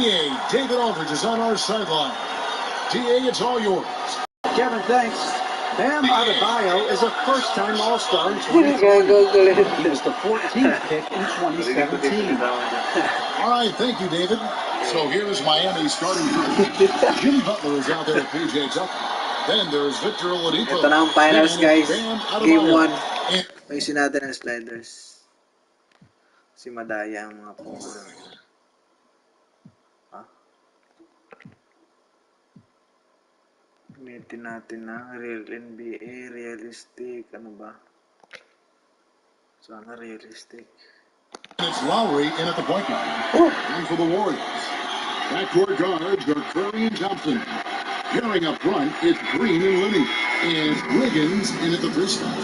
DA David Aldridge is on our sideline. DA, it's all yours. Kevin, thanks. Bam Adebayo is a first-time All-Star in 2020. He was the 14th pick in 2017. All right, thank you, David. So here's Miami's starting group. Jimmy Butler is out there with PJ Tucker. Then there's Victor Oladipo. Ito na ang finals, guys. Game 1. And Ayusin natin ang sliders. Si Madaya ang mga po. Gamitin natin na real NBA, realistic, ano ba? Sana realistic. it's Lowry in at the point guard. And for the Warriors. Backcourt guards are Curry and Thompson. Pairing up front, it's Green and Linney. And Wiggins in at the three spot.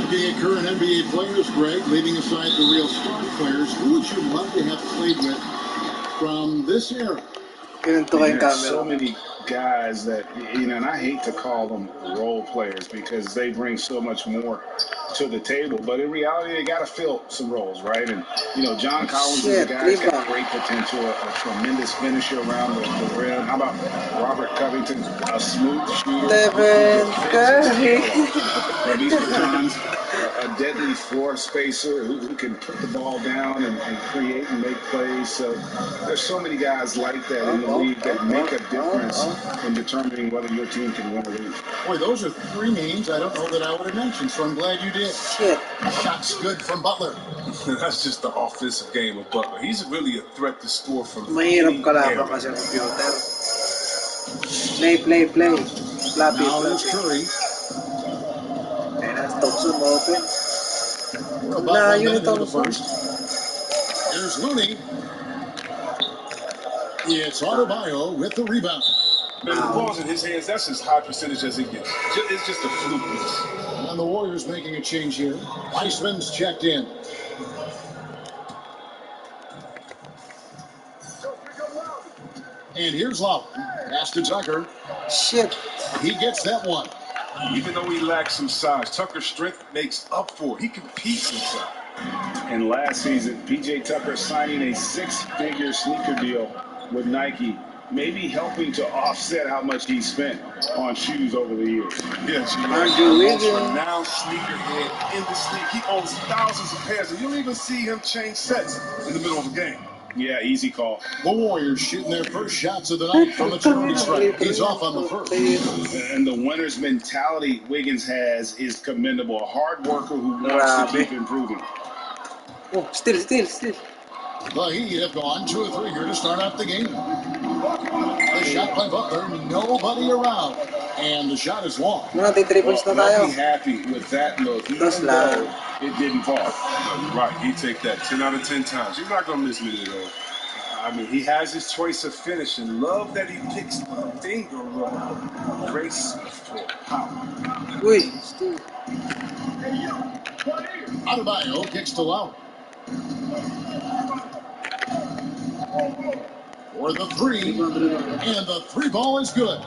Looking at current NBA players, Greg, leaving aside the real star players, who would you love to have played with from this era? There's so many guys that, and I hate to call them role players because they bring so much more to the table, but in reality, they got to fill some roles, right? And, John Collins is a guy who's got great potential, a tremendous finisher around the rim. How about Robert Covington, a smooth shooter? Stephen Curry. Davis Bertans, a deadly floor spacer who can put the ball down and create and make plays. So there's so many guys like that in the league that make a difference in determining whether your team can win or lose. Boy, those are three names I don't know that I would have mentioned, so I'm glad you did. Shit. Shots good from Butler. That's just the offensive game of Butler. He's really a threat to score from Mahirap kalaban kasi ang computer. Play. Flappy. Now there's Curry. And that's Thompson open. We're about 1 minute into the first. There's Looney. It's Adebayo with the rebound. Man, the ball's in his hands. That's as high percentage as it gets. It's just a fluke. And the Warriors making a change here. Weissman's checked in. And here's Lowry. Pass to Tucker. Shit. He gets that one. Even though he lacks some size, Tucker's strength makes up for it. He competes inside. And last season, PJ Tucker signing a 6-figure sneaker deal with Nike, maybe helping to offset how much he spent on shoes over the years. Yes, Andrew Wiggins. Renowned sneakerhead in the league. He owns thousands of pairs, and you don't even see him change sets in the middle of a game. Yeah, easy call. The Warriors shooting their first shots of the night from the charity stripe. He's off on the first. And the winner's mentality Wiggins has is commendable. A hard worker who wants to keep improving. Oh, still. The Heat have gone 2 or 3 here to start out the game. The shot by Butler, nobody around. And the shot is long. Muna tayo 3 points na tayo. I'll be happy with that look, even That's loud. though it didn't fall. You're right. He take that 10 out of 10 times. You're not going to miss many of those. I mean, he has his choice of finishing. Love that he picks the finger roll. Race for power. Uy, still. Adebayo kicks to Lowry. For the three. And the three ball is good.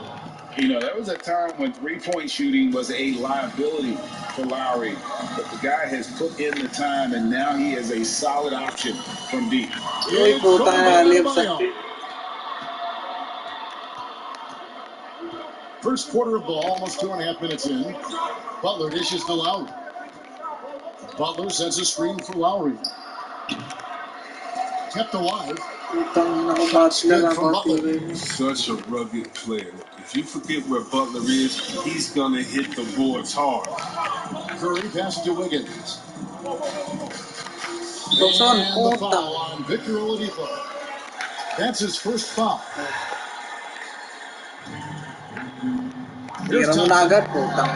There was a time when three-point shooting was a liability for Lowry, but the guy has put in the time, and now he is a solid option from deep. Uy, puta na, lips. First quarter of ball, almost 2.5 minutes in. Butler dishes to Lowry. Butler sets a screen for Lowry. Kept alive. Good from Butler. Such a rugged player. If you forget where Butler is, he's going to hit the boards hard. Curry passes to Wiggins. Thompson, And the foul on Victor Oladipo. That's his first foul. Here's Tira mo na agad, putang.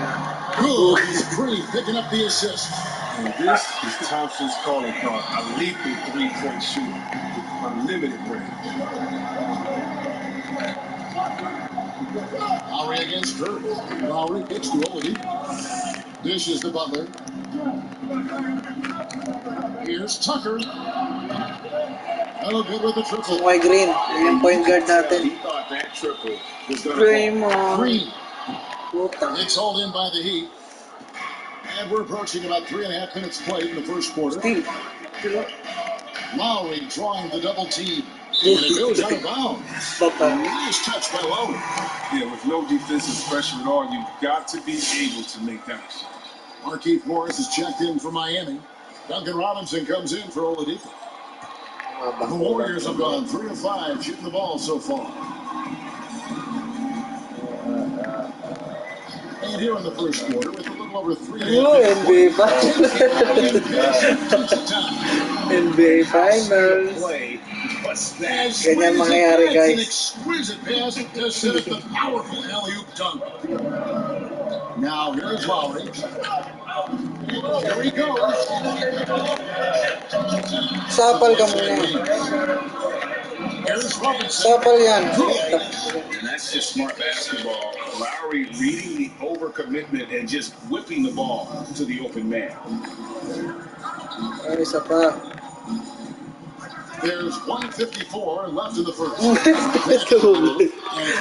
Good. He's Curry picking up the assist. And this is Thompson's calling card. A lethal three-point shooter with unlimited range. Lowry against Curry. Lowry kicks to Oladipo. Dishes to Butler. Here's Tucker. Hello, good with the triple. White Green, yung point guard natin. He thought that triple was going to fall. Green. Putang. It's hauled in by the Heat. And we're approaching about 3.5 minutes played in the first quarter. Still. Lowry drawing the double team. And it goes out of bounds. Batang. Nice touch by Lowry. Yeah, with no defensive pressure at all, you've got to be able to make that exchange. Markieff Morris is checked in for Miami. Duncan Robinson comes in for Oladipo. The Warriors have gone 3 of 5 shooting the ball so far. And here in the first quarter with a little over 3 NBA NBA Finals. Ganyan mangyayari, An guys. exquisite pass to set up the powerful alley-oop dunk. Now here's Lowry. Here he goes. Sapal ka muna. Here's Robinson. Sapal yan. And that's just smart basketball. Lowry reading the overcommitment and just whipping the ball to the open man. Ay, isa pa. There's 1:54 left in the first. And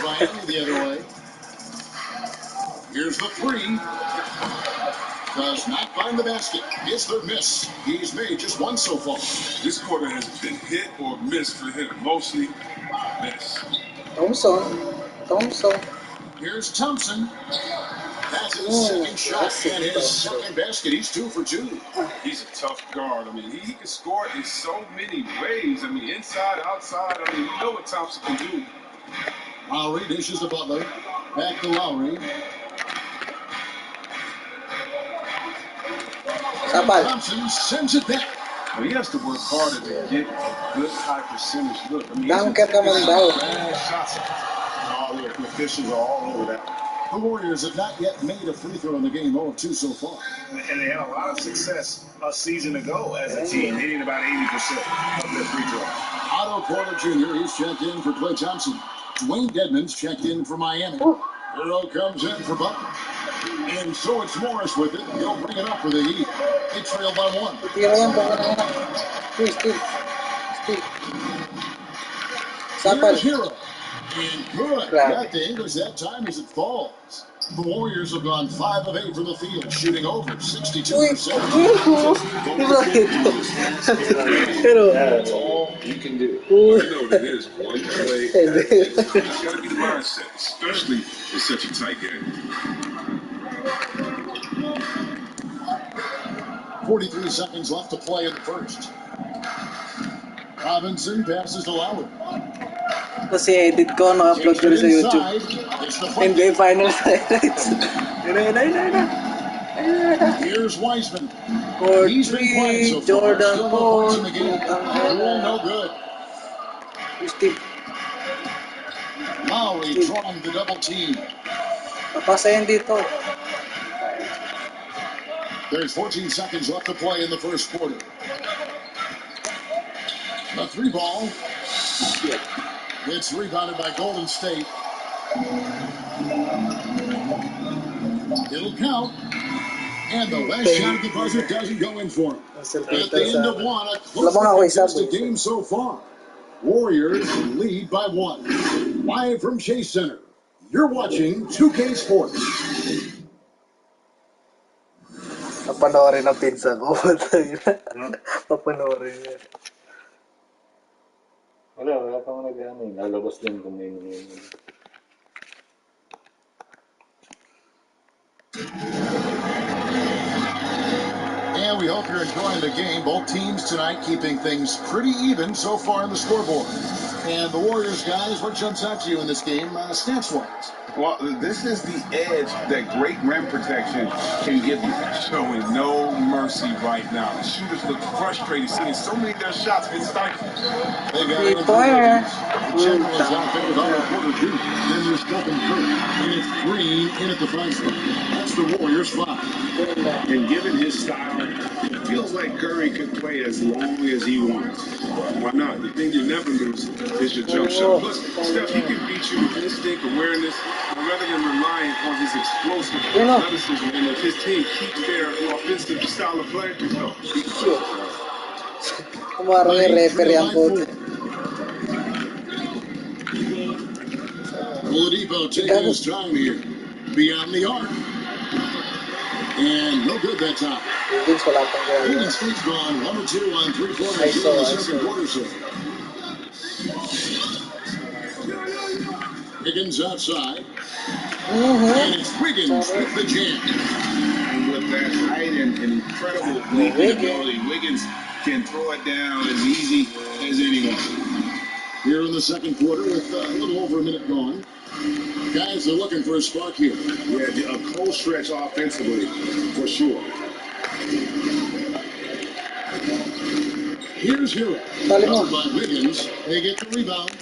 Miami the other way. Here's the three. Does not find the basket. It's their miss. He's made just one so far. This quarter has been hit or miss for him. Mostly miss. Thompson. Here's Thompson. That's his second shot and his second basket. He's 2 for 2. He's a tough guard. I mean, he can score in so many ways. I mean, inside, outside. I mean, you know what Thompson can do. Lowry dishes to Butler. Back to Lowry. Sapal. Thompson sends it back. Well, he has to work harder to get a good high percentage look. I mean, Dunker ka man daw. Shots. All the officials are all over that. The Warriors have not yet made a free throw in the game, 0 of 2 so far. And they had a lot of success a season ago as a team, hitting about 80% of their free throw. Otto Porter Jr., he's checked in for Klay Thompson. Dwayne Dedmon's checked in for Miami. Earl comes in for Butler. And so it's Morris with it. He'll bring it up for the Heat. They trail by 1. Tira yan, Still. Sapal. Here's Hero. And good. Got the English that time as it falls. The Warriors have gone 5 of 8 from the field, shooting over 62%. Pero, That's all you can do. I know that there's one play. It's got to be the mindset, especially in such a tight game. 43 seconds left to play in the first. Robinson passes to Lowry. kasi edit ko, na-upload ko rin sa YouTube. NBA Finals highlights. Yun. Here's Wiseman. For He's been quiet so far. Jordan Still no Poole. points in the game. No good. Steve. Lowry drawing the double team. Papasa yan dito. There's 14 seconds left to play in the first quarter. The 3 ball. It's rebounded by Golden State. It'll count. And the last shot at the buzzer doesn't go in for him. At the end of one, a close contested game so far. Warriors lead by 1. Live from Chase Center, you're watching 2K Sports. Papanoorin ang pinsa ko. Papanoorin niya. Wala pa mga nag-ano. Lalabas din kung may And we hope you're enjoying the game. Both teams tonight keeping things pretty even so far in the scoreboard. And the Warriors, guys, what jumps out to you in this game, stats-wise? Well, this is the edge that great rim protection can give you. Showing no mercy right now. The shooters look frustrated, seeing so many of their shots get stifled. They got it. Three-pointer. The general is out there with Otto Porter Jr. Then there's Stephen Curry. And it's Green in at the 5 spot. That's the Warriors' 5. And given his style, it feels like Curry could play as long as he wants. Why not? The thing you never lose is your jump shot. Plus, Steph, he can beat you with instinct, awareness, rather than relying on his explosive athleticism. And if his team keeps their offensive style of play, Kumarang yung referee ang puto. Oladipo taking his time here. Beyond the arc. And no good that time. Vince, wala pang gawin. Golden State's gone 1 of 2 on 3 quarters in the second quarter. So Wiggins outside. And it's Wiggins with the jam. And with that height and incredible leaping ability, Wiggins can throw it down as easy as anyone. Here in the second quarter with a little over a minute gone. Guys are looking for a spark here. Yeah, a cold stretch offensively, for sure. Here's Hero. Covered by Wiggins. They get the rebound.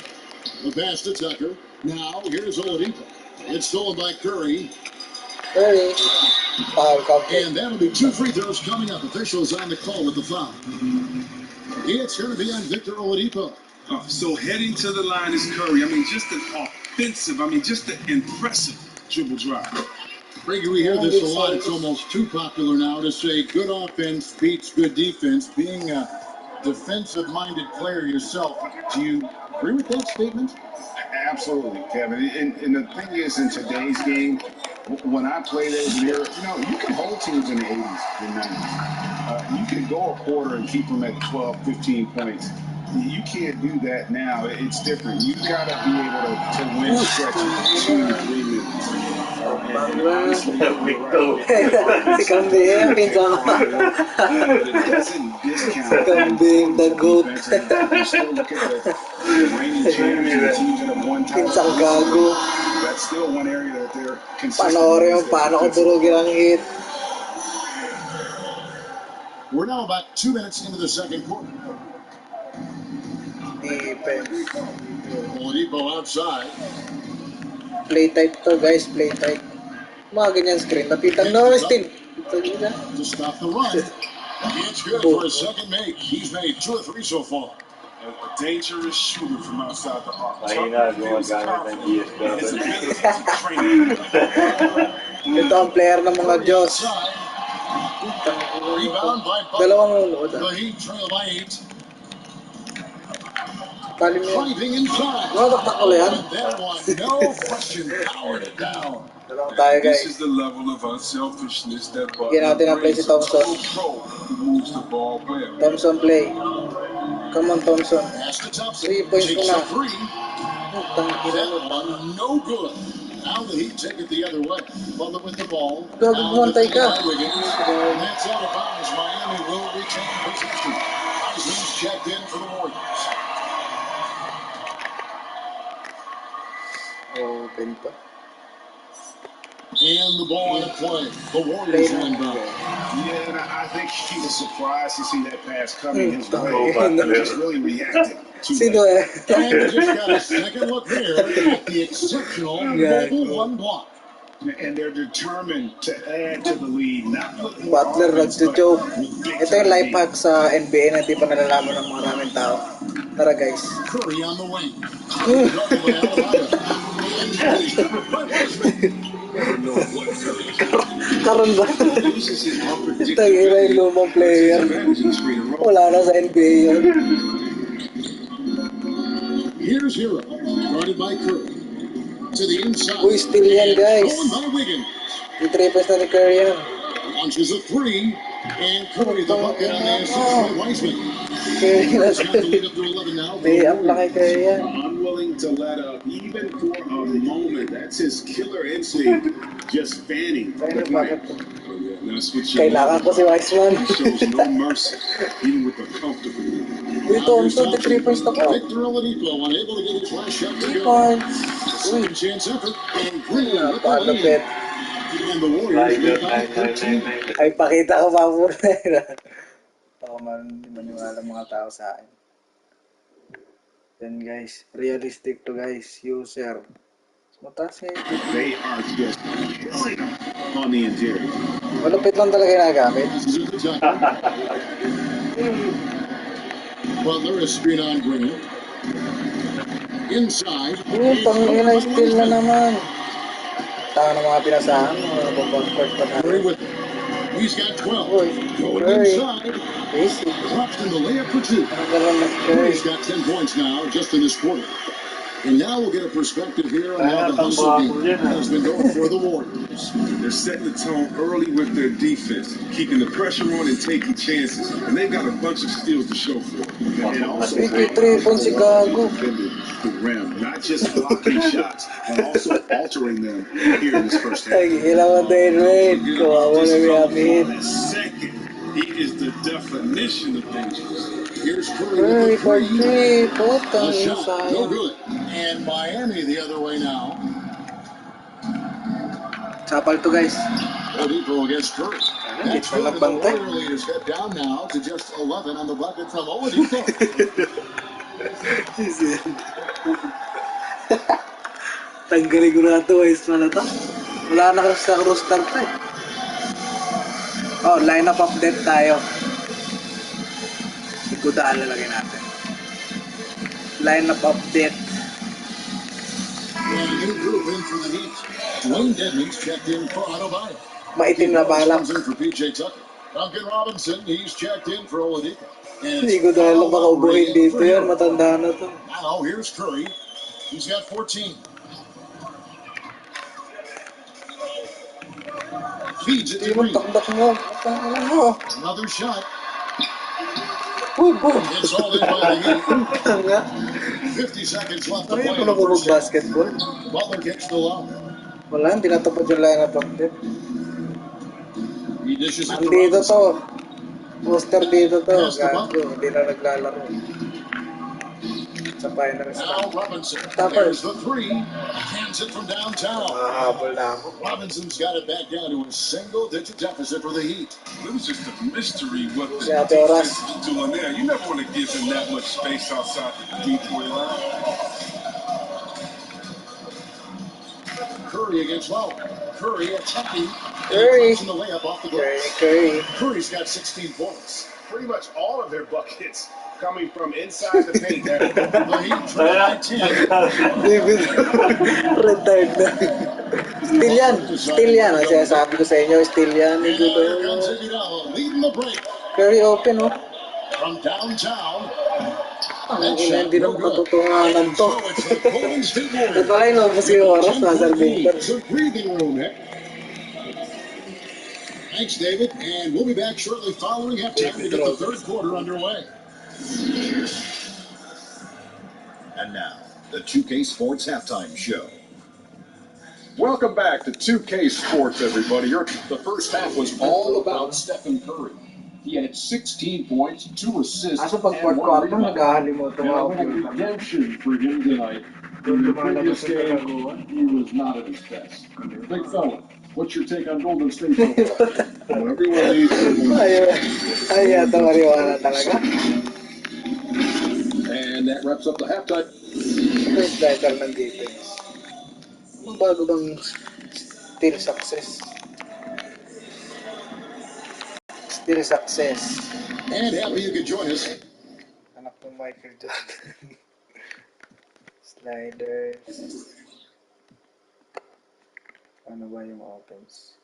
The pass to Tucker. Now here's Oladipo. It's stolen by Curry. And that'll be 2 free throws coming up. Officials on the call with the foul. It's going to be on Victor Oladipo. So heading to the line is Curry. I mean, just an offensive, just an impressive dribble drive. Frankie, we hear this a lot. It's almost too popular now to say good offense beats good defense. Being a defensive-minded player yourself, do you agree with that statement? Absolutely, Kevin. And the thing is, in today's game, when I played as an era, you can hold teams in the 80s and 90s. You can go a quarter and keep them at 12, 15 points. You can't do that now. It's different. You've got to be able to win stretches of 2 to 3 minutes. Honestly, you're right. Si Kambing, pinsan ko. It doesn't discount Kambing, the goat. You still look at the reigning champions and teams that have won titles. Pinsang gago. That's still one area that they're consistent. Panoorin yung paano ko durugin ang hit. We're now about 2 minutes into the second quarter. Defense. Oladipo outside. Play tight to guys, play tight. Mga ganyan screen. Napitan na still. To stop the run. It's good for a second make. He's made 2 or 3 so far. A dangerous shooter from outside the arc. Mahina, gumagamit ng GSW. Ito ang player ng mga Diyos. Rebound by Dalawang Butler. ulo. The Heat trail by 8. Talim mo. Driving inside. Nakaktak ko yan. That one, no question, powered it down. Dalawang tayo This guys. is the level of unselfishness that Bigyan natin ang play si Thompson. Control who moves the ball well. Thompson play. Come on Thompson. Pass to Thompson. 3 points ko Takes na. a 3. That one, no good. Now the Heat take it the other way. Butler with the ball. Gagawantay ka. And that's out of bounds. Miami will retain possession. Wiseman's checked in for the Warriors. Open pa. And the ball in play. The Warriors will inbound. Yeah, and I think he was surprised to see that pass coming his way. Hmm. He just really reacted to Sino that. And we just got a second look here at the exceptional mobile 1 block. And they're determined to add to the lead. Not put more Butler offense, but nagjo-joke. with big Ito yung time life hack sa NBA na di pa nalalaman ng maraming tao. Tara guys. Curry on the wing. Karon ba? Tangina yung lumang player. Wala na sa NBA yun. Here's Hero, guarded by Curry. To the inside. Uy, steal yan guys. Going by Wiggins. Yung 3 points na ni Curry yan. Launches a 3. And Curry the bucket on the assist by Wiseman. Curry na He's got the lead up to 11 now. Day up na kay Curry yan. Unwilling to let up, even for a moment. That's his killer instinct, just fanning. Ayun, bakit? That's what you Kailangan ko si Wiseman. He shows no mercy, even with a comfortable lead. Uy, Thompson, 3 points na ko. Victor Oladipo unable to get his last shot to 3 go. points. Uy, Second chance effort. And Green with the lead. napalapit. And the Warriors lead by 13. Ay, pakita ko pa muna yun. Baka maniwala mga tao sa akin. Then guys, realistic to guys, user. Mataas eh. They are just killing them on the interior. Malupit lang talaga ginagamit. This is the top. Butler is screen on Green. Inside. Uy, pang-ina, steal na naman. Tanga ng mga pinasahan, mga bumbackcourt pa Curry natin. with it. He's got 12. Uy, Going Curry. inside. Basic. Drops in the layup for 2. Ang galang na Curry. Curry's got 10 points now just in this quarter. And now we'll get a perspective here on how the hustle game has been going for the Warriors. They're setting the tone early with their defense, keeping the pressure on and taking chances. And they've got a bunch of steals to show for it. And also, 3 points si Gago. the rim, not just blocking shots, but also altering them here in this first half. Ay, ilang din, wait. Kawawa na may amin. Second, he is the definition of dangerous. Here's Curry For with the three. three. Putang The ina, shot, no sayang. good. And Miami the other way now. Sapal to, guys. Oladipo against Curry. Hindi That's pa good. And the nagbantay. Warrior leaders head down now to just 11 on the bucket from Oladipo. Tanggalin ko na ito, guys. Wala to. Wala na kasi sa roster to eh. Oh, lineup update tayo. Igudaan lalagay natin. Lineup update. And a new group in for the Heat. Dwayne Dedmonds checked in for Adebayo. Maitim na balak. Comes in for PJ Tucker. Duncan Robinson, he's checked in for Oladipo. And Hindi ko dahil lang makaubuhin dito yan. Matanda na to. Now here's Curry. He's got 14. Feeds it to Hindi mo Green. takdak mo. Ano mo? Another shot. Boom, boom. It's all in by the Heat. Tanga. 50 seconds left to Ay, play ko in na the first half. basketball. Butler gets the lob. Wala, hindi natapos yung lineup update. He dishes it to Andito Robinson. to. Poster dito to. Gago, hindi na naglalaro. Sa finals na. Now Robinson. Tupper. There's the three. Cans it from downtown. Habol na ako. Robinson's got it back down to a single-digit deficit for the Heat. It was just a mystery what the Yeah, defense Torres. was doing there. You never want to give him that much space outside the three-point line. Curry against Lowry. Curry attacking. Curry. And the layup off the Curry, glass. Curry. Curry's got 16 points. Pretty much all of their buckets coming from inside the paint. The Heat trail by 10. David, retired na. Still yan. Still yan. Ang sinasabi ko sa inyo, still yan. And here comes Iguodala leading the break Curry open, oh. from downtown. Ang ina, hindi naman katotohanan to. So it's the Golden State Warriors. Ito ay naubos yung oras, nasa Victor. It's a breathing room, Nick. Thanks, David. And we'll be back shortly following halftime to get the third quarter underway. And now, the 2K Sports Halftime Show. Welcome back to 2K Sports, everybody. The first half was all about Stephen Curry. He had 16 points, 2 assists, Aso pag and fourth 1 quarter, rebound. nag-ahalimutan And mga a little computer. redemption for him tonight. In the previous game, he was not at his best. Big fella, what's your take on Golden State so far? Well, everyone needs Ay, yata mariwala talaga. And that wraps up the halftime. First driver ng defense. Ang bago bang still success? Still success. And happy you could join us. Anak ng Michael Jordan. Sliders. Ano ba yung offense?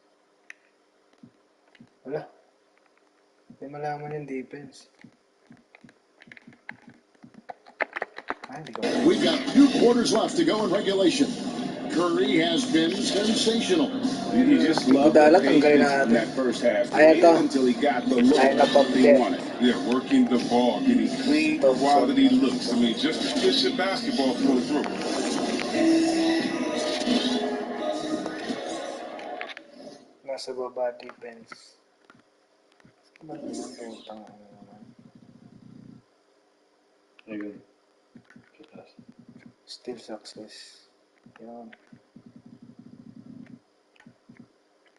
Wala. Hindi malaman yung defense. Ay, hindi ko. We've got 2 quarters left to go in regulation. Curry has been sensational. He just loved Iguodala, the tanggalin patience na in natin. that first half. Ay, ito. Until he got the look Lineup that he update. wanted. Yeah, working the ball, getting clean, quality looks. I mean, just efficient basketball through and through. Nasa baba defense. Ano naman utang ano naman. Still success. Yan.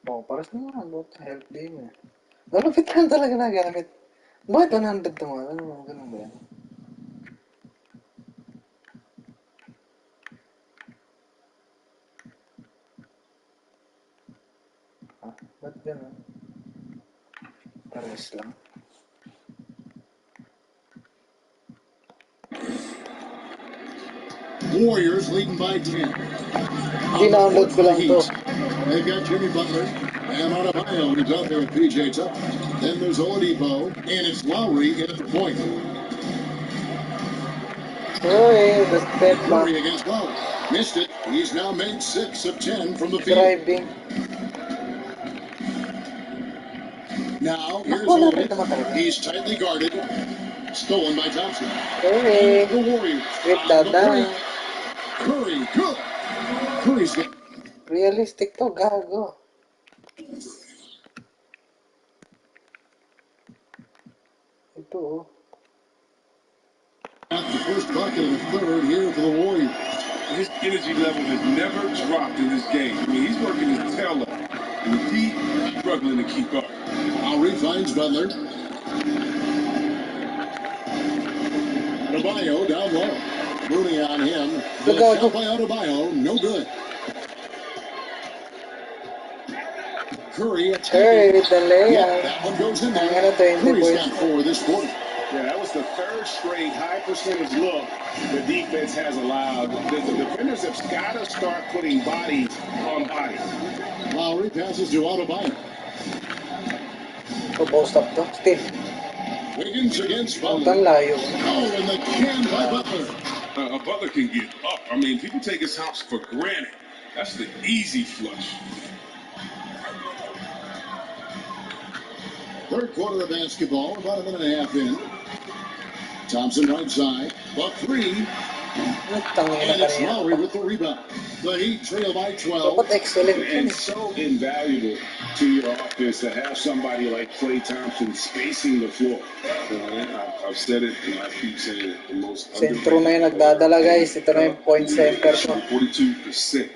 Oh, paras na nga. About help din eh. Malapit lang talaga nagamit. Bakit 100 to mga? Ano, ganun ba yan? Ah, ba't ganun? Pares lang. Warriors leading by 10. Dinownload ko lang to. They've got Jimmy Butler and Adebayo, who's out there with PJ Tucker. Then there's Oladipo, and it's Lowry in at the point. Uy, the step back. Curry against Lowry. Missed it. He's now made 6 of 10 from the field. Driving. Now, here's Wala rin naman Oladipo. talaga. He's tightly guarded. Stolen by Thompson. Curry. The Warriors. With On the the dunk. break. Curry, good. Curry's got Realistic to, gago. Ito, oh. the first bucket of the third here for the Warriors. His energy level has never dropped in this game. I mean, he's working his tail off. And the D struggling to keep up. Lowry finds Butler. Adebayo down low. Mooney on him. The shot by Adebayo, no good. Curry with the layup. Yep, that one goes in there. Ang 20 Curry's points. got 4 this quarter. Yeah, that was the third straight high percentage look the defense has allowed. The defenders have got to start putting bodies on bodies. Lowry passes to Adebayo. Post up to. Still. Wiggins against Ang Butler. layo. Oh, and the can by Butler. A Butler can get up. I mean, people take his house for granted. That's the easy flush. Third quarter of basketball, about a minute and a half in. Thompson right side, buck 3, and it's Lowry with the rebound. The Heat trail by 12. Dapat excellent And yun. so invaluable to your offense to have somebody like Klay Thompson spacing the floor. I've said it and I keep saying it. The most Sentro na yung nagdadala, guys. Ito na yung point center ko. 42%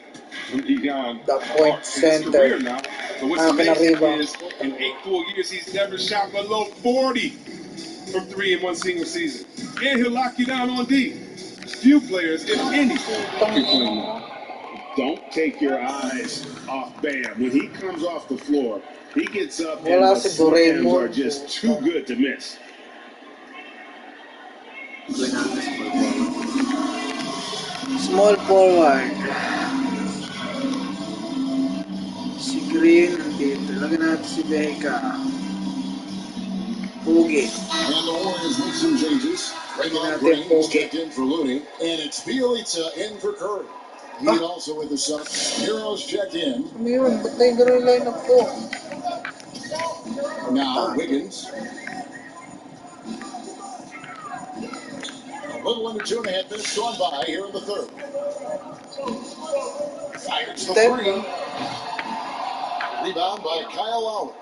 from Egon. The point center. Now. But what's amazing is in 8 full years, he's never shot below 40 from 3 in one single season. And he'll lock you down on D. Few players, if any, can play more. Don't take your eyes off Bam. When he comes off the floor, he gets up and Wala the si Doreen slams mo. are just too good to miss. Small forward. Si Green nandito. Lagyan natin si Becca. Pugi. And the Warriors make some changes. Raymond Green is checked in for Looney. And it's Bielitsa in for Curry. Heat also with the Suns. Heroes checked in. Ano yun? Ba't na yung gano'n yung line-up ko? Now, Wiggins. A little under 2.5 minutes gone by here in the third. Fires the 3. Rebound by Kyle Lowry.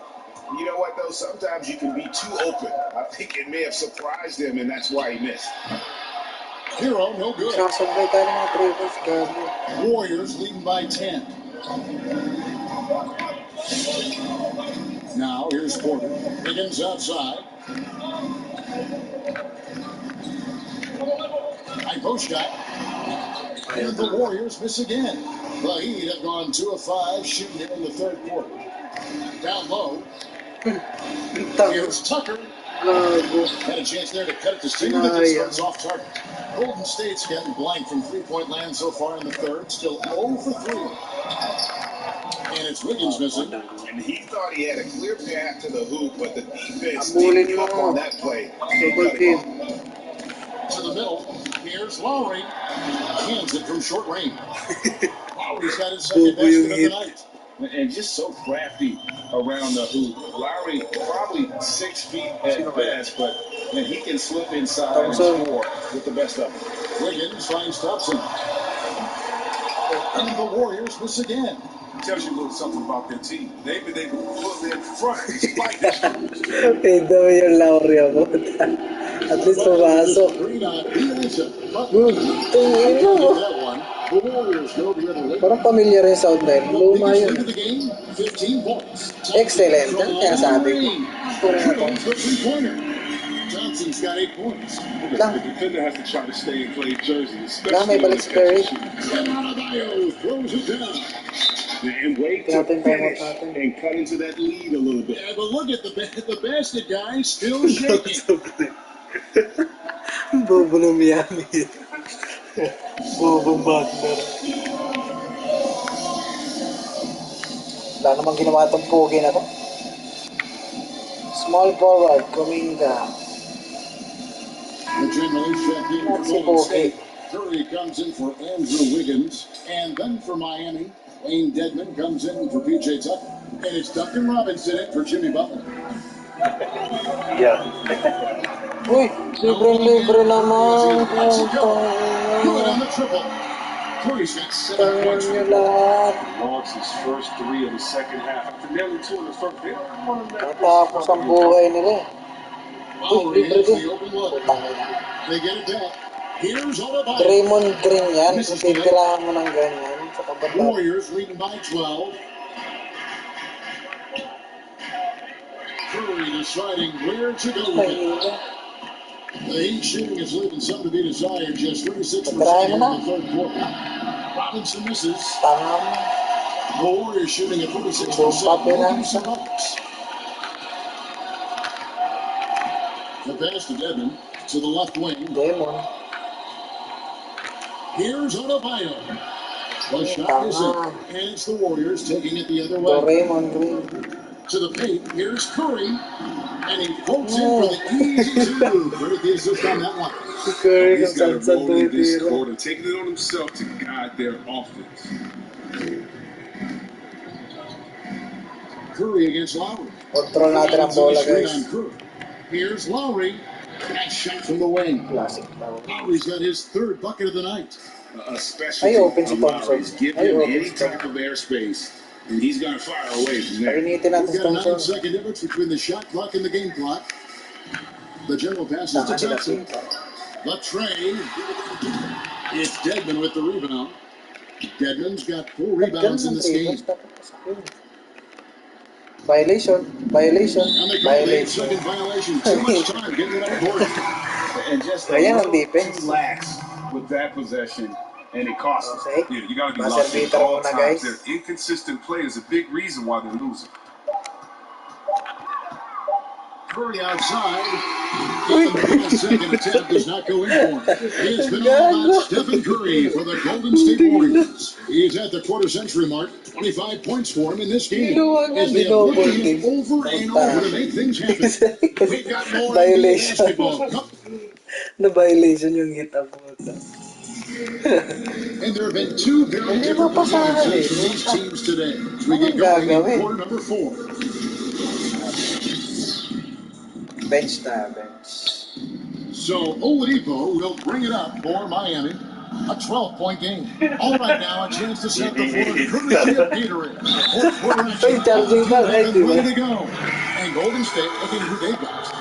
You know what, though? Sometimes you can be too open. I think it may have surprised him, and that's why he missed. Hero, no good. Sasabay tayo ng mga triples, gabi. Warriors leading by 10. Now, here's Porter. Wiggins outside. High post shot. And the Warriors miss again. The Heat have gone 2 of 5 shooting here in the third quarter. Down low. Here's Tucker. Gago. Had a chance there to cut it to single digits, but it's off target. Golden State's getting blank from three-point land so far in the third. Still 0 for 3. And it's Wiggins missing. And he thought he had a clear path to the hoop, but the defense Abulin didn't mo. up on that play. Double team. To the middle. Here's Lowry. Hands it from short range. Lowry's got his second basket of the night. And just so crafty around the hoop. Lowry probably 6 feet at best, but man, he can slip inside and score with the best of them. Wiggins finds Thompson. And the Warriors miss again. Tells you a little something about their team. They've been able to pull their front despite the struggles. Ito yung Lowry ako. At least pumasok. Green on Bielitsa. Good. Tingin mo. That one. The Warriors go the other way. Parang familiar yung sound na yun. Luma Biggest yun. lead of the game, 15 points. Excellent. Yan kaya sabi ko. Puro na to. Jones for three-pointer. Johnson's got 8 points. Lang. The defender has to try to stay in Clay's jersey, Lang, may especially when balik it's si Curry. And Adebayo throws it down. And wait to finish and cut into that lead a little bit. Yeah, but look at the basket guy still shaking. Bobo ng Miami. Bobo Butler. Wala namang ginawa itong pogi na to. Small forward, Kuminga. The generally checked in for Golden State. Curry comes in for Andrew Wiggins. And then for Miami, Wayne Dedman comes in for P.J. Tucker. And it's Duncan Robinson in for Jimmy Butler. Yeah. Uy, libre naman. Good on the triple. Curry's got 7 Tangan points. nyo lahat. Lost his first 3 of the second half. After nailing 2 in the first, they don't want to let this Natapos ang buhay nila. Uy, Lowry libre has din. the open look. Putang ina. They get it back. Here's Adebayo. Draymond Green yan. Kung titirahan mo ng ganyan. Sa kabata. Warriors leading by 12. Curry deciding where to go with it. The Heat shooting is leaving some to be desired. Just 36% in the third quarter. Robinson misses. Tama mo. The Warriors shooting at 46%. Looking some bucks. The pass to Dedmon to the left wing. Demon. Here's Adebayo. The shot is in. And it's the Warriors taking it the other way. Draymond Green. To the paint. Here's Curry. And he pokes in for the easy two. Great the assist on that one. Si Curry He's kung got to saan roll in this tumitira. quarter, taking it on himself to guide their offense. Curry against Lowry. Control natin ang bola, Screen guys. on Curry. Here's Lowry. Nice shot from the wing. Classic daw. Lowry's got his third bucket of the night. A specialty Ay, open si of Thompson. Lowry's. Give Ay, him open any si type of airspace, and he's going to fire away from there. Painitin natin We've si got a Thompson. 9-second difference between the shot clock and the game clock. The general passes to Tama sila Thompson. sita. The trade. It's Dedmon with the rebound. Dedmon's got 4 rebounds in this game. Violation. Violation. And they call the Violation. 8-second violation. Too much time getting it on board. And just a Ayan ang little defense. too lax with that possession, and it cost us. Okay. Yeah, you got to be Buzzer locked in beater at all muna, times. guys. Their inconsistent play is a big reason why they're losing. Curry outside. Even the second attempt does not go in for him. It's been all about Stephen Curry for the Golden State Warriors. He's at the quarter-century mark. 25 points for him in this game. As they have working him over and over to make things happen. We've got more Violation. basketball. Na violation yung hit up mo. And there have been 2 very different performances from these teams today. As we get going in quarter number 4. Bench na, bench. So Oladipo will bring it up for Miami. A 12-point game. All right, now a chance to set the floor courtesy of Gatorade. Fourth quarter action. Charging ball, Ready to go. And Golden State looking who they've got.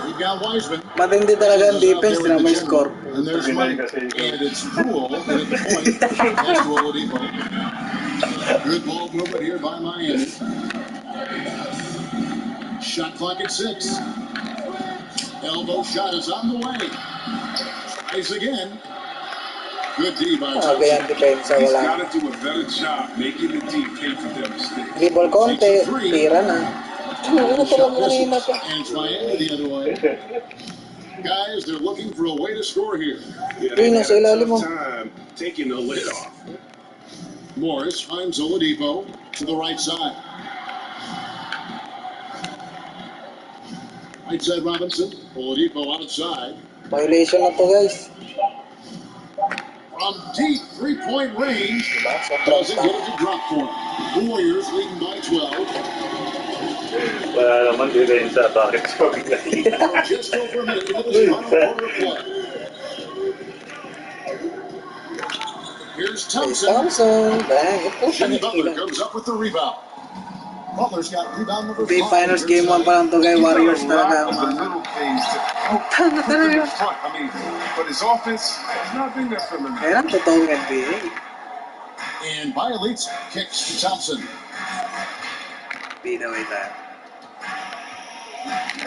We've got Wiseman. Matindi talaga ang defense na may score. And there's Mike. And it's Poole at the point. Pass to Oladipo. Good ball movement here by Miami. Shot clock at 6. Elbow shot is on the way. Tries again. Good D by Ah, kaya ang depensa He's wala. got to do a better job making the team pay for their mistakes. Dribble konti, tira na. Ano talaga kanina ka? And it's Miami the other way. Guys, they're looking for a way to score here. Yeah, Uy, they nasa had a ilalim mo. tough time taking the lid off. Morris finds Oladipo to the right side. Right side Robinson. Oladipo outside. Violation na to, guys. From deep three-point range. Diba? Sobrang Doesn't get tough. it to drop for him. Warriors leading by 12. Wala naman depensa. Bakit siya bigla? Just over a minute into this final quarter play. Here's Thompson. Thompson, bang. Ito, Jimmy Butler panikilan. comes up with the rebound. Butler's got rebound number 5. Big finals game 1 pa lang to, guys. Warriors talaga. Of the little things to Tanga put them in talaga. front. I mean, but his offense has not been there for him. Kaya lang totoong NBA. And violates kicks to Thompson. Beat away tayo.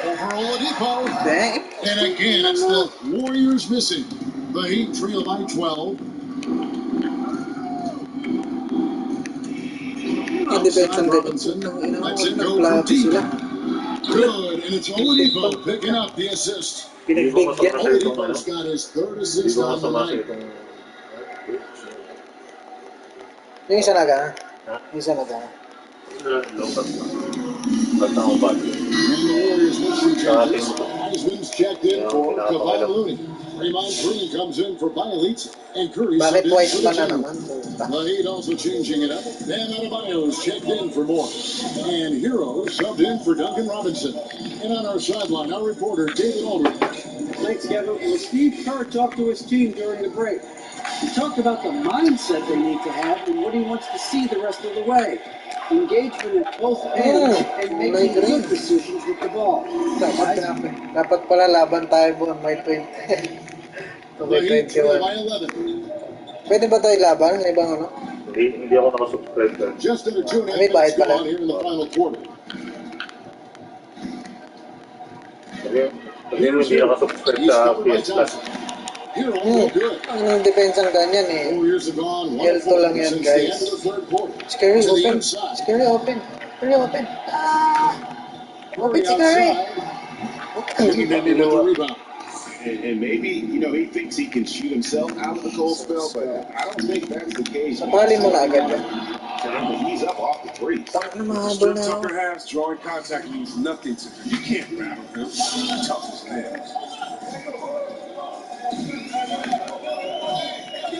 Over Oladipo. Bang. And again, it's the Warriors missing. The Heat trail by 12. Yung defense Outside ng Robinson. Lets it go from deep. Good. And it's Oladipo picking up the assist. Pinagbigyan. Oladipo's got his third Hindi assist ko on the masama night. itong... Yung isa na ka? Yung isa na ka? Lobat na. Ba't na akong bagay? And the Warriors with some changes. Wiseman's checked in for Kevon Looney. Draymond Green comes in for Bielitz, and Curry Bakit subbed in white for pa the na change. naman? The Heat also changing it up. Dan Adebayo's checked in for more. And Hero subbed in for Duncan Robinson. And on our sideline, our reporter, David Aldridge. night together where Steve Kerr talked to his team during the break. He talked about the mindset they need to have and what he wants to see the rest of the way. Engagement at both ends and making good decisions with the ball. Dapat pala laban tayo buwan, may 20. So, The may Heat trail 21. by 11. Pwede ba tayo laban? May ibang ano? Hindi ako nakasubscribe ka. Just under 2.5 May minutes bayad pala. gone here in the final quarter. Sabi mo hindi nakasubscribe sa PS Plus. Hero, no good. Ang depensang ganyan eh. 4 years have gone, one L2 lang yan, since the guys. end of the third quarter. Scary To the open. inside. Scary open. Scary open. Open si Curry. Jimmy Butler with the rebound. And maybe, he thinks he can shoot himself out of the cold spell, but I don't think that's the case. Sapali mo na agad yan. He's up off the three. Takot na The mahabol strip na ako. Tucker has, drawing contact means nothing to him. You can't rattle him. He's tough as nails.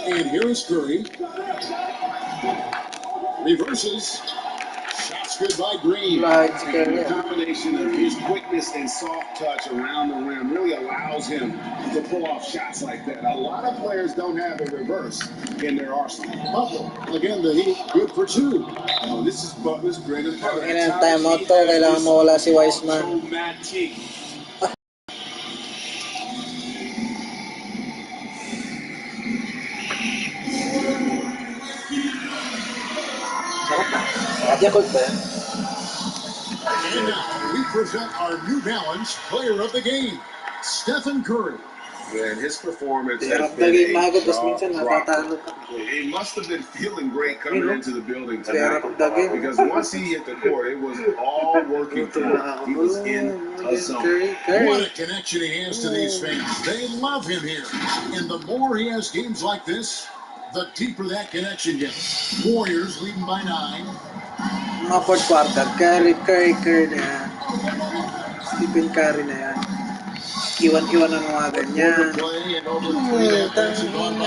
And here is Curry. Reverses. Shots good by Green. Lahat si And Curry. the combination of his quickness and soft touch around the rim really allows him to pull off shots like that. A lot of players don't have a reverse in their arsenal. Butler. Again, the Heat good for 2. Oh, this is Butler's bread and butter. Ngayon ang timeout to. Kailangan mawala si Wiseman. Matt T. Yakult ba yan? And now we present our New Balance player of the game, Stephen Curry. And his performance Hirap has been naging a magot. Tapos minsan jaw-dropper. natatalo ka. He must have been feeling great coming into the building Hirap tonight daging. because once he hit the court, it was all working for him. He was in a zone. Curry. What a connection he has to these fans. They love him here. And the more he has games like this, the deeper that connection gets. Warriors leading by 9. Mga fourth quarter. Curry na yan. Stephen Curry na yan. Iwan-iwan ang mga ganyan. Play and over 3 offensive on by.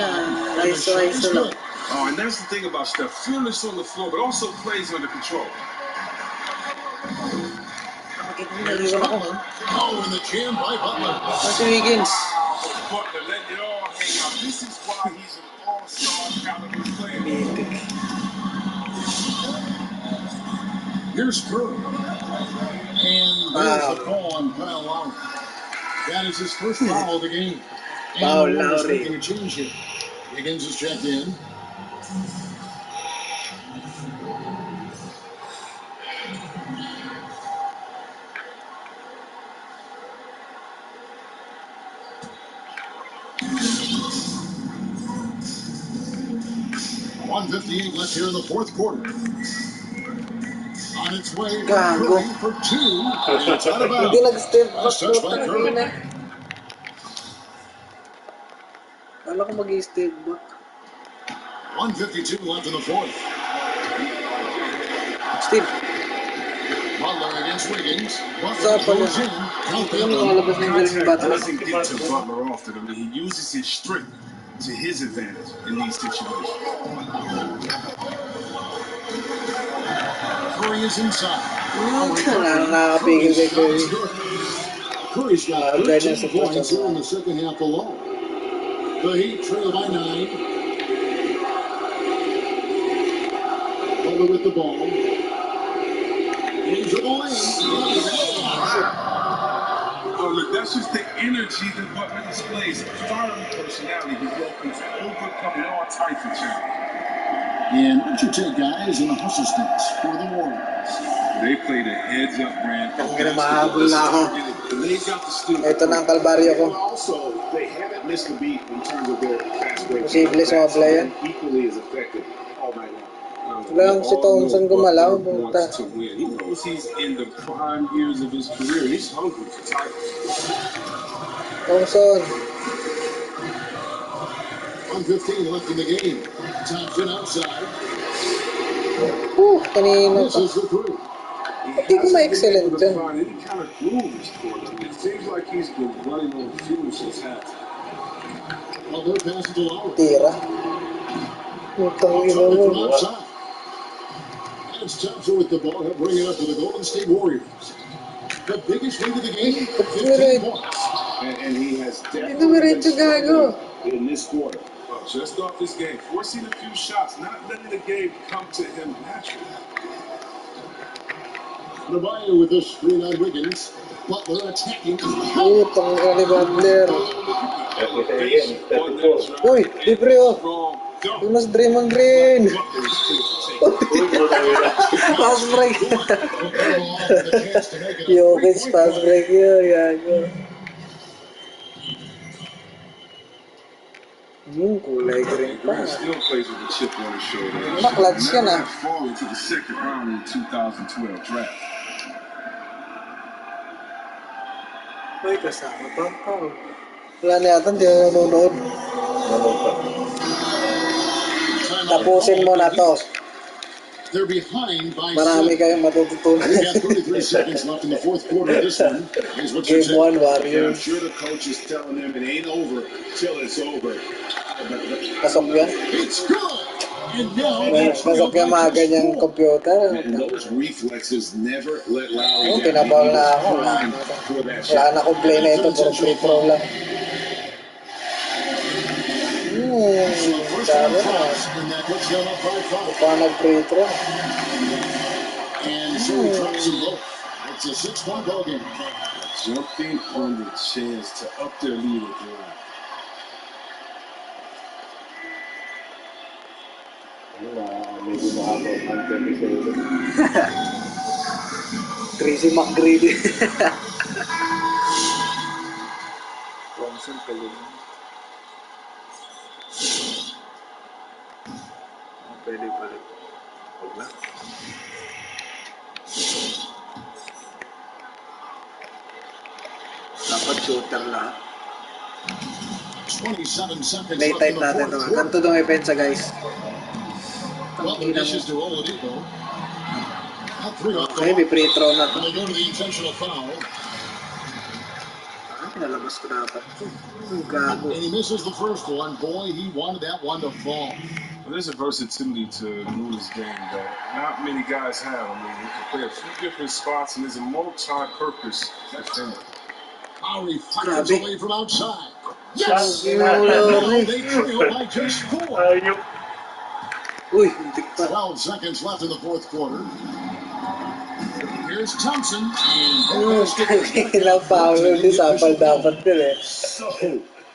And the shot is good. Oh, and that's the thing about Steph. Fearless on the floor, but also plays under control. Here's Butler. Oh, and the jam by Butler. Si Wiggins. Butler letting it all hang out. This is why he's an all-star caliber player. Here's Curry. And there's the call on Kyle Lowry. That is his first foul of the game. And Foul, the Warriors Lowry. making a change here. Higgins is checked in. .158 left here in the fourth quarter. On its way for Gago. Curry for 2. And it's out of Hindi bounds. nag-step back. Last touch by Curry. Kala ko mag-step back. 152 left in the fourth. Steve. Butler against Wiggins. Sa Butler pala. goes in. Count Ano them. lumalabas na yung galing ng Butler? Doesn't get to Butler often. I mean, he uses his strength to his advantage in these situations. Curry is inside. Wala nakakapigil kay Curry. Curry's got Guidance 13 of points here in the second half alone. The Heat trail by 9. Butler with the ball. Into the lane. Oh, look, that's just the energy that Butler displays. Fiery personality. He's welcome to overcoming all types of challenges. And what's your take, guys, in the hustle stance for the Warriors? They played a heads-up brand. Ang mahabol na ako. They got the steal. Ito na ang kalbaryo ko. Also, they haven't missed a beat in terms of their fast break. Posible sa mga play yan. Equally as effective all night long. Wala si Thompson gumalaw. Wants to win. He knows he's in the prime years of his career. He's hungry for titles. Thompson. 1:15 left in the game. Thompson outside. Kanina This pa. is the three. Hindi ko ma-excellent He dyan. hasn't been able to find any kind of groove this quarter. It seems like he's been running on fumes since halftime. Butler passes to Lowry. Tira. Putang ina From mo. outside. And it's Thompson with the ball. He'll bring it up to the Golden State Warriors. The biggest lead of the game, 15 points. and he has Ito definitely been diretso gago. struggling in this quarter. Well, just off this game, forcing a few shots, not letting the game come to him naturally. Nabayo with the screen on Wiggins. Butler attacking. Putang ina ni Butler. Elevation on that drive. Uy, libre oh. Strong dunk. Yunus Draymond Green. Butler is clear for takeoff. Uy, putang ina. Fast break. Jokic fast break yun. Gago. Kulay green pa. Green still plays with a chip on his shoulder. Maklats yan Never ah. have fallen to the second round in the 2012 draft. Uy, kasama pa pa. Wala na yata, hindi na nanonood. Tapusin mo na to. They're behind by Marami 7. kayong matututunan. We got 33 seconds left in the fourth quarter of this one. Here's what you Game said. 1, And I'm Warriors. sure the coach is telling them it ain't over till it's over. Pasok yan. It's good. And now they Pasok yung mga ganyang computer. And those reflexes never let Lowry Oh, down. pinabal He na was ako. primed for that Wala shot. na akong play na ito. Puro free throw lang. Dami na. and that puts them up by 5. Pa nag-free throw. And so he drops them both. It's a 6-point ball game. Jumping on the chance to up their lead at the line. Medyo mahaba ang episode. Tracy McGrady. Thompson kalim. Pwede pala. Huwag na. Dapat shooter lahat. 27 seconds Play left in type the natin fourth to. quarter. Ganito itong epensa guys. Well, the dishes to Oladipo. Not 3 off the Okay, may free throw na to. And they go to the intentional foul. Nalabas ko dapat. Gago. And he misses the first one. Boy, he wanted that one to fall. Well, there's a versatility to Luna's game that not many guys have. I mean, he can play a few different spots and is a multi-purpose defender. Lowry fires Grabe. away from outside. Yes! Now they trail by just 4. Ayun. Uy, hindi pa. 12 seconds left in the fourth quarter. Here's Thompson. And Ilang foul di sample dapat yun eh. So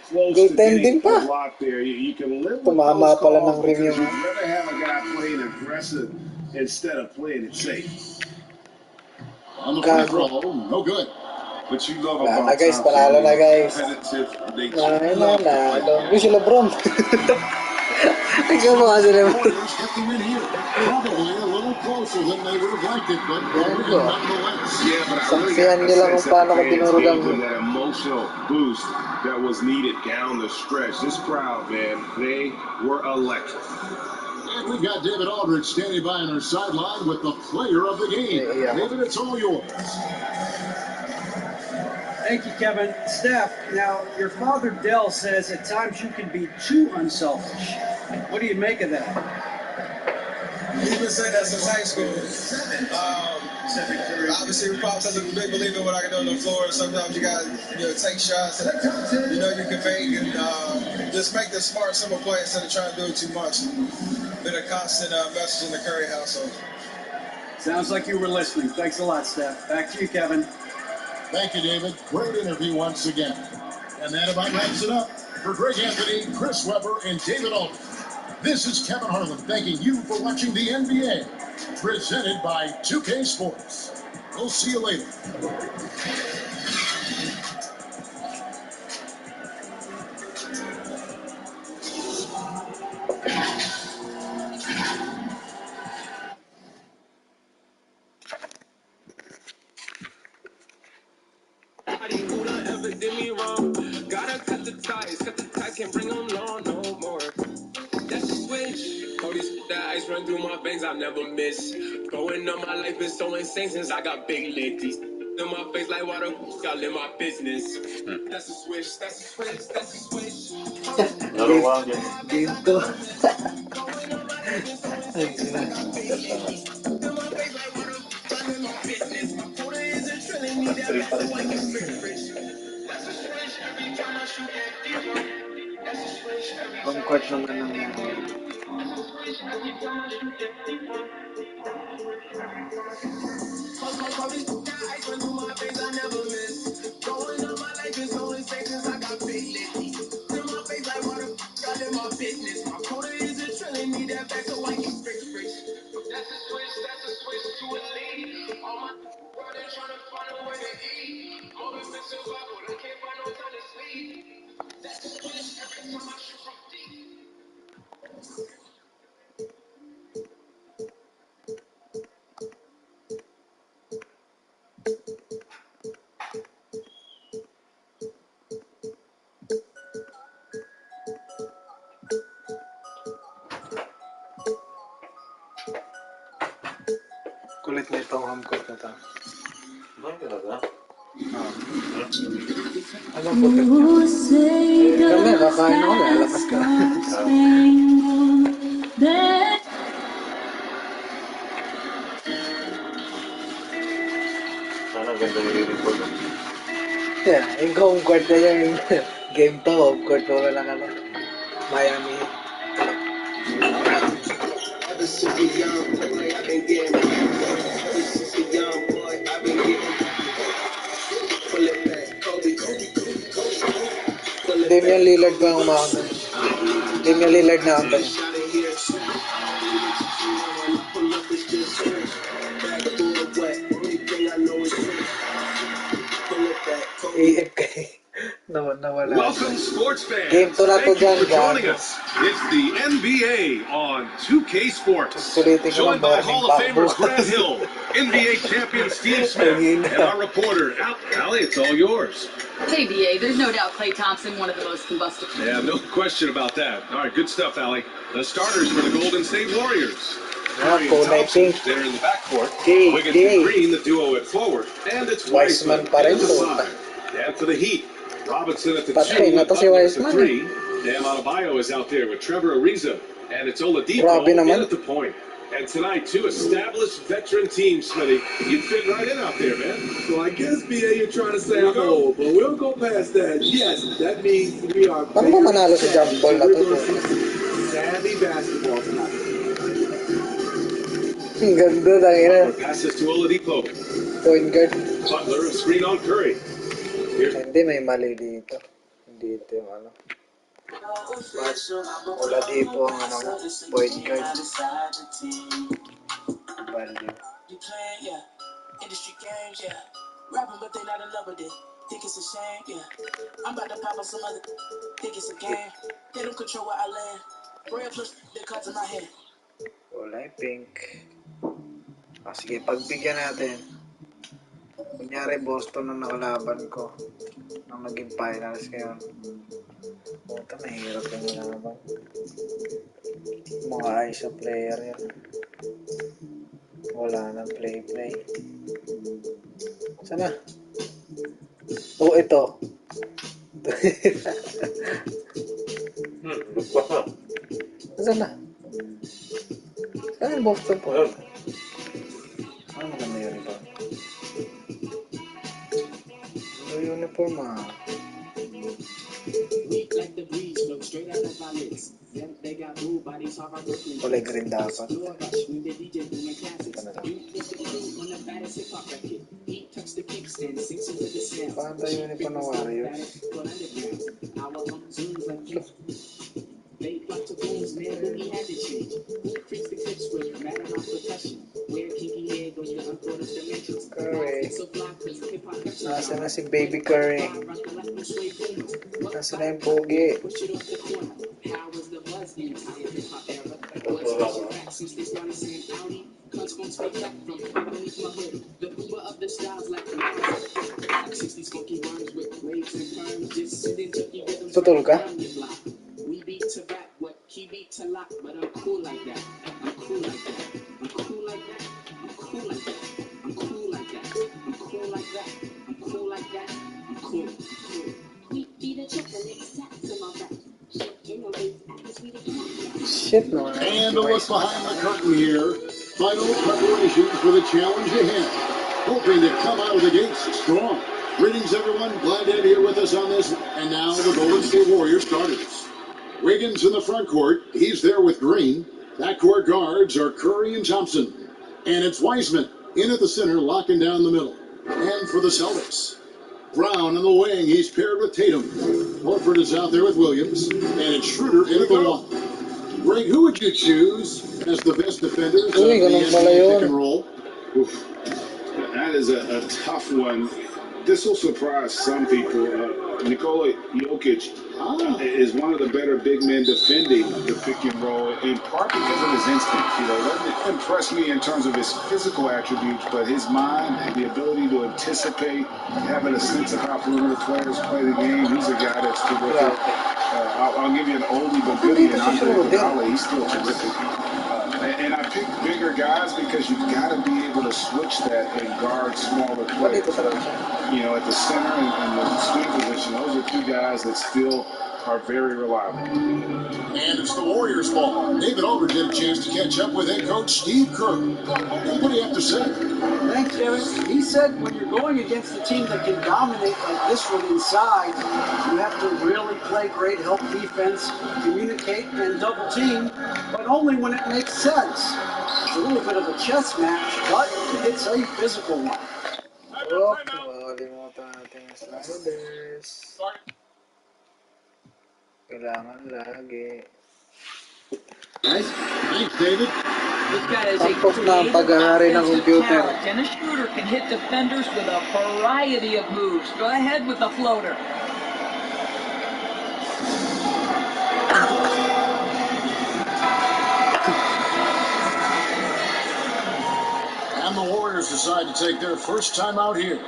close to Goaltending getting pa. blocked there. You can live with Tumama those pala calls ng rim because yung- you'd rather have a guy playing aggressive instead of playing it safe. on the free Gago. throw. No good. But you love Wala about na guys, Thompson, panalo na guys. competitive. They Nanalo. love to play. Uy, si Lebron. Tignan mo kasi Lebron. Warriors get the win here. Probably a little closer than they would have liked it, but Gago. nonetheless. Yeah, but I really Saksihan got nila the kung sense paano that ko the fans dinurugan gave mo. them that emotional boost that was needed down the stretch. This crowd, man, they were electric. And we've got David Aldridge standing by on our sideline with the player of the game. Yeah. David, it's all yours. Thank you, Kevin. Steph, now your father Dell says at times you can be too unselfish. What do you make of that? He's been saying that since high school. Obviously, Pops is a big believer in what I can do on the floor. Sometimes you got to take shots and you can make and just make the smart, simple play instead of trying to do it too much. Been a constant message in the Curry household. Sounds like you were listening. Thanks a lot, Steph. Back to you, Kevin. Thank you, David. Great interview once again. And that about wraps it up. For Greg Anthony, Chris Webber, and David Aldridge, this is Kevin Harlan thanking you for watching the NBA, presented by 2K Sports. We'll see you later. Ever did me wrong. Gotta cut the ties, can't bring them on no more. That's a switch. All these that ice run through my veins, I never miss. Growing up, my life is so insane since I got big ladies. In my face like water, y'all in my business. That's a switch, that's a switch, that's a switch. Another one again. Game 2. Three pa rin. Home court naman ng kulit na itong home court na to. Bakit talaga? Ano po ito? Kami, kakain ako, lalabas ka. Sana ganda nire-report. Yeah, yung home court na yung game to, home court to lang ano. Miami. Damian Lillard ba ang umakanta? Damian Lillard na ang kanta. AFK. Nawala. Welcome, sports fans. Game to na to Thank you dyan, for joining gago. us. It's the NBA on 2K Sports. Sulitin ko Joined ng by morning Hall of Famer back Grant Hill, NBA champion Steve Smith, and our reporter, Allie, it's all yours. Hey, BA, there's no doubt Klay Thompson, one of the most combustible. Yeah, no question about that. All right, good stuff, Allie. The starters for the Golden State Warriors. Curry and Thompson, they're in the backcourt. Wiggins and Green, the duo at forward. And it's Wiseman pa rin at the po. side. And for the Heat, Robinson at the Patay 2, na to si Butler at the Wiseman. 3. Bam Adebayo is out there with Trevor Ariza. And it's Oladipo Grabe in naman. at the point. And tonight, two established veteran teams, Smitty. You fit right in out there, man. So I guess, BA, you're trying to say I'm old, but we'll go past that. Yes, that means we are Paano ba manalo sa jump ball na to? savvy basketball tonight. Ang ganda, tangina. Passes to Oladipo. Point guard. Butler, screen on Curry. Hindi, may mali dito. Hindi ito yung ano. Wala dito ang ano mo. Point guard. Value. Industry games, yeah. Rapping, but they not in love with it. Think it's a shame, yeah. I'm about to pop up some other. Think it's a game. They don't control where I land. Real plus, they cut to my head. Wala yung pink. Sige, pagbigyan natin. Kunyari, Boston ang nakalaban ko. Nang naging finals ngayon. Puta, mahirap yung laban. Mga ISO player yan. Wala nang play-play. Sana? Oh, ito. Sana? Saan yung Boston po? Ano maganda yun ito? Ano uniform ah? Kulay green dapat. Ito na lang. Paano tayo uniform ng Warriors? Curry. Nasaan na si Baby Curry? Nasaan na yung pogi? Tutol ka? Shit, no. And a look behind the curtain here. Final preparations for the challenge ahead. Hoping to come out of the gates strong. Greetings, everyone. Glad to have you here with us on this. And now the Golden State Warriors starters. Wiggins in the front court. He's there with Green. Backcourt guards are Curry and Thompson. And it's Wiseman in at the center, locking down the middle. And for the Celtics, Brown in the wing. He's paired with Tatum. Horford is out there with Williams. And it's Schroeder in at the one. Greg, who would you choose as the best defenders of the NBA pick and roll? Oof. That is a tough one. This will surprise some people. Nikola Jokic is one of the better big men defending the pick and roll, in part because of his instinct. Doesn't impress me in terms of his physical attributes, but his mind and the ability to anticipate, having a sense of how perimeter players play the game. He's a guy that's terrific. I'll give you an oldie but goodie, and Andre Iguodala, he's still terrific. And I pick bigger guys because you've got to be able to switch that and guard smaller players. At the center and the swing position, those are two guys that still are very reliable. And it's the Warriors' ball. David Aldridge had a chance to catch up with head coach Steve Kerr. What do you have to say? Thanks, Kevin. He said when you're going against a team that can dominate like this from inside, you have to really play great help defense, communicate, and double team, but only when it makes sense. It's a little bit of a chess match, but it's a physical one. Makalimutan natin yung sliders. Kailangan lagi. Nice. Thanks, David. This guy is a Tapos na ang pag-ahari ng computer. And a shooter can hit defenders with a variety of moves. Go ahead with the floater. And the Warriors decide to take their first time out here.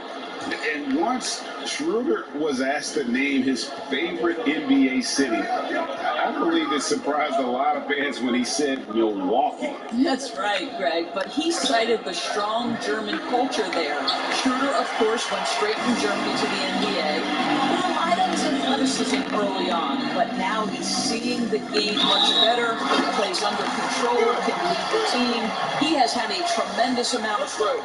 And once Schroeder was asked to name his favorite NBA city, I believe it surprised a lot of fans when he said Milwaukee. That's right, Greg, but he cited the strong German culture there. Schroeder, of course, went straight from Germany to the NBA. Relied on his athleticism early on, but now he's seeing the game much better, plays under control, can lead the team. He has had a tremendous amount of growth.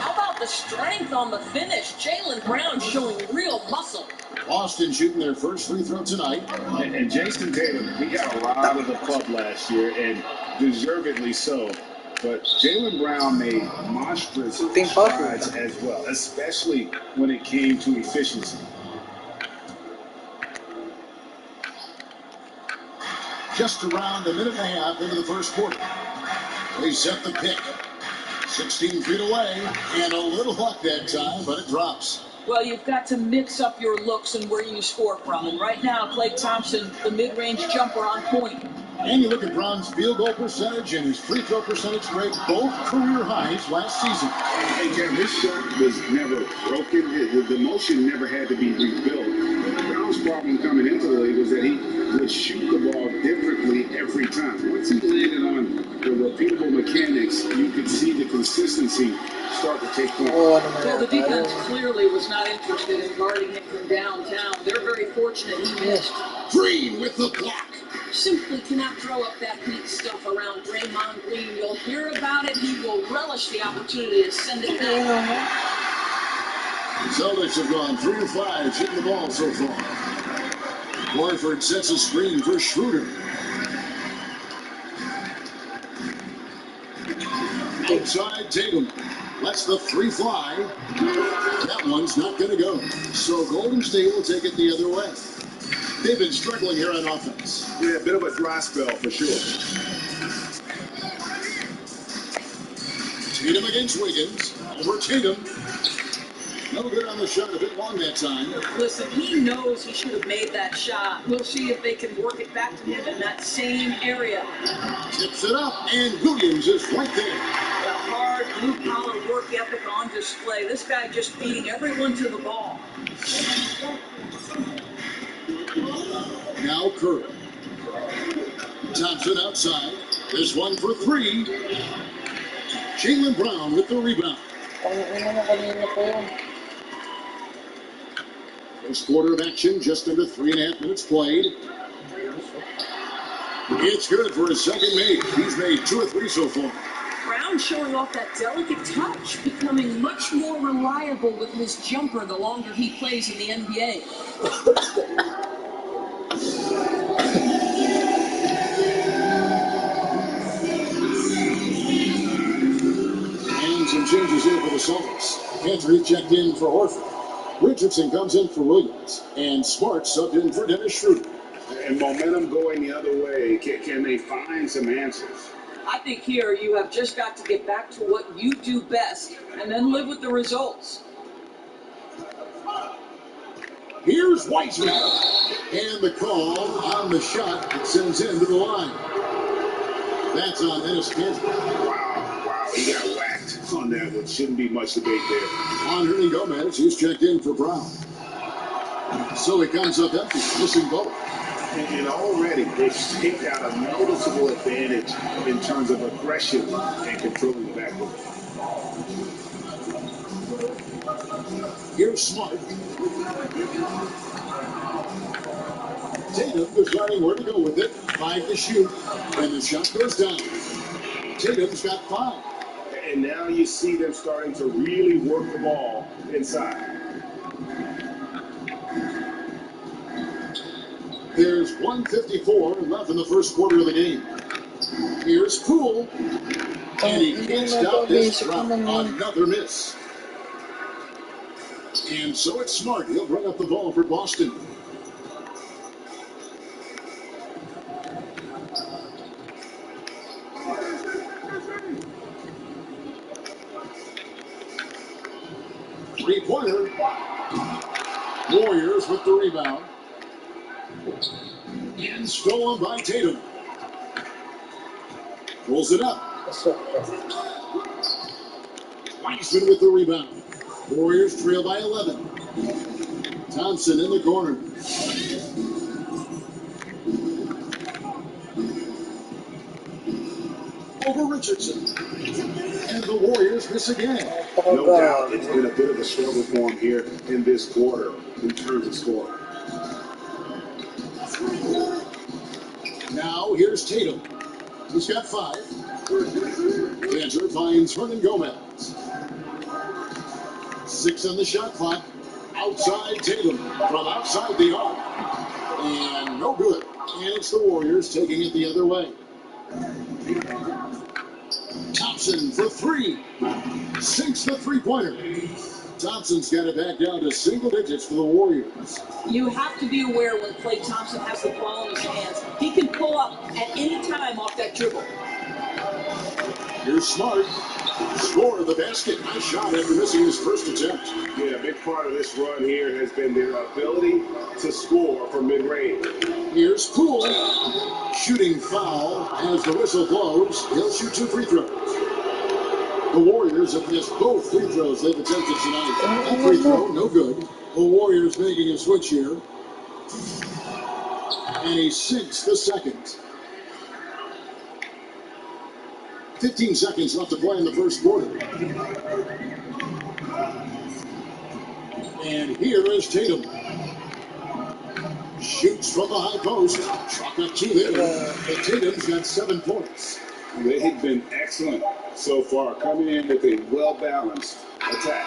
How about the strength on the finish? Jaylen Brown showing real muscle. Boston shooting their first free throw tonight. And Jason Tatum, he got a lot of the club last year, and deservedly so. But Jaylen Brown made monstrous strides as well, especially when it came to efficiency. Just around a minute and a half into the first quarter. They set the pick. 16 feet away, and a little luck that time, but it drops. Well, you've got to mix up your looks and where you score from. And right now, Klay Thompson, the mid-range jumper on point. And you look at Brown's field goal percentage and his free throw percentage rate, both career highs last season. And Kevin, his shot was never broken. The motion never had to be rebuilt. Brown's problem coming into the league was that he would shoot the ball differently every time. Once he landed on the repeatable mechanics, you could see the consistency start to take place. Well, the defense clearly was not interested in guarding him from downtown. They're very fortunate he missed. Green with the block. Simply cannot throw up that neat stuff around Draymond Green. You'll hear about it. He will relish the opportunity to send it back. Celtics have gone 3 of 5 shooting the ball so far. Horford sets a screen for Schroeder. Outside Tatum. Lets the three fly. That one's not going to go. So Golden State will take it the other way. They've been struggling here on offense. Yeah, a bit of a dry spell for sure. Tatum against Wiggins. Over Tatum. No good on the shot, a bit long that time. Listen, he knows he should have made that shot. We'll see if they can work it back to him in that same area. Tips it up, and Williams is right there. The hard, blue-collar work ethic on display. This guy just beating everyone to the ball. Now Curry. Thompson outside. This one for 3. Jaylen Brown with the rebound. First quarter of action, just under 3.5 minutes played. It's good for his second make. He's made 2 or 3 so far. Brown LeBron showing off that delicate touch, becoming much more reliable with his jumper the longer he plays in the NBA. And some changes in for the Celtics. Gentry checked in for Horford. Richardson comes in for Williams. And Smart subbed in for Dennis Schroeder. And momentum going the other way. Can they find some answers? I think here you have just got to get back to what you do best and then live with the results. Here's Wiseman. And the call on the shot that sends him to the line. That's on Ennis Cantor. Wow, he got whacked on that one. Shouldn't be much debate there. On Hernangomez, he's checked in for Brown. So he comes up empty, missing both. And already they've taken out a noticeable advantage in terms of aggression and controlling the backcourt. Here's Smart. Tatum deciding where to go with it. 5 to shoot. And the shot goes down. Tatum's got 5. And now you see them starting to really work the ball inside. There's 1:54 left in the first quarter of the game. Here's Poole. And he can't stop this drought. Another miss. And so it's Smart. He'll bring up the ball for Boston. Three-pointer. Warriors with the rebound. And stolen by Tatum. Pulls it up. Wiseman with the rebound. Warriors trail by 11. Thompson in the corner. Over Richardson. And the Warriors miss again. No doubt it's been a bit of a struggle for him here in this quarter in terms of scoring. Now here's Tatum. He's got 5. Cantor finds Hernangomez. 6 on the shot clock. Outside Tatum from outside the arc. And no good. And it's the Warriors taking it the other way. Thompson for 3. Sinks the three-pointer. Thompson's got it back down to single digits for the Warriors. You have to be aware when Klay Thompson has the ball in his hands. He can pull up at any time off that dribble. Here's Smart. Score of the basket. Nice shot after missing his first attempt. Yeah, a big part of this run here has been their ability to score from mid-range. Here's Poole. Shooting foul as the whistle blows. He'll shoot 2 free throws. The Warriors have missed both free throws they've attempted tonight. That free throw, no good. The Warriors making a switch here. And he sinks the second. 15 seconds left to play in the first quarter. And here is Tatum. Shoots from the high post. Shot got 2 there. But Tatum's got 7 points. They've been excellent so far, coming in with a well-balanced attack.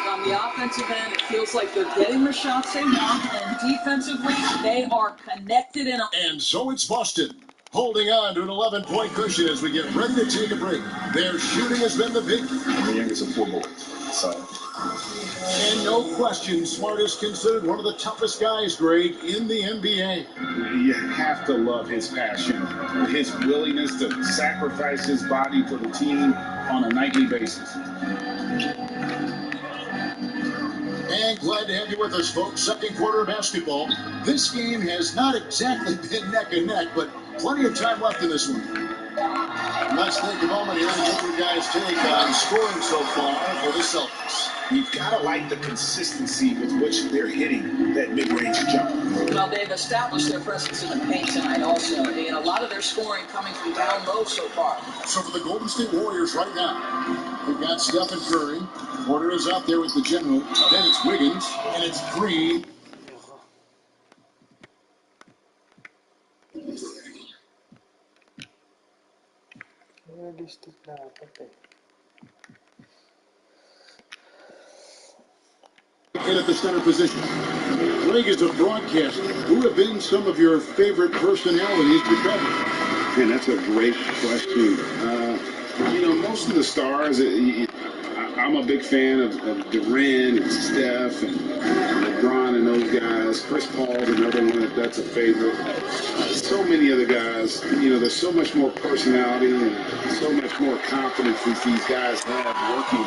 On the offensive end, it feels like they're getting the shots they want, and defensively, they are connected. And so it's Boston, holding on to an 11-point cushion as we get ready to take a break. Their shooting has been the big. I'm the youngest of 4 boys, so. And no question, Smart is considered one of the toughest guys, Greg, in the NBA. You have to love his passion, his willingness to sacrifice his body for the team on a nightly basis. And glad to have you with us, folks. Second quarter of basketball. This game has not exactly been neck and neck, but plenty of time left in this one. Let's take a moment here and get you guys' take on scoring so far for the Celtics. You've got to like the consistency with which they're hitting that mid-range jump. Well, they've established their presence in the paint tonight also. I mean, a lot of their scoring coming from down low so far. So for the Golden State Warriors right now, we've got Stephen Curry. Porter is out there with the general. Then it's Wiggins, and it's Green. Realistic dapat eh. in at the center position. Greg, is a broadcaster, who have been some of your favorite personalities to cover? Man, that's a great question. Most of the stars, I'm a big fan of Durant and Steph and LeBron and those guys. Chris Paul's another one that's a favorite. So many other guys, there's so much more personality and so much more confidence that these guys have working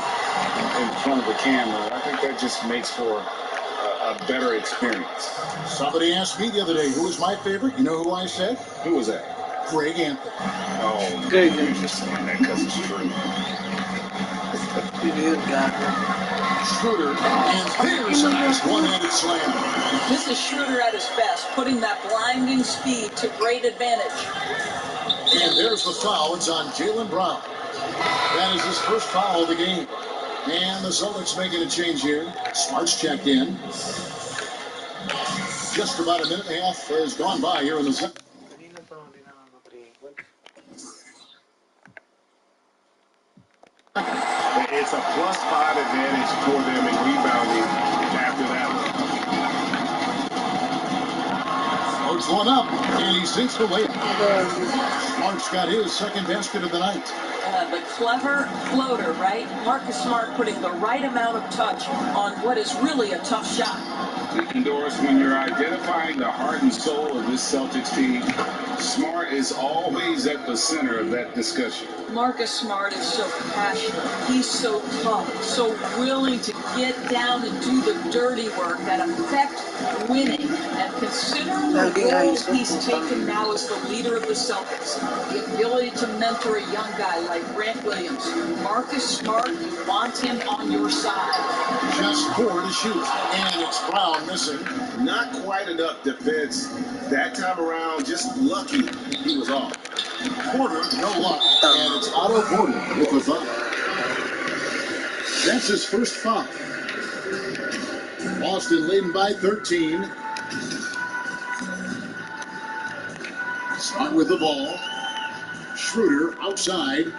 in front of the camera. I think that just makes for a better experience. Somebody asked me the other day, who was my favorite? You know who I said? Who was that? Greg Anthony. Oh, Greg. You're just saying that because it's true. Schroeder, and here's a nice one-handed slam. This is Schroeder at his best, putting that blinding speed to great advantage. And there's the foul. It's on Jaylen Brown. That is his first foul of the game. And the Celtics making a change here. Smart's checked in. Just about a minute and a half has gone by here in the second. It's a +5 advantage for them in rebounding after that one. Loads one up, and he sinks the layup. Smart's got his second basket of the night. The clever floater, right? Marcus Smart putting the right amount of touch on what is really a tough shot. Doris, when you're identifying the heart and soul of this Celtics team, Smart is always at the center of that discussion. Marcus Smart is so passionate. He's so tough, so willing to get down and do the dirty work that affect winning. And considering the role he's taken now as the leader of the Celtics, the ability to mentor a young guy like Grant Williams, Marcus Smart, you want him on your side. Just 4 to shoot, and it's Brown missing. Not quite enough defense that time around. Just lucky he was off. Porter, no luck, and it's Otto Porter with the foul. That's his first foul. Boston leading by 13. Smart with the ball. Schroeder outside.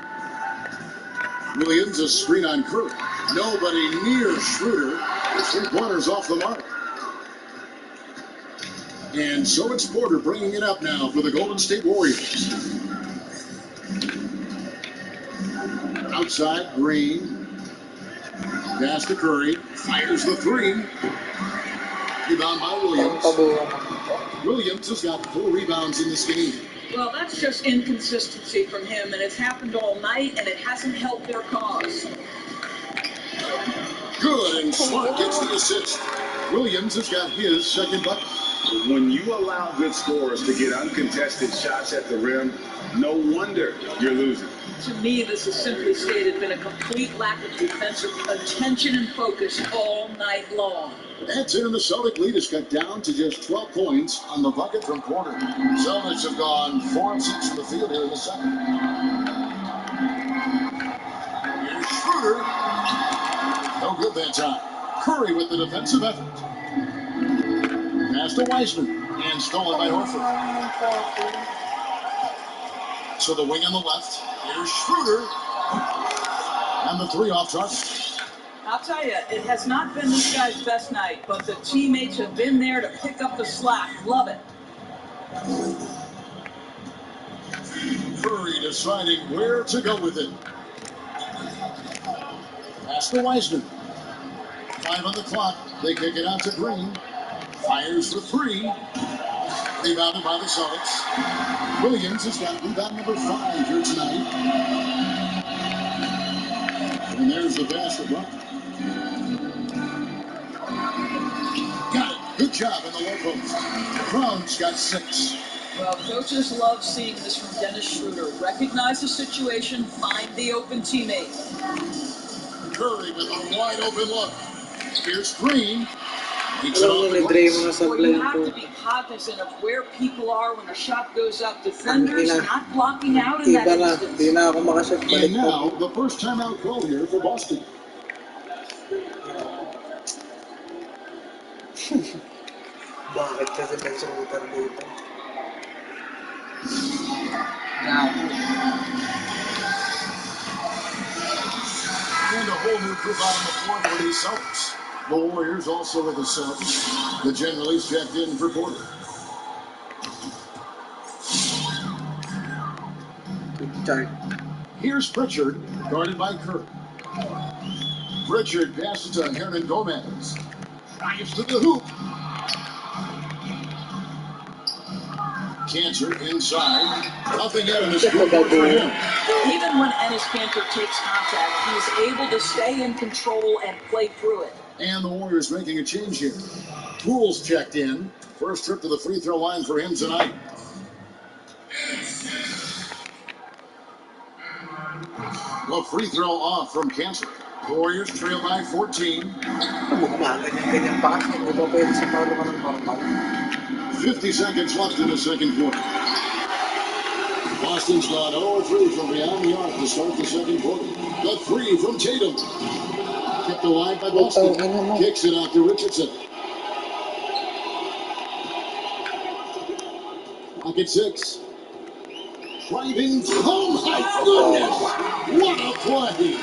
Williams a screen on Curry. Nobody near Schroeder. The 3-pointers off the mark. And so it's Porter bringing it up now for the Golden State Warriors. Outside, Green. Pass to Curry. Fires the 3. Rebound by Williams. Williams has got 4 rebounds in this game. Well, that's just inconsistency from him, and it's happened all night, and it hasn't helped their cause. Good, and Smart gets the assist. Williams has got his second bucket. When you allow good scorers to get uncontested shots at the rim, no wonder you're losing. To me, this has simply stated been a complete lack of defensive attention and focus all night long. That's it, and the Celtic lead is cut down to just 12 points on the bucket from Porter. Celtics have gone 4 of 6 from the field here in the second. Here's Schroeder. No good that time. Curry with the defensive effort. Pass to Wiseman, and stolen by Horford. So the wing on the left. Here's Schroeder. And the 3 off target. I'll tell you, it has not been this guy's best night, but the teammates have been there to pick up the slack. Love it. Curry deciding where to go with it. Pass to Wiseman. 5 on the clock. They kick it out to Green. Fires for 3. Rebounded by the Celtics. Williams has got rebound number 5 here tonight. And there's the basket run. Got it. Good job in the low post. Brown's got 6. Well, coaches love seeing this from Dennis Schroeder. Recognize the situation, find the open teammate. Curry with a wide open look. Here's Green. Alam mo, ni-dray mo na sa Well, you blend have ko. to be cognizant of where people are when a shot goes up. Defenders not blocking out in that Iba na, instance. di na ako makashot. Balik And ko. now, the first timeout call here for Boston. Bakit kasi nagsurutan dito? And a whole new group out on the floor for these Celtics. The Warriors also with a sub. The generally's checked in for Porter. Here's Pritchard, guarded by Curry. Pritchard passes to Hernan Gomez. Drives to the hoop. Cantor inside. Nothing yet in this good for him. Even when Enes Kanter takes contact, he's able to stay in control and play through it. And the Warriors making a change here. Poole's checked in. First trip to the free throw line for him tonight. The free throw off from Cantor. Warriors trail by 14. 50 seconds left in the second quarter. Boston's gone 0-3 from beyond the arc to start the second quarter. The three from Tatum. Kept alive by Boston. Kicks it out to Richardson. Clock at 6. Driving. Oh my goodness! What a play!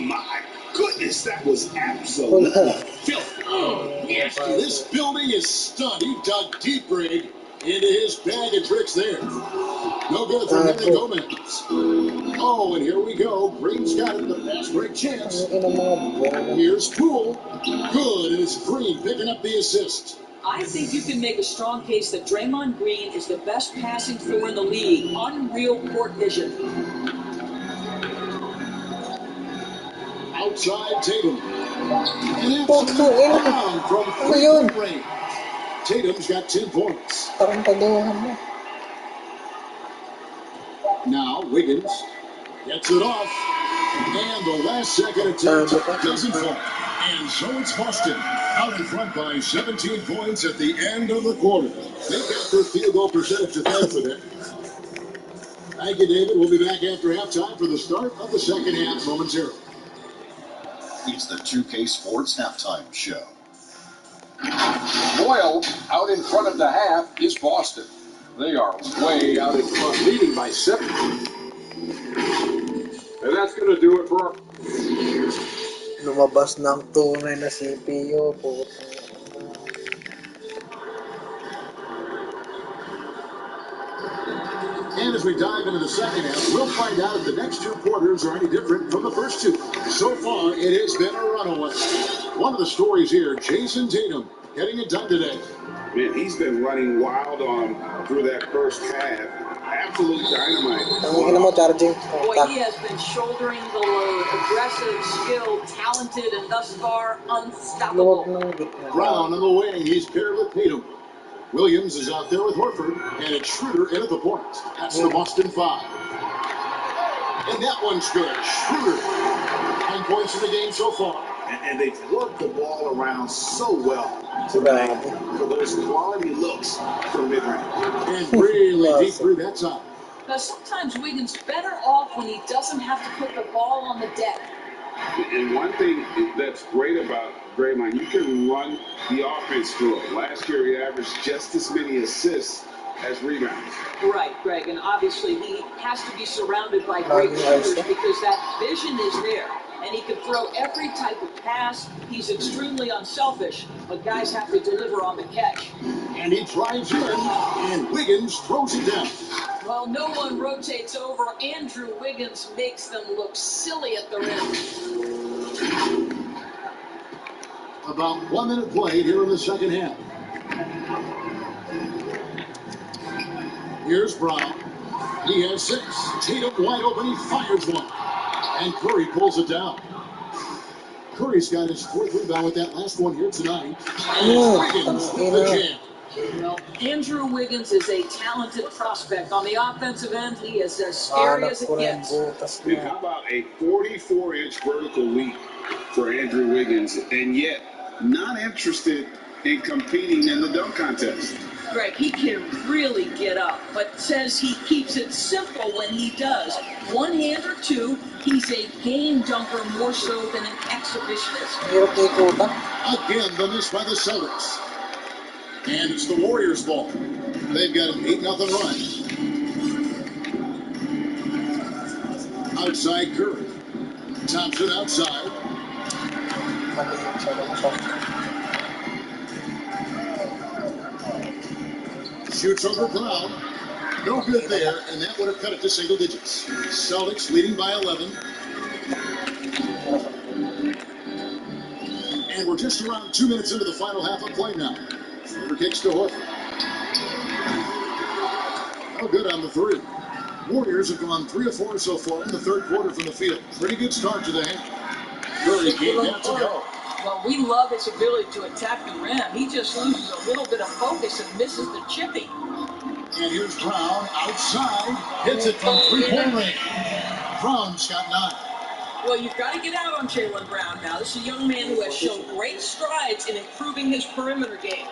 My goodness, that was absolutely filthy. Yes, this building is stunned. He dug deep, Greg, into his bag of tricks there. No good for Hernan Gomez. Oh, and here we go. Green's got it, the fast break chance. Here's Poole. Good, and it's Green picking up the assist. I think you can make a strong case that Draymond Green is the best passing four in the league. Unreal court vision. Outside Tatum. And absolute round from free range. Tatum's got 10 points. Now Wiggins gets it off. And the last second attempt doesn't fall. And so it's Boston out in front by 17 points at the end of the quarter. They got their field goal percentage to thank for that. Thank you, David. We'll be back after halftime for the start of the second half momentarily. It's the 2K Sports Halftime Show. Loyal out in front of the half is Boston. They are way out in front, leading by 7. And that's going to do it for Lumabas ng tunay na CPU po. And as we dive into the second half, we'll find out if the next two quarters are any different from the first two. So far, it has been a runaway. One of the stories here, Jason Tatum getting it done today. Man, he's been running wild on through that first half. Absolute dynamite. Boy, he has been shouldering the load. Aggressive, skilled, talented, and thus far unstoppable. Brown on the wing. He's paired with Tatum. Williams is out there with Horford, and it's Schroeder in at the point. That's the Boston 5. And that one's good. Schroeder, 9 points in the game so far. And they've worked the ball around so well tonight for those quality looks from mid-range. And really deep through that time. Now, sometimes Wiggins better off when he doesn't have to put the ball on the deck. And one thing that's great about Draymond, you can run the offense through it. Last year, he averaged just as many assists as rebounds. Right, Greg, and obviously he has to be surrounded by great shooters because that vision is there. And he can throw every type of pass. He's extremely unselfish, but guys have to deliver on the catch. And he drives in, and Wiggins throws it down. While no one rotates over, Andrew Wiggins makes them look silly at the rim. About 1 minute played here in the second half. Here's Brown. He has 6. Tatum wide open. He fires one. And Curry pulls it down. Curry's got his 4th rebound with that last one here tonight. And Wiggins with the jam. Well, Andrew Wiggins is a talented prospect. On the offensive end, he is as scary as it gets. And how about a 44-inch vertical leap for Andrew Wiggins, and yet not interested in competing in the dunk contest? Greg, he can really get up, but says he keeps it simple when he does. One hand or two, he's a game dunker more so than an exhibitionist. Again, the miss by the Celtics. And it's the Warriors' ball. They've got an 8-0 run. Outside Curry. Thompson outside. Shoots over Brown. No good there, and that would have cut it to single digits. Celtics leading by 11. And we're just around 2 minutes into the final half of play now. Over kicks to Horford. No good on the three. Warriors have gone 3 of 4 so far in the third quarter from the field. Pretty good start to the half. Curry gave that to go. Well, we love his ability to attack the rim. He just loses a little bit of focus and misses the chippy. And here's Brown outside. Hits it from three-point range. Brown's got 9. Well, you've got to get out on Jaylen Brown now. This is a young man who has shown great strides in improving his perimeter game.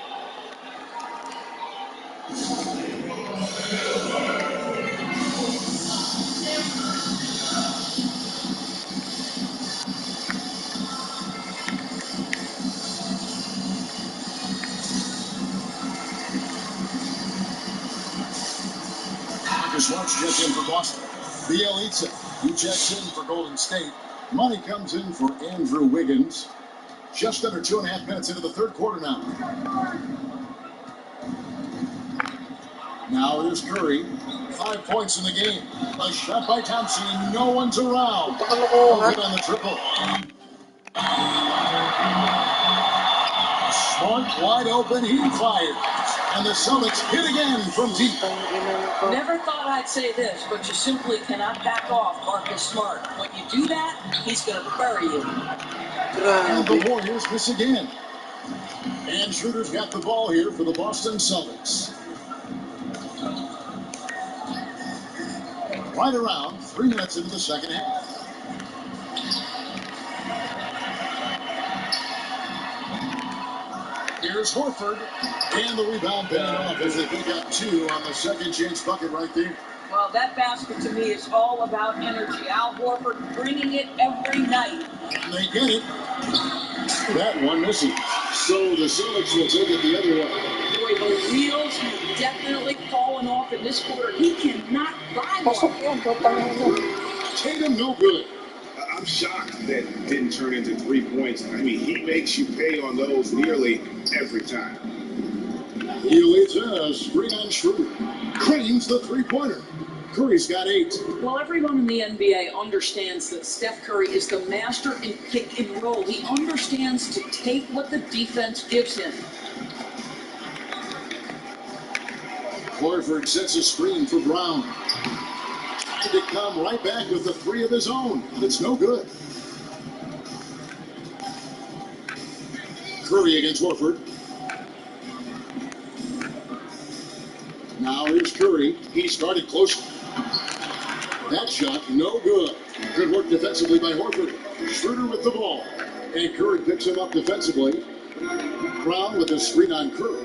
Marcus March checks in for Boston. Bielitsa, he checks in for Golden State. Money comes in for Andrew Wiggins. Just under 2.5 minutes into the third quarter now. Now here's Curry. 5 points in the game. A shot by Thompson. No one's around. Oh, good on the triple. Smart wide open. He fires. And the Celtics hit again from deep. Never thought I'd say this, but you simply cannot back off Marcus Smart. When you do that, he's going to bury you. And the Warriors miss again. And Schroeder's got the ball here for the Boston Celtics. Right around 3 minutes into the second half. Here's Horford, and the rebound paying off as they pick up 2 on the second chance bucket right there. Well, that basket to me is all about energy. Al Horford bringing it every night. And they get it. That one missing. So the Celtics will take it the other way. Boy, the wheels have definitely fallen off in this quarter. He cannot buy one. Tatum no good. I'm shocked that it didn't turn into 3 points. I mean, he makes you pay on those nearly every time. He leads a screen on Schroeder. Cranes the three-pointer. Curry's got 8. Well, everyone in the NBA understands that Steph Curry is the master in pick and roll. He understands to take what the defense gives him. Horford sets a screen for Brown. Trying to come right back with the 3 of his own. It's no good. Curry against Horford. Now here's Curry. He started close. That shot, no good. Good work defensively by Horford. Schroeder with the ball. And Curry picks him up defensively. Brown with a screen on Curry.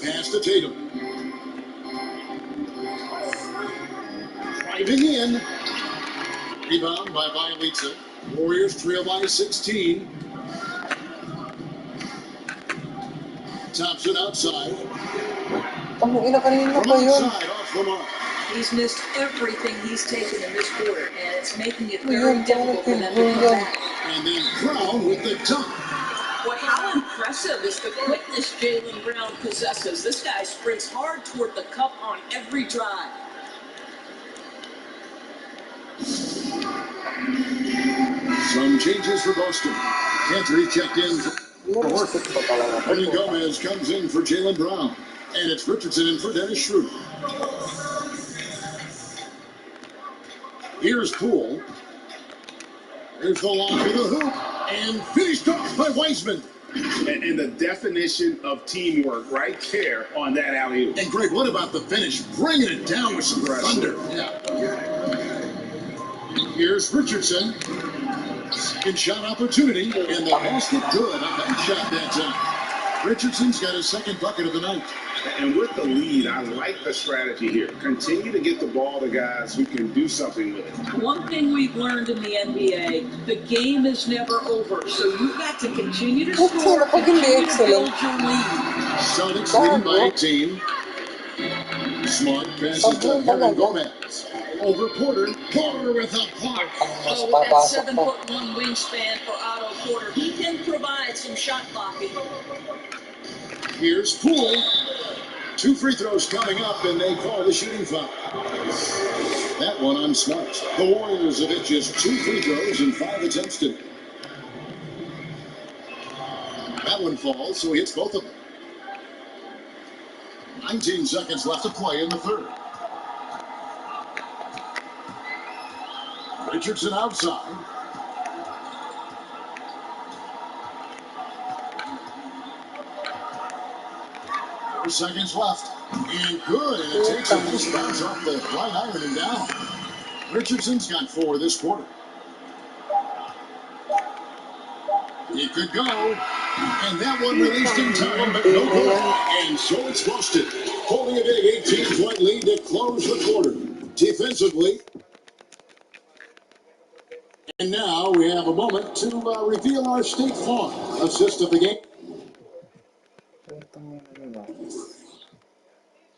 Pass to Tatum. Driving in. Rebound by Bielitsa. Warriors trail by 16. Thompson outside. From outside, off the mark. He's missed everything he's taken in this quarter, and it's making it very difficult for them to come back. And then Brown with the dunk. Boy, how impressive is the quickness Jaylen Brown possesses. This guy sprints hard toward the cup on every drive. Some changes for Boston. Gentry checked in for Horford. Ernie Gomez comes in for Jaylen Brown. And it's Richardson in for Dennis Schroeder. Here's Poole. There's the long to the hoop. And finished off by Wiseman. And the definition of teamwork right there on that alley-oop. And Greg, what about the finish? Bringing it down with some thunder. Yeah. Here's Richardson. Second shot opportunity. And the basket good. A bank shot that time. Richardson's got his second bucket of the night. And with the lead, I like the strategy here. Continue to get the ball to guys who can do something with it. One thing we've learned in the NBA, the game is never over. So you've got to continue to score and continue to build your lead. Celtics leading by 18. Smart passes to Hernan Gomez. Over Porter. Porter with a block. Oh, with that 7'1" wingspan for Otto Porter, he can provide some shot blocking. Here's Poole. 2 free throws coming up, and they call the shooting foul. That one on Smart. The Warriors have hit just 2 free throws and 5 attempts today. That one falls, so he hits both of them. 19 seconds left to play in the third. Richardson outside. Seconds left. And good. And it takes a nice bounce off the right iron and down. Richardson's got 4 this quarter. He could go. And that one released in time, but no good. And so it's busted. Holding a big 18-point lead to close the quarter. Defensively. And now we have a moment to reveal our State Farm assist of the game.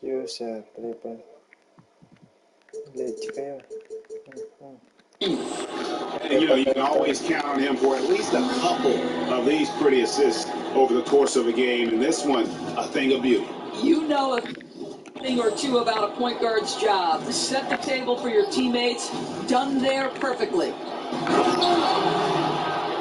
User triple. Glitch kayo. And you can always count on him for at least a couple of these pretty assists over the course of a game. And this one, a thing of beauty. You know a thing or two about a point guard's job. Set the table for your teammates. Done there perfectly.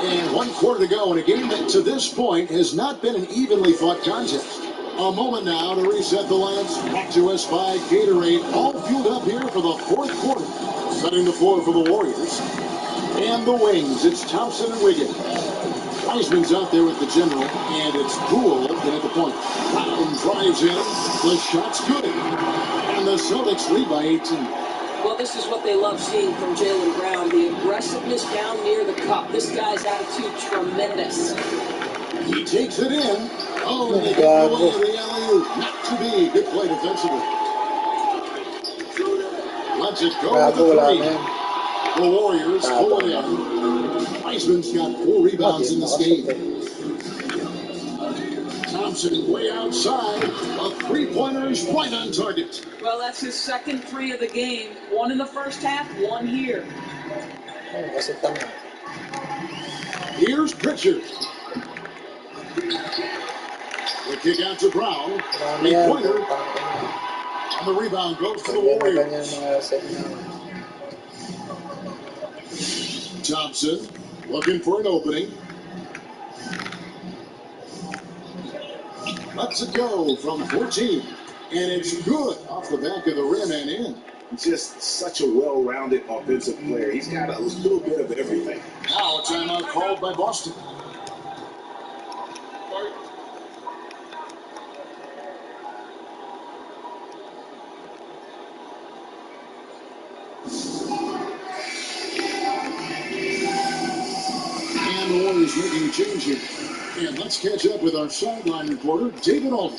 And 1 quarter to go in a game that to this point has not been an evenly fought contest. A moment now to reset the lamps. Brought to us by Gatorade. All fueled up here for the 4th quarter. Setting the floor for the Warriors. And the wings. It's Thompson and Wiggins. Wiseman's out there with the general. And it's Poole looking at the point. Brown drives in. The shot's good. And the Celtics lead by 18. Well, this is what they love seeing from Jaylen Brown. The aggressiveness down near the cup. This guy's attitude, tremendous. He takes it in. Oh, and they get away the alley-oop. Not to be. Good play defensively. Lets it go with the 3. The Warriors pull it in. Wiseman's got 4 rebounds in this game. Thompson way outside. A 3-pointer is right on target. Well, that's his 2nd 3 of the game. 1 in the first half, 1 here. Here's Pritchard. The kick out to Brown. 3-pointer. And the rebound goes to the Warriors. Thompson looking for an opening. Lets it go from 14. And it's good off the back of the rim and in. Just such a well-rounded offensive player. He's got a little bit of everything. Now a timeout called by Boston. And the Warriors making a change here. And let's catch up with our sideline reporter, David Alden.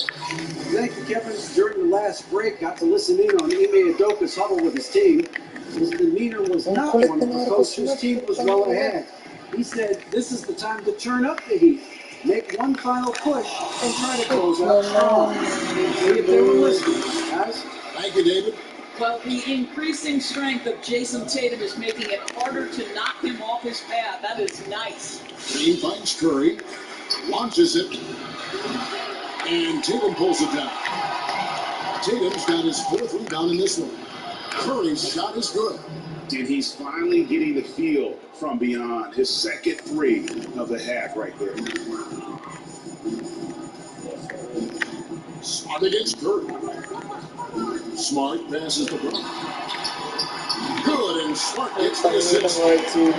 Thank you, Kevin. During the last break, got to listen in on Ime Udoka's huddle with his team. His demeanor was not one of the coach. His team was well ahead. He said, this is the time to turn up the heat, make one final push, and try to close out strong. See if they were listening, guys. Thank you, David. Well, the increasing strength of Jason Tatum is making it harder to knock him off his path. That is nice. He finds Curry, launches it, and Tatum pulls it down. Tatum's got his 4th rebound in this one. Curry's shot is good. And he's finally getting the feel from beyond. His 2nd 3 of the half right there. Smart against Curry. Smart passes the Brown. Good, and Smart gets the assist.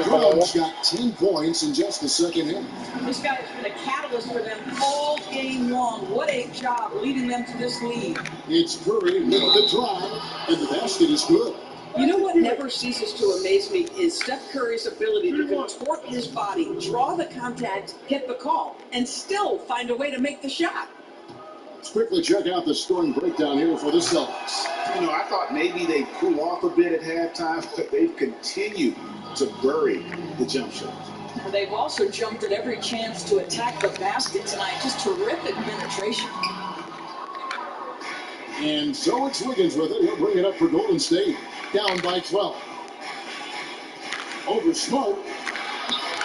Brown's got 10 points in just the 2nd half. This guy has been a catalyst for them all game long. What a job leading them to this lead. It's Curry with the drive, and the basket is good. You know what never ceases to amaze me is Steph Curry's ability to contort his body, draw the contact, get the call, and still find a way to make the shot. Let's quickly check out the scoring breakdown here for the Celtics. You know, I thought maybe they'd cool off a bit at halftime, but they've continued to bury the jump shot. They've also jumped at every chance to attack the basket tonight. Just terrific penetration. And so it's Wiggins with it. He'll bring it up for Golden State. Down by 12. Over Smart.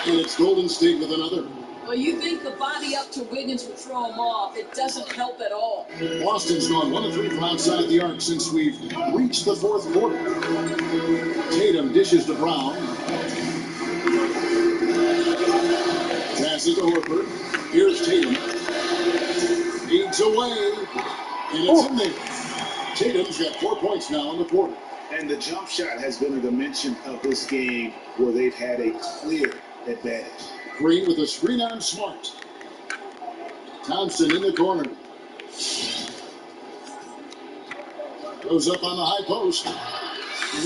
And it's Golden State with another. Well, you think the body up to Wiggins would throw him off. It doesn't help at all. Boston's gone 1 of 3 from outside the arc since we've reached the fourth quarter. Tatum dishes to Brown. Passes to Horford. Here's Tatum. Feeds away. And it's in there. Tatum's got 4 points now in the quarter. And the jump shot has been a dimension of this game where they've had a clear advantage. Green with a screen on Smart. Thompson in the corner. Goes up on the high post.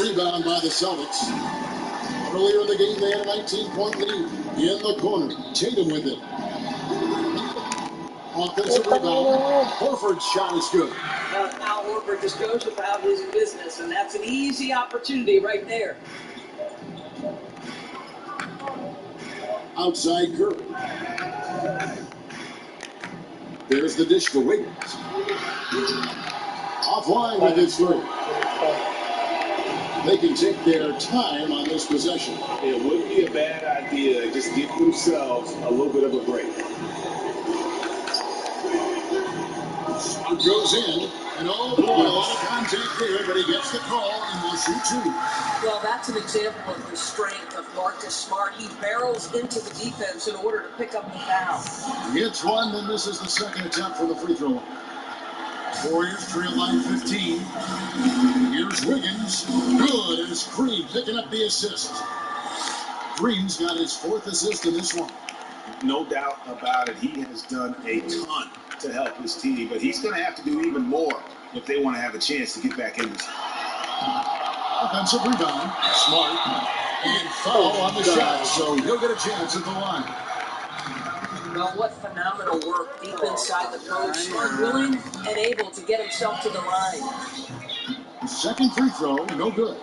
Rebound by the Celtics. Earlier in the game, they had a 19-point lead. In the corner. Tatum with it. Offensive rebound. Horford's shot is good. Al Horford just goes about his business, and that's an easy opportunity right there. Outside Curry. There's the dish to Wiggins. Offline with his three. They can take their time on this possession. It wouldn't be a bad idea to just give themselves a little bit of a break. Smart goes in, and oh boy, a lot of contact there, but he gets the call and will shoot 2. Well, that's an example of the strength of Marcus Smart. He barrels into the defense in order to pick up the foul. Gets one, then misses the second attempt for the free throw line. Warriors trail line 15. Here's Wiggins. Good, and it's Green picking up the assist. Green's got his 4th assist in this one. No doubt about it. He has done a ton to help his team, but he's going to have to do even more if they want to have a chance to get back in this. Offensive rebound. Smart. And foul on the shot, so he'll get a chance at the line. Well, what phenomenal work deep inside the post. Smart, willing, and able to get himself to the line. Second free throw, no good.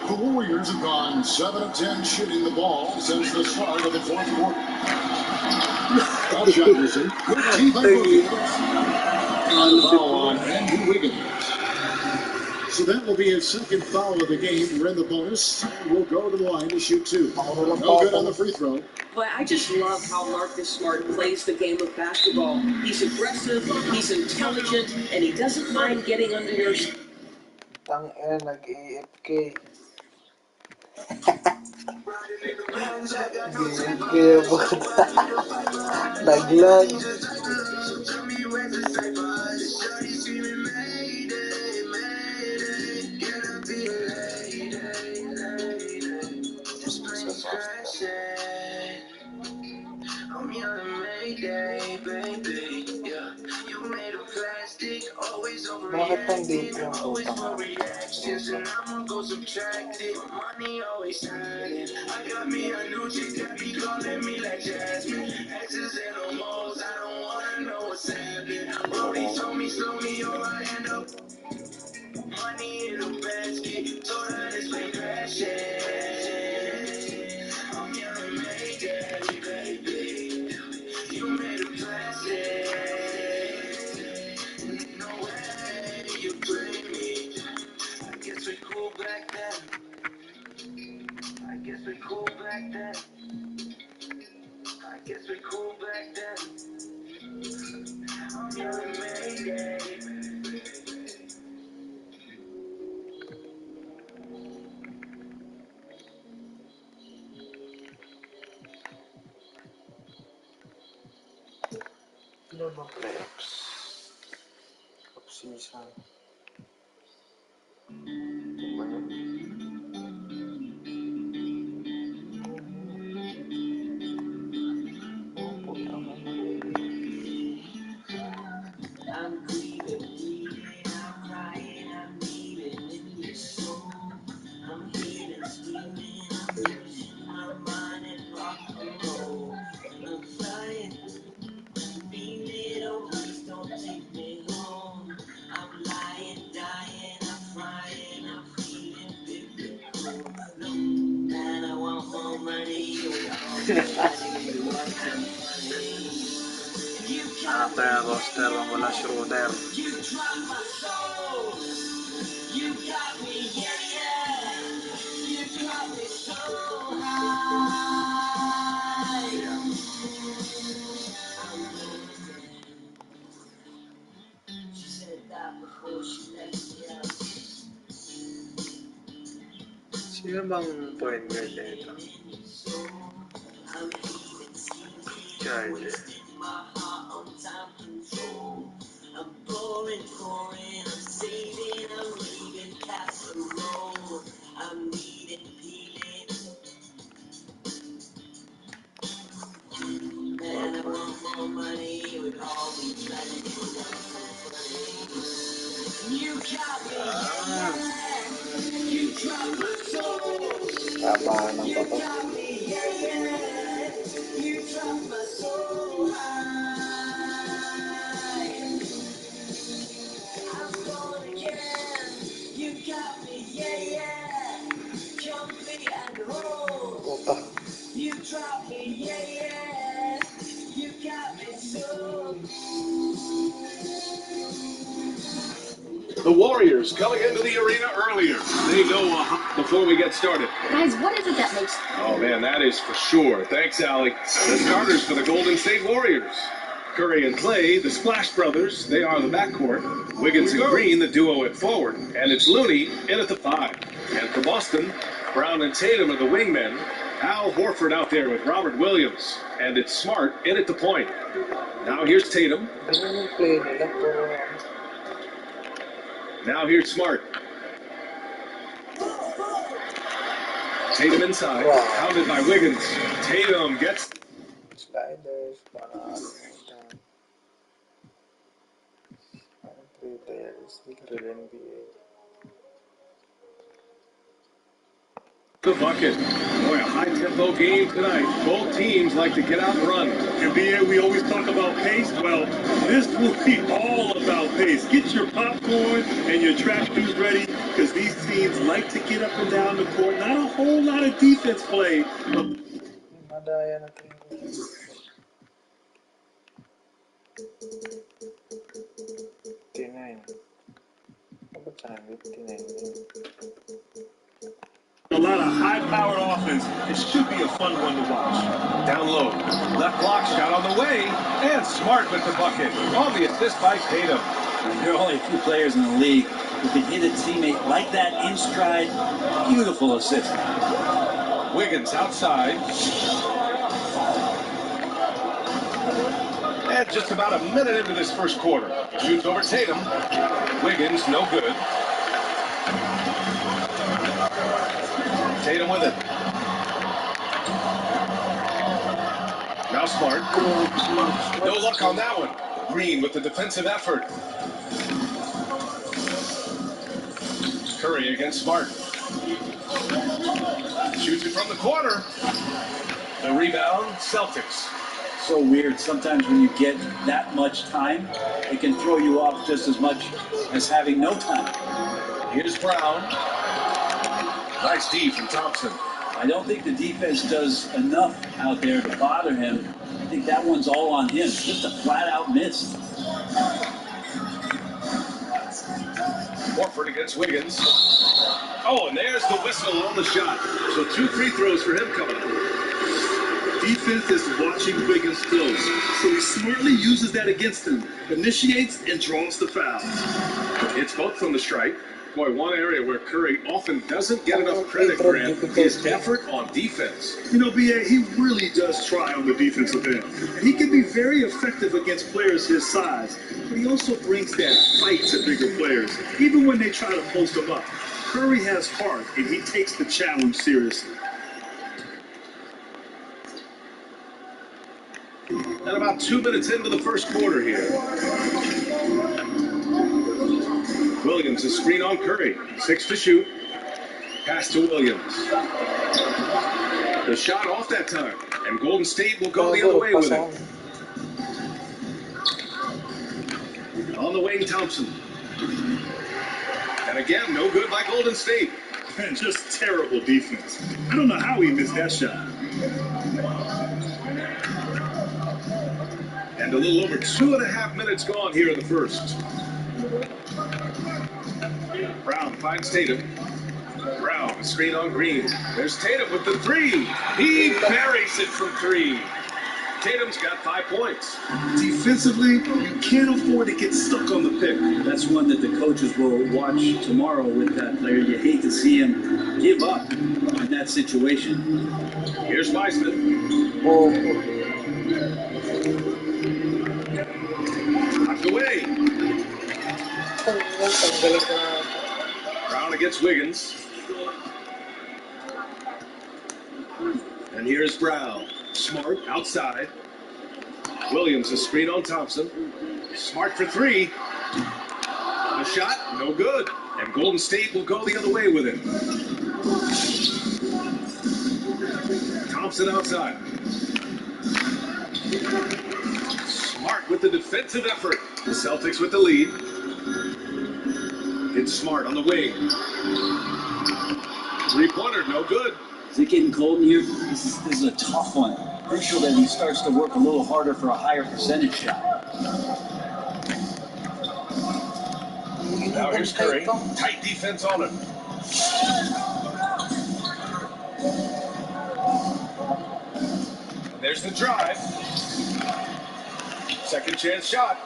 The Warriors have gone 7 of 10 shooting the ball since the start of the fourth quarter. Foul shot missing. Good team by Wiggins. Foul on Andrew Wiggins. So that will be his second foul of the game. We're in the bonus. We'll go to the line to shoot 2. No good on the free throw. But I just love how Marcus Smart plays the game of basketball. He's aggressive, he's intelligent, and he doesn't mind getting under your skin. Tangina, nag-AFK. Naglag. I'm young and Mayday, baby. Yeah, you made of plastic, always overreacting, always overreactions, and I'ma go subtract it. Money always shining. I got me a new chick that be calling me like Jasmine. X's and O's, I don't wanna know what's happening. Brody told me slow me or I end up money in a basket. Told her this been crashing. I'm young and Mayday, baby. You made a plastic. No way you play me. I guess we cool back then. I guess we cool back then. I guess we cool back then. I'm young and Mayday. Ano ba playoffs? Off-season. Ito ba yun? Oh, puta mo. I'm grieving, I'm crying, I'm leaving in your soul. I'm healing, screaming, I'm losing my mind and rock and roll. I'm flying, feeling, oh please don't take me home. I'm lying, dying, I'm flying, I'm feeling biblical. Look, man, I want more money, Ano kaya roster ang wala Schroeder? Sino bang point guard na ito? Charles. Tama ng bato. Puta. The Warriors coming into the arena earlier. They know before we get started. Guys, what is it that makes... Oh, man, that is for sure. Thanks, Allie. The starters for the Golden State Warriors. Curry and Clay, the Splash Brothers, they are the backcourt. Wiggins and Green, the duo at forward. And it's Looney in at the 5. And for Boston, Brown and Tatum are the wingmen. Al Horford out there with Robert Williams. And it's Smart in at the point. Now here's Tatum. Now here's Smart. Tatum inside, pounded by Wiggins. Tatum gets... Sliders, the bucket. Boy, a high-tempo game tonight. Both teams like to get out and run. NBA, we always talk about pace. Well, this will be all about pace. Get your popcorn and your track shoes ready, because these teams like to get up and down the court. Not a whole lot of defense play. Madaya na tayo. A lot of high-powered offense. It should be a fun one to watch. Down low. Left block shot on the way. And Smart with the bucket. On the assist by Tatum. There are only a few players in the league who can hit a teammate like that in stride. Beautiful assist. Wiggins outside. And just about a minute into this first quarter. Shoots over Tatum. Wiggins, no good. Tatum with it. Now Smart. No luck on that one. Green with the defensive effort. Curry against Smart. Shoots it from the corner. The rebound, Celtics. So weird. Sometimes when you get that much time, it can throw you off just as much as having no time. Here's Brown. Nice D from Thompson. I don't think the defense does enough out there to bother him. I think that one's all on him. Just a flat-out miss. Horford against Wiggins. Oh, and there's the whistle on the shot. So 2 free throws for him coming up. Defense is watching Wiggins close, so he smartly uses that against him, initiates and draws the foul. It's both from the stripe. Boy, one area where Curry often doesn't get enough credit, Grant, is effort on defense. You know, B.A., he really does try on the defensive end. He can be very effective against players his size, but he also brings that fight to bigger players, even when they try to post him up. Curry has heart, and he takes the challenge seriously. And about 2 minutes into the first quarter here. Williams, a screen on Curry. 6 to shoot. Pass to Williams. The shot off that time. And Golden State will go the other way with it. On the wing, Thompson. And again, no good by Golden State. And just terrible defense. I don't know how he missed that shot. And a little over 2.5 minutes gone here in the first. Brown finds Tatum. Brown, screen on Green. There's Tatum with the 3. He buries it from 3. Tatum's got 5 points. Defensively, you can't afford to get stuck on the pick. That's one that the coaches will watch tomorrow with that player. You hate to see him give up in that situation. Here's Weissman. Oh, Knocked away. tanggalin ko na. Brown against Wiggins. And here's Brown. Smart outside. Williams a screen on Thompson. Smart for 3. A shot, no good. And Golden State will go the other way with it. Thompson outside. Smart with the defensive effort. The Celtics with the lead. It's Smart on the wing. 3-pointer, no good. Is it getting cold in here? This is a tough one. Crucial that he starts to work a little harder for a higher percentage shot. Now here's Curry. Tight defense on him. And there's the drive. Second chance shot.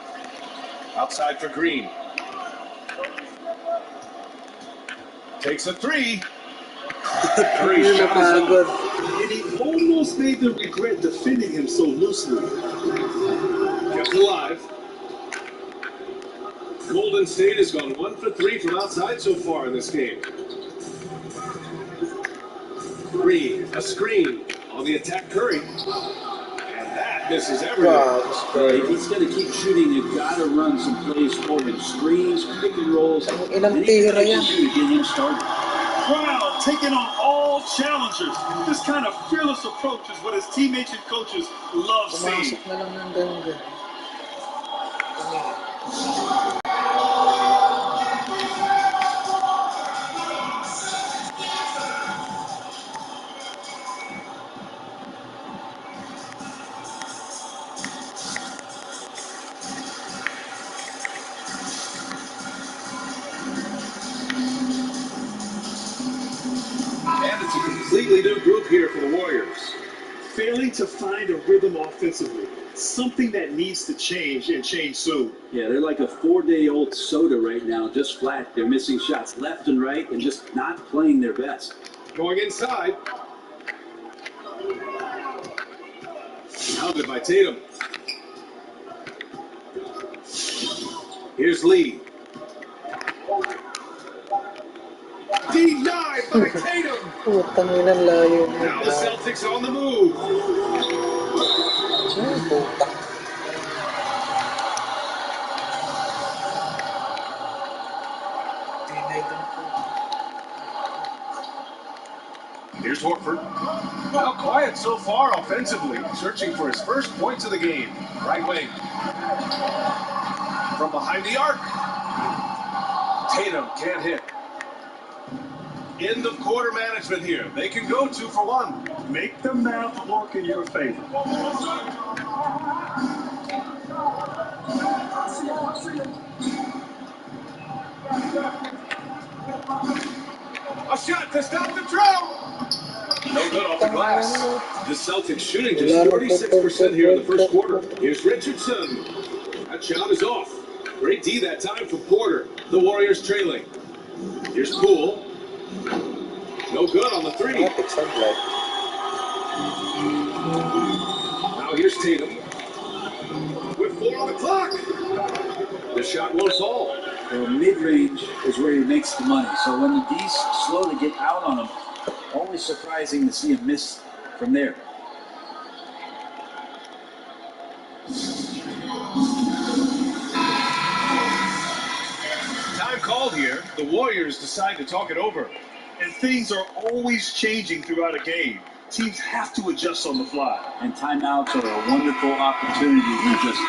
Outside for Green. Takes a 3. Curry shot is Napagod. And he almost made them regret defending him so loosely. kept alive. Golden State has gone 1 for 3 from outside so far in this game. Green, a screen on the attack, Curry. And that misses everything. If he's going to keep shooting, you've got to run some plays for him. Screens, pick and rolls. Ilang tira yan? To get him started. Brown taking on all challengers. This kind of fearless approach is what his teammates and coaches love seeing. Pumasok na lang ng ganda. And it's a completely new group here for the Warriors. Failing to find a rhythm offensively. Something that needs to change and change soon. Yeah, they're like a 4-day-old soda right now, just flat. They're missing shots left and right and just not playing their best. Going inside. Pounded by Tatum. Here's Lee. Denied by Tatum. Putang ina, layo. Now the Celtics on the move. Putak. Here's Horford. Well, quiet so far offensively, searching for his first points of the game. Right wing. From behind the arc. Tatum can't hit. End of quarter management here. They can go 2 for 1. Make the math work in your favor. A shot to stop the drought. No good off the glass. The Celtics shooting just 46% here in the first quarter. Here's Richardson. That shot is off. Great D that time from Porter. The Warriors trailing. Here's Poole. No good on the 3. Now here's Tatum. With 4 on the clock. The shot won't fall. Well, mid-range is where he makes the money. So when the D's slow to get out on him, always surprising to see him miss from there. Time called here. The Warriors decide to talk it over. And things are always changing throughout a game. Teams have to adjust on the fly. And timeouts are a wonderful opportunity to just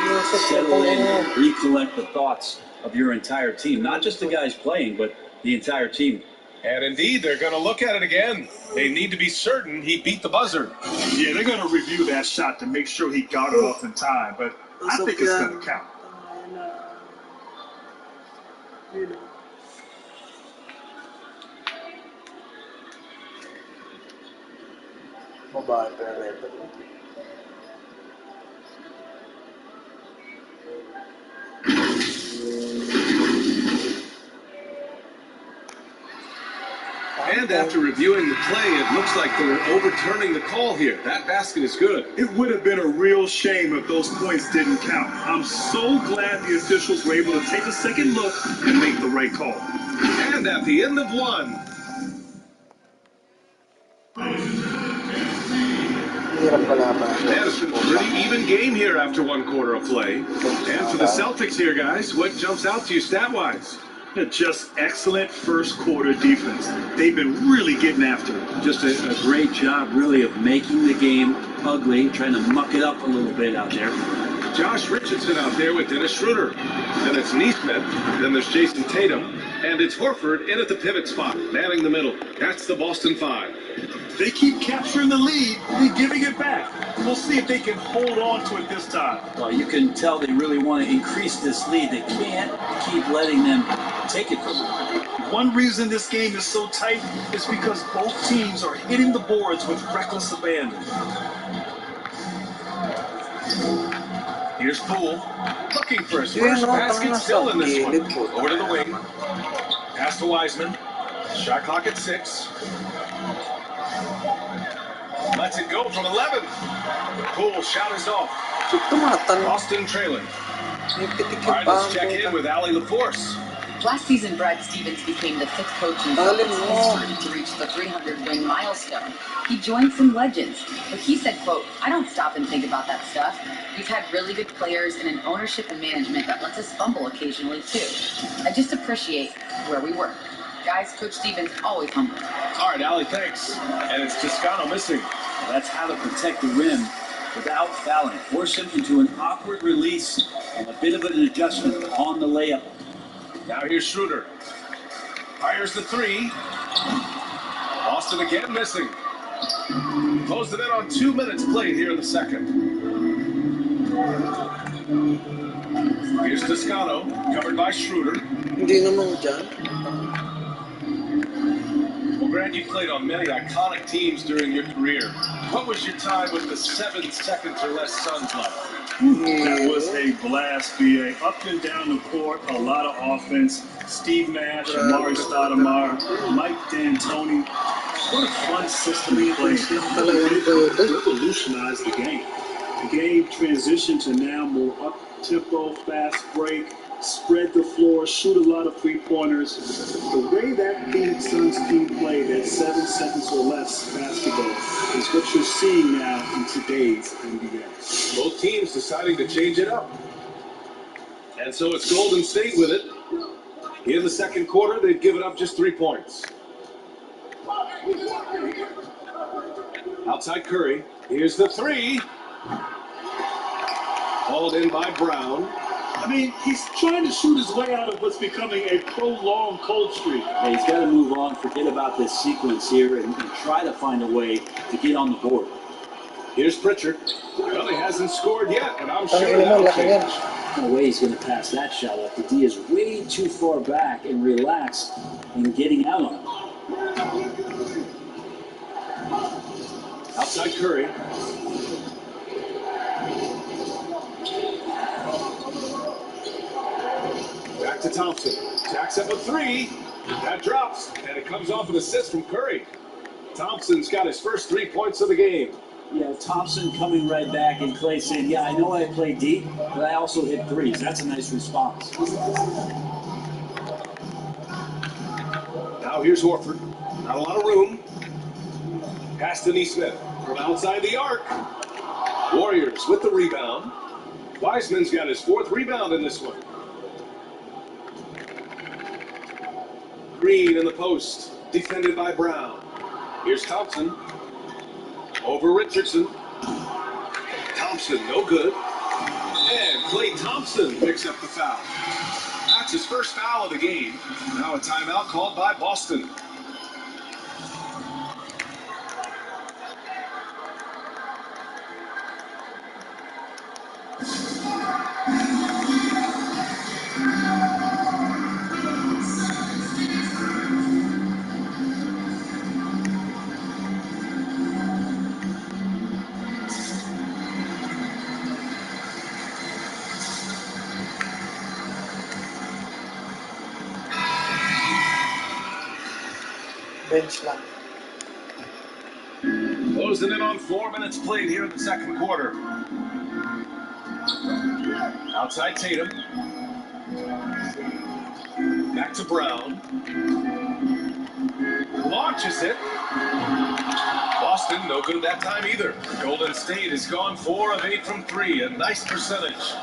settle in and recollect the thoughts of your entire team. Not just the guys playing, but the entire team. And indeed, they're going to look at it again. They need to be certain he beat the buzzer. Yeah, they're going to review that shot to make sure he got it off in time, but I think it's going to count. Mababa pa rin. And after reviewing the play, it looks like they're overturning the call here. That basket is good. It would have been a real shame if those points didn't count. I'm so glad the officials were able to take a second look and make the right call. And at the end of one. That has been a pretty even game here after one quarter of play. And for the Celtics here, guys, what jumps out to you stat-wise? Just excellent first quarter defense. They've been really getting after it. Just a great job, really, of making the game ugly, trying to muck it up a little bit out there. Josh Richardson out there with Dennis Schroeder. Then it's Neesmith. Then there's Jason Tatum. And it's Horford in at the pivot spot, manning the middle. That's the Boston Five. They keep capturing the lead and giving it back. We'll see if they can hold on to it this time. Well, you can tell they really want to increase this lead. They can't keep letting them take it from them. One reason this game is so tight is because both teams are hitting the boards with reckless abandon. Here's Poole, looking for his first basket, still in this one. Over to the wing. Pass to Wiseman. Shot clock at 6. Lets it go from 11. Poole shot is off. Boston trailing. All right, let's check in with Allie LaForce. Last season, Brad Stevens became the 5th coach in Celtics history to reach the 300-win milestone. He joined some legends, but he said, quote, "I don't stop and think about that stuff. We've had really good players and an ownership and management that lets us fumble occasionally, too. I just appreciate where we work." Guys, Coach Stevens always humble. All right, Allie, thanks. And it's Toscano missing. That's how to protect the rim without fouling. Force him into an awkward release and a bit of an adjustment on the layup. Now here's Schroeder. Fires the 3. Boston again missing. Closed it in on 2 minutes played here in the second. Here's Toscano, covered by Schroeder. Well, Grant, you played on many iconic teams during your career. What was your time with the 7 seconds or less Suns like? That was a blast, B.A. Up and down the court, a lot of offense. Steve Nash, Amari Stoudemire, Mike D'Antoni. What a fun system to play. It revolutionized the game. The game transitioned to now more up-tempo, fast break, spread the floor, shoot a lot of three-pointers. The way that Phoenix Suns team played at 7 seconds or less basketball is what you're seeing now in today's NBA. Both teams deciding to change it up. And so it's Golden State with it. In the second quarter, they've given up just 3 points. Outside Curry. Here's the 3. Hauled in by Brown. I mean, he's trying to shoot his way out of what's becoming a prolonged cold streak. Yeah, he's got to move on, forget about this sequence here, and try to find a way to get on the board. Here's Pritchard. Well, he hasn't scored yet, and I'm sure that'll change. No way he's going to pass that shot up. The D is way too far back and relaxed in getting out on it. Outside Curry. Back to Thompson. Jacks up a 3. That drops, and it comes off an assist from Curry. Thompson's got his first 3 points of the game. Yeah, Thompson coming right back, and Clay saying, yeah, I know I play deep, but I also hit threes. That's a nice response. Now here's Horford. Not a lot of room. Pass to Neesmith from outside the arc. Warriors with the rebound. Wiseman's got his 4th rebound in this one. Green in the post, defended by Brown. Here's Thompson. Over Richardson. Thompson, no good. And Klay Thompson picks up the foul. That's his first foul of the game. Now a timeout called by Boston. Bench lang. Closing in on 4 minutes played here in the second quarter. Outside Tatum. Back to Brown. Launches it. Boston, no good that time either. Golden State has gone 4 of 8 from 3. A nice percentage.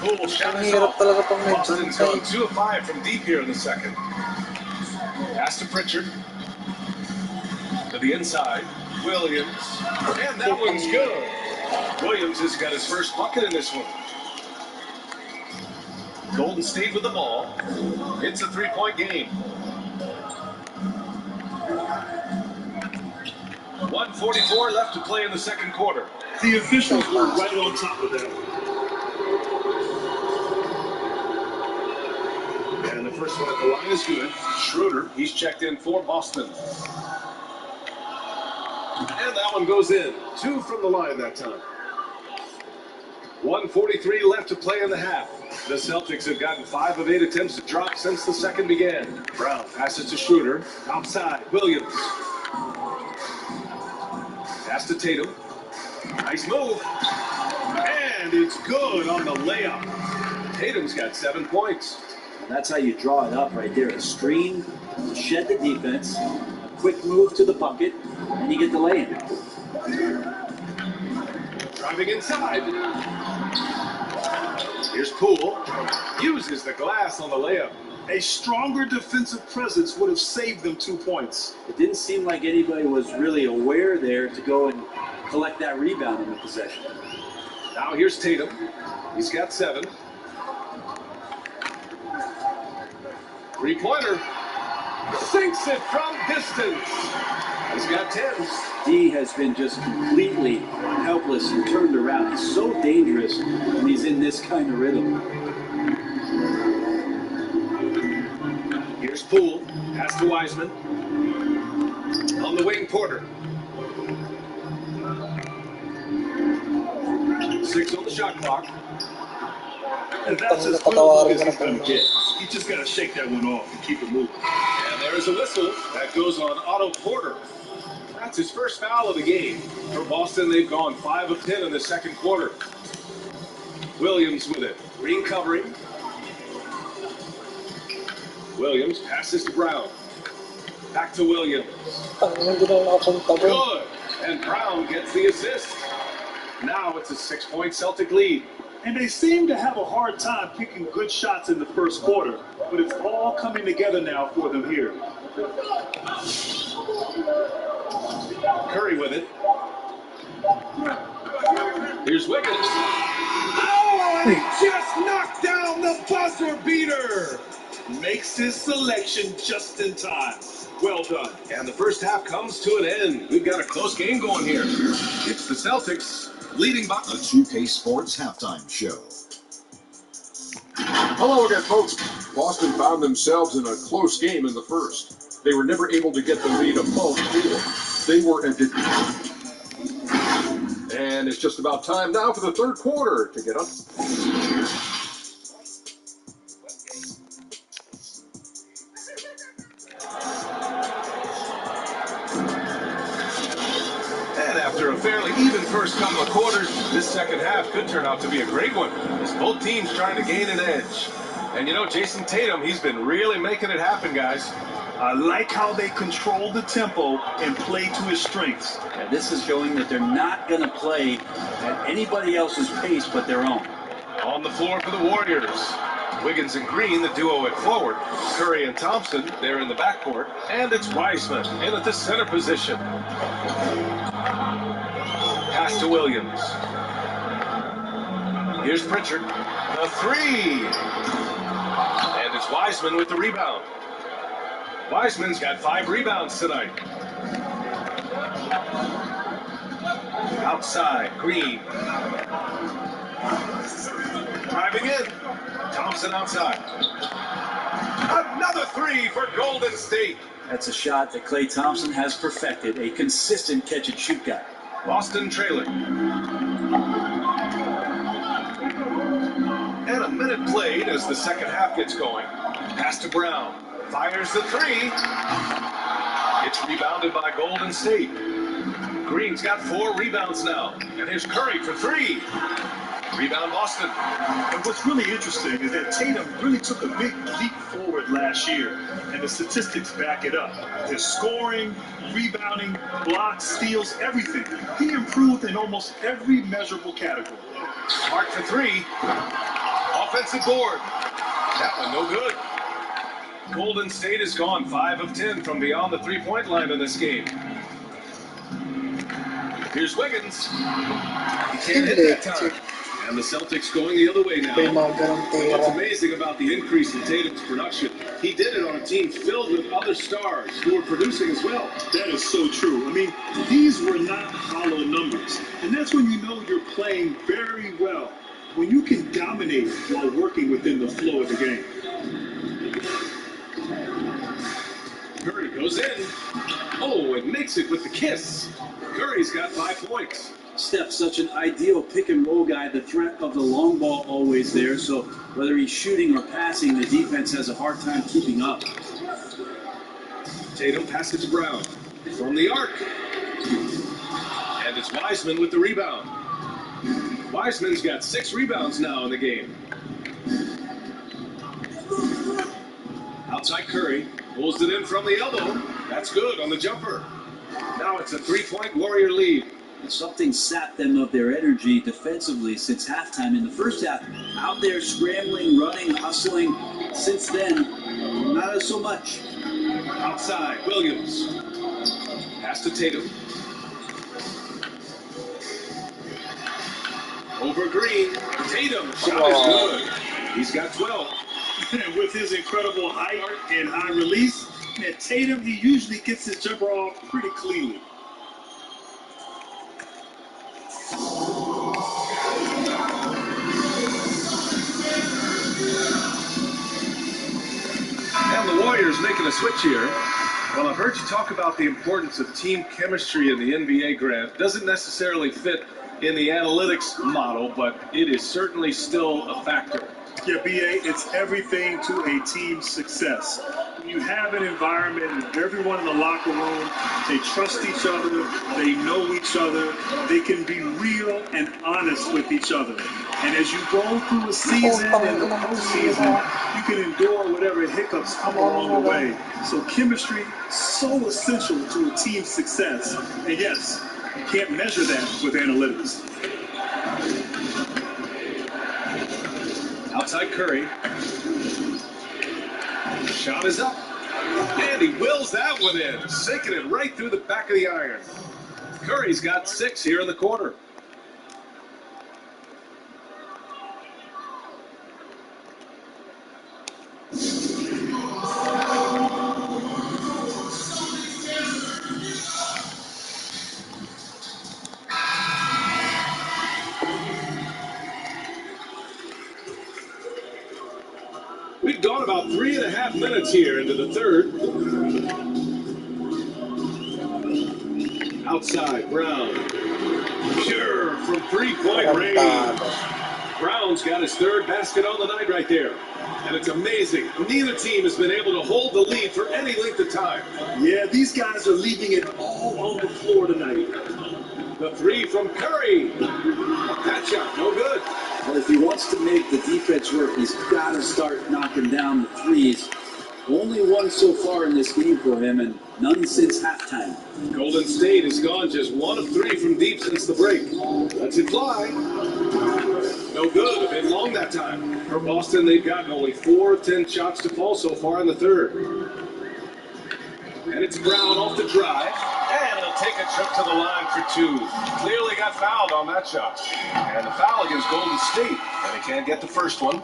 Poole shot is off. Boston's gone 2 of 5 from deep here in the second. Pass to Pritchard. To the inside. Williams. And that one's good. Williams has got his first bucket in this one. Golden State with the ball. It's a 3-point game. 1:44 left to play in the second quarter. The officials were right on top of that. And the first one at the line is good. Schroeder, he's checked in for Boston. And that one goes in. 2 from the line that time. 1:43 left to play in the half. The Celtics have gotten 5 of 8 attempts to drop since the second began. Brown passes to Schroeder. Outside, Williams. Pass to Tatum. Nice move. And it's good on the layup. Tatum's got 7 points. That's how you draw it up right there. A screen, shed the defense, a quick move to the bucket, and you get the lay-in. Driving inside. Here's Poole. Uses the glass on the layup. A stronger defensive presence would have saved them 2 points. It didn't seem like anybody was really aware there to go and collect that rebound in the possession. Now here's Tatum. He's got 7. 3-pointer. Sinks it from distance. He's got 10. D has been just completely helpless and turned around. He's so dangerous when he's in this kind of rhythm. Here's Poole. Pass to Wiseman. On the wing, Porter. 6 on the shot clock. And that's as good as he's going to get. He just got to shake that one off and keep it moving. And there's a whistle. That goes on Otto Porter. That's his first foul of the game. For Boston, they've gone 5 of 10 in the second quarter. Williams with it. Green covering. Williams passes to Brown. Back to Williams. Good. And Brown gets the assist. Now it's a 6-point Celtic lead. And they seem to have a hard time picking good shots in the first quarter, but it's all coming together now for them here. Curry with it. Here's Wiggins. Oh, and he just knocked down the buzzer beater. Makes his selection just in time. Well done. And the first half comes to an end. We've got a close game going here. It's the Celtics leading by the 2K Sports Halftime Show. Hello again, folks. Boston found themselves in a close game in the first. They were never able to get the lead above 4. They were addicted. And it's just about time now for the third quarter to get up. After a fairly even first couple of quarters, this second half could turn out to be a great one, as both teams trying to gain an edge. And you know, Jason Tatum, he's been really making it happen, guys. I like how they control the tempo and play to his strengths. And this is showing that they're not going to play at anybody else's pace but their own. On the floor for the Warriors. Wiggins and Green, the duo at forward. Curry and Thompson, they're in the backcourt. And it's Wiseman in at the center position. Pass to Williams. Here's Pritchard. The 3. And it's Wiseman with the rebound. Wiseman's got 5 rebounds tonight. Outside, Green. Driving in. Thompson outside. Another 3 for Golden State. That's a shot that Klay Thompson has perfected, a consistent catch-and-shoot guy. Boston trailing. And a minute played as the second half gets going. Pass to Brown. Fires the 3. It's rebounded by Golden State. Green's got 4 rebounds now. And here's Curry for 3. Rebound Boston. And what's really interesting is that Tatum really took a big leap forward last year, and the statistics back it up. His scoring, rebounding, blocks, steals, everything. He improved in almost every measurable category. Mark for 3. Offensive board. That one no good. Golden State has gone 5 of 10 from beyond the three-point line in this game. Here's Wiggins. He can't hit that time. And the Celtics going the other way now. What's amazing about the increase in Tatum's production, he did it on a team filled with other stars who were producing as well. That is so true. I mean, these were not hollow numbers. And that's when you know you're playing very well, when you can dominate while working within the flow of the game. Curry goes in. Oh, and makes it with the kiss. Curry's got 5 points. Steph's such an ideal pick and roll guy. The threat of the long ball always there. So whether he's shooting or passing, the defense has a hard time keeping up. Tatum passes to Brown from the arc. And it's Wiseman with the rebound. Wiseman's got 6 rebounds now in the game. Outside Curry. Pulls it in from the elbow. That's good on the jumper. Now it's a 3-point Warrior lead. Something sapped them of their energy defensively since halftime. In the first half, out there scrambling, running, hustling. Since then, not so much. Outside, Williams. Pass to Tatum. Over Green. Tatum. Shot is good. He's got 12. And with his incredible height and high release, man, Tatum, he usually gets his jumper off pretty cleanly. And the Warriors making a switch here. Well, I've heard you talk about the importance of team chemistry in the NBA, Grant. Doesn't necessarily fit in the analytics model, but it is certainly still a factor. Yeah, B.A., it's everything to a team's success. When you have an environment where everyone in the locker room, they trust each other, they know each other, they can be real and honest with each other. And as you go through a season and the postseason, you can endure whatever hiccups come along the way. So chemistry, so essential to a team's success. And yes, you can't measure that with analytics. Outside Curry. Shot is up. And he wills that one in. Sinking it right through the back of the iron. Curry's got 6 here in the quarter. We've gone about 3.5 minutes here into the third. Outside, Brown. Pure from 3-point range. Brown's got his 3rd basket on the night right there. And it's amazing. Neither team has been able to hold the lead for any length of time. Yeah, these guys are leaving it all on the floor tonight. The 3 from Curry. That shot, no good. Well, if he wants to make the defense work, he's got to start knocking down the threes. Only one so far in this game for him, and none since halftime. Golden State has gone just 1 of 3 from deep since the break. Lets it fly. No good. A bit long that time. For Boston, they've gotten only 4 of 10 shots to fall so far in the third. And it's Brown off the drive. And he'll take a trip to the line for 2. Clearly got fouled on that shot. And the foul against Golden State. And he can't get the first one.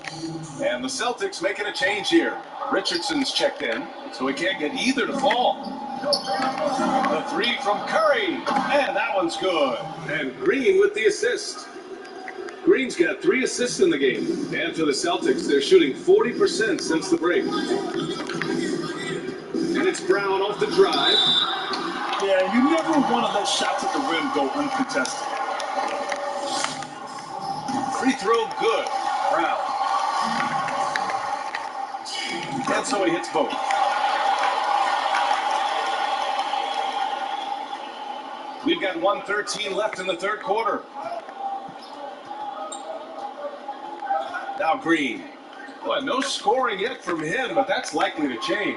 And the Celtics making a change here. Richardson's checked in, so he can't get either to fall. The 3 from Curry. And that one's good. And Green with the assist. Green's got 3 assists in the game. And for the Celtics, they're shooting 40% since the break. And it's Brown off the drive. Yeah, you never want to let shots at the rim go uncontested. Free throw good. Brown. And so he hits both. We've got 1:13 left in the third quarter. Now Green. Well, no scoring yet from him, but that's likely to change.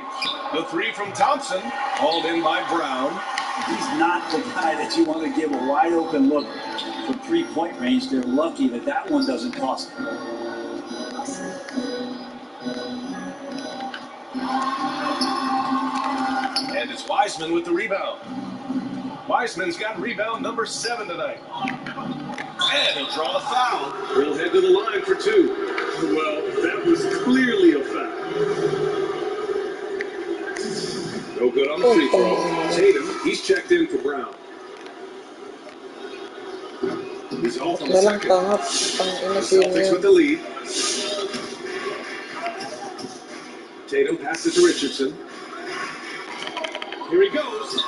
The three from Thompson, hauled in by Brown. He's not the guy that you want to give a wide open look from 3-point range. They're lucky that that one doesn't cost them. And it's Wiseman with the rebound. Wiseman's got rebound number 7 tonight. And he'll draw the foul. He'll head to the line for 2. Well, that was clearly a foul. No good on the free throw. Tatum, he's checked in for Brown. He's off on the second. The Celtics with the lead. Tatum passes to Richardson. Here he goes.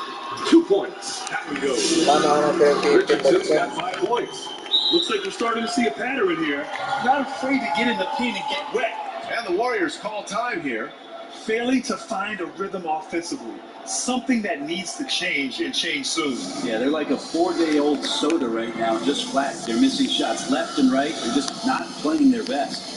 2 points. That one goes. Richardson's got 5 points. Looks like we're starting to see a pattern here. Not afraid to get in the paint and get wet. And the Warriors call time here. Failing to find a rhythm offensively. Something that needs to change and change soon. Yeah, they're like a 4-day-old soda right now, just flat. They're missing shots left and right. They're just not playing their best.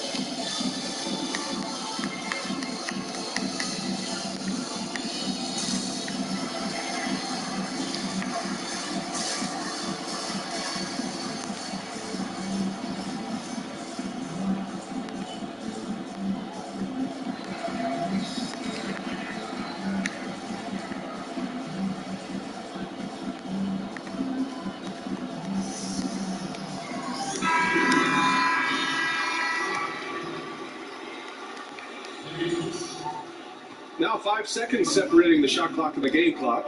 Now 5 seconds separating the shot clock and the game clock.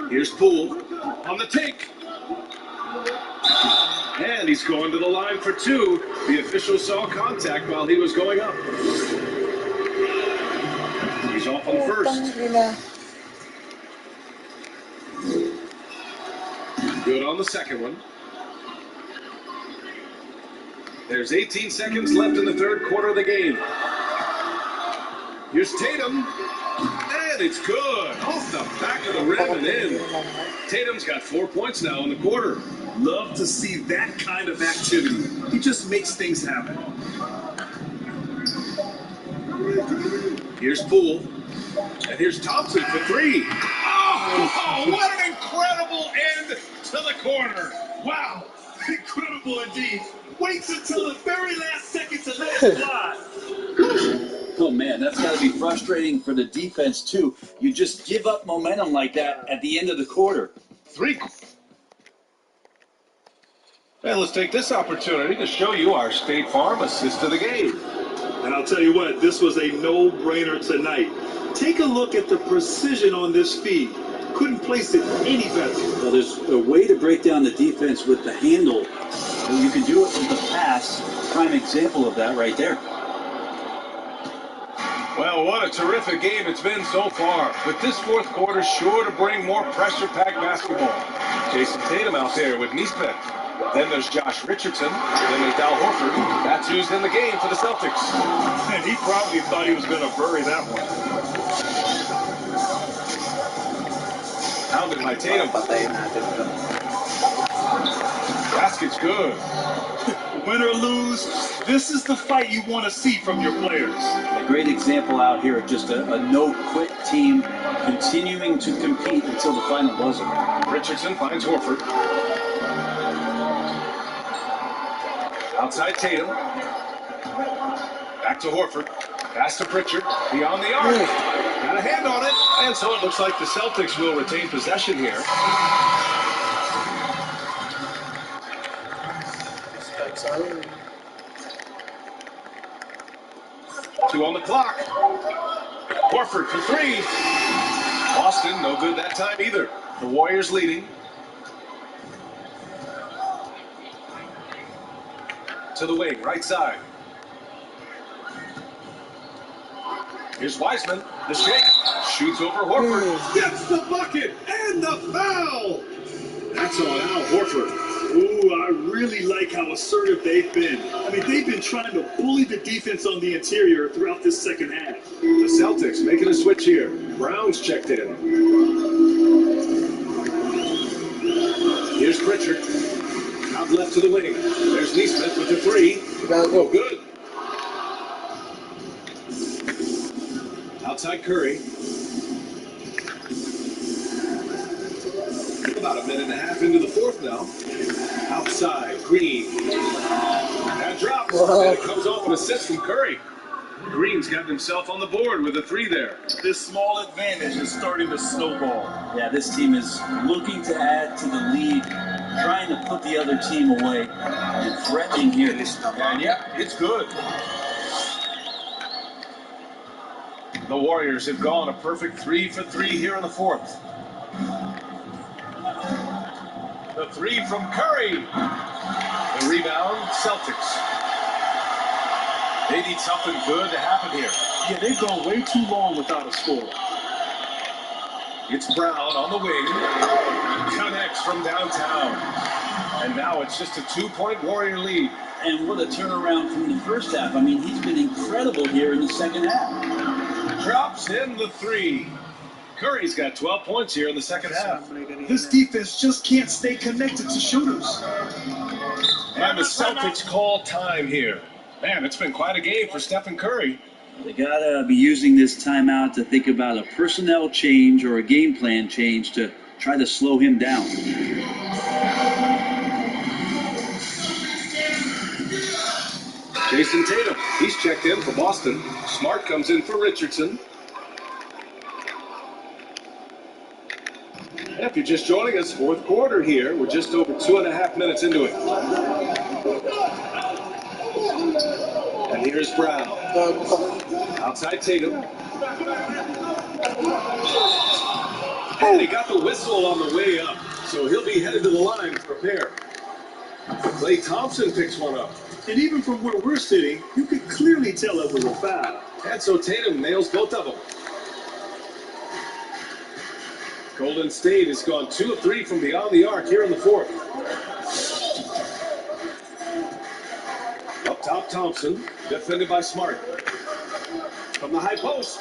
Here's Poole on the take. And he's going to the line for 2. The official saw contact while he was going up. He's off on first. Good on the second one. There's 18 seconds left in the third quarter of the game. Here's Tatum. And it's good. Off the back of the rim and in. Tatum's got 4 points now in the quarter. Love to see that kind of activity. He just makes things happen. Here's Poole. And here's Thompson for 3. Oh, what an incredible end to the quarter. Wow, incredible indeed. Waits until the very last second to let it fly. Oh man, that's got to be frustrating for the defense too. You just give up momentum like that at the end of the quarter. 3. And let's take this opportunity to show you our State Farm assist of the game. And I'll tell you what, this was a no-brainer tonight. Take a look at the precision on this feed. Couldn't place it any better. Well, there's a way to break down the defense with the handle. And you can do it with the pass. Prime example of that right there. Well, what a terrific game it's been so far. But this fourth quarter sure to bring more pressure-packed basketball. Jason Tatum out there with Nisbet. Then there's Josh Richardson. Then there's Al Horford. That's who's in the game for the Celtics. And he probably thought he was going to bury that one. Pounded by Tatum. Basket's good. Win or lose, this is the fight you want to see from your players. A great example out here of just a no-quit team continuing to compete until the final buzzer. Richardson finds Horford. Outside Tatum. Back to Horford. Pass to Pritchard. Beyond the arc. Got a hand on it. And so it looks like the Celtics will retain possession here. 2 on the clock. Horford for 3. Boston, no good that time either. The Warriors leading. To the wing, right side. Here's Wiseman. The shake. Shoots over Horford. Gets the bucket and the foul. That's on Al Horford. Ooh, I really like how assertive they've been. I mean, they've been trying to bully the defense on the interior throughout this second half. The Celtics making a switch here. Brown's checked in. Here's Pritchard. Out left to the wing. There's Neesmith with the three. No good. Outside Curry. About a minute and a half into the fourth now. Outside Green. That drops. And it comes off an assist from Curry. Green's got himself on the board with a three there. This small advantage is starting to snowball. Yeah, this team is looking to add to the lead, trying to put the other team away, and threatening here. And yeah, it's good. The Warriors have gone a perfect 3 for 3 here in the fourth. The three from Curry. The rebound, Celtics. They need something good to happen here. Yeah, they've gone way too long without a score. It's Brown on the wing. Connects from downtown. And now it's just a 2-point Warrior lead. And what a turnaround from the first half. I mean, he's been incredible here in the second half. Drops in the three. Curry's got 12 points here in the second half. This defense just can't stay connected to shooters. And the Celtics call time here. Man, it's been quite a game for Stephen Curry. They gotta be using this timeout to think about a personnel change or a game plan change to try to slow him down. Jason Tatum, he's checked in for Boston. Smart comes in for Richardson. If you're just joining us, fourth quarter here. We're just over 2.5 minutes into it. And here's Brown. Outside Tatum. And he got the whistle on the way up, so he'll be headed to the line to prepare. Klay Thompson picks one up. And even from where we're sitting, you could clearly tell it was a foul. And so Tatum nails both of them. Golden State has gone 2 of 3 from beyond the arc here in the fourth. Up top, Thompson, defended by Smart. From the high post,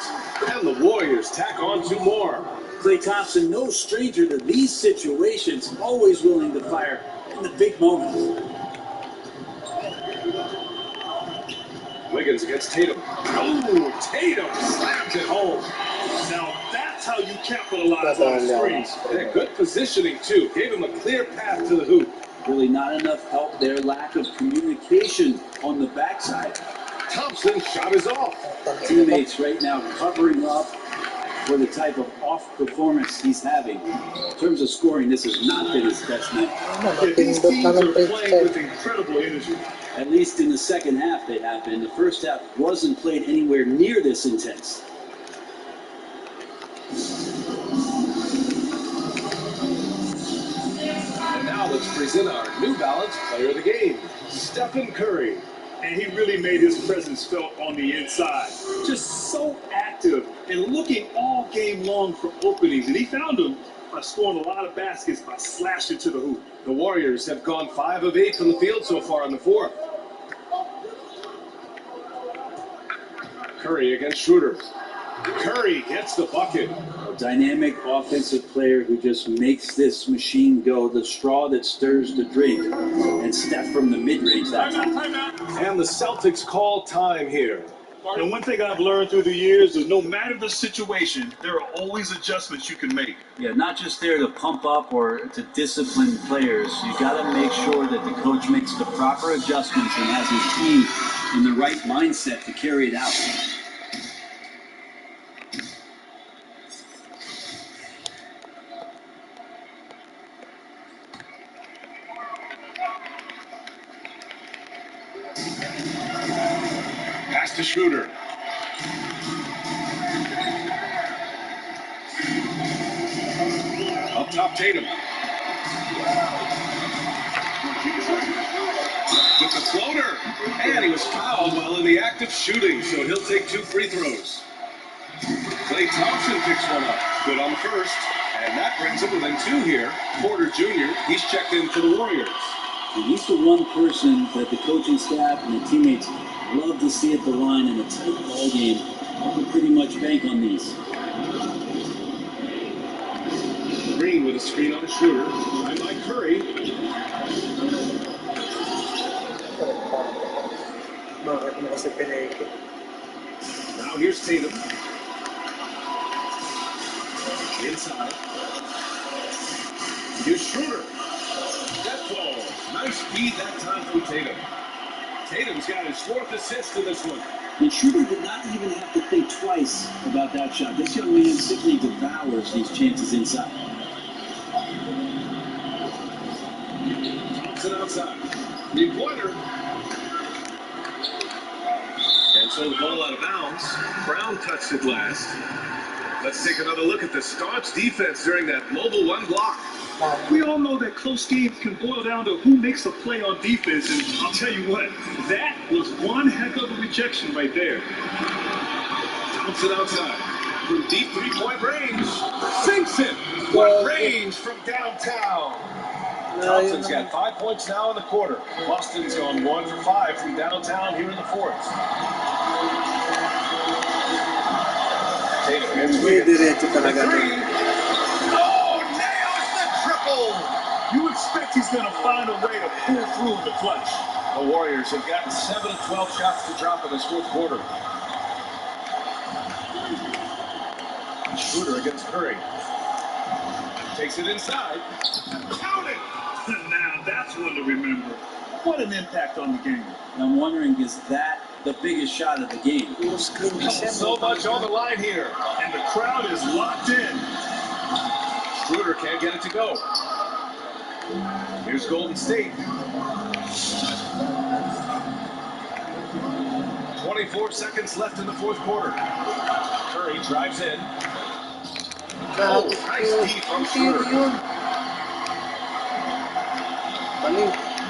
and the Warriors tack on 2 more. Klay Thompson, no stranger to these situations, always willing to fire in the big moments. Wiggins against Tatum. Oh, Tatum slams it home. Now that's how you capitalize on screens. Yeah, good positioning, too. Gave him a clear path to the hoop. Really not enough help there. Lack of communication on the backside. Thompson's shot is off. Teammates right now covering up for the type of off performance he's having. In terms of scoring, this has not been his best night. Yeah, these teams are playing with incredible energy. At least in the second half they have been. The first half wasn't played anywhere near this intense. And now let's present our New Balance Player of the Game, Stephen Curry. And he really made his presence felt on the inside. Just so active and looking all game long for openings. And he found them by scoring a lot of baskets by slashing to the hoop. The Warriors have gone 5 of 8 from the field so far in the fourth. Curry against Schroeder. Curry gets the bucket. A dynamic offensive player who just makes this machine go, the straw that stirs the drink. And Steph from the mid-range that time. And the Celtics call time here. And one thing I've learned through the years is no matter the situation, there are always adjustments you can make. Yeah, not just there to pump up or to discipline players. You got to make sure that the coach makes the proper adjustments and has his team in the right mindset to carry it out. Pass to Schroeder. Up top, Tatum. With the floater. And he was fouled while in the act of shooting, so he'll take 2 free throws. Klay Thompson picks one up. Good on the first. And that brings him within 2 here. Porter Jr., he's checked in for the Warriors. And he's the one person that the coaching staff and the teammates love to see at the line in a tight ball game. You can pretty much bank on these. Green with a screen on Schroeder. Time by Curry. Now here's Tatum. Inside. Here's Schroeder. That falls. Nice feed that time from Tatum. Tatum's got his 4th assist in this one. And Schroeder did not even have to think twice about that shot. This young man simply devours these chances inside. Thompson outside. The pointer. And so the ball out of bounds. Brown touched it last. Let's take another look at the staunch defense during that mobile 1 block. We all know that close games can boil down to who makes a play on defense, and I'll tell you what, that was one heck of a rejection right there. Thompson outside. From deep 3-point range. Sinks it. What range from downtown. Thompson's got 5 points now in the quarter. Boston's gone 1 for 5 from downtown here in the 4th. Tatum and Wiggins. You expect he's going to find a way to pull through the clutch. The Warriors have gotten 7 of 12 shots to drop in this 4th quarter. Schroeder against Curry. Takes it inside. Count it! Now that's one to remember. What an impact on the game. And I'm wondering, is that the biggest shot of the game? So much on the line here. And the crowd is locked in. Schroeder can't get it to go. Here's Golden State. 24 seconds left in the 4th quarter. Curry drives in. Oh, nice deep from Schroeder.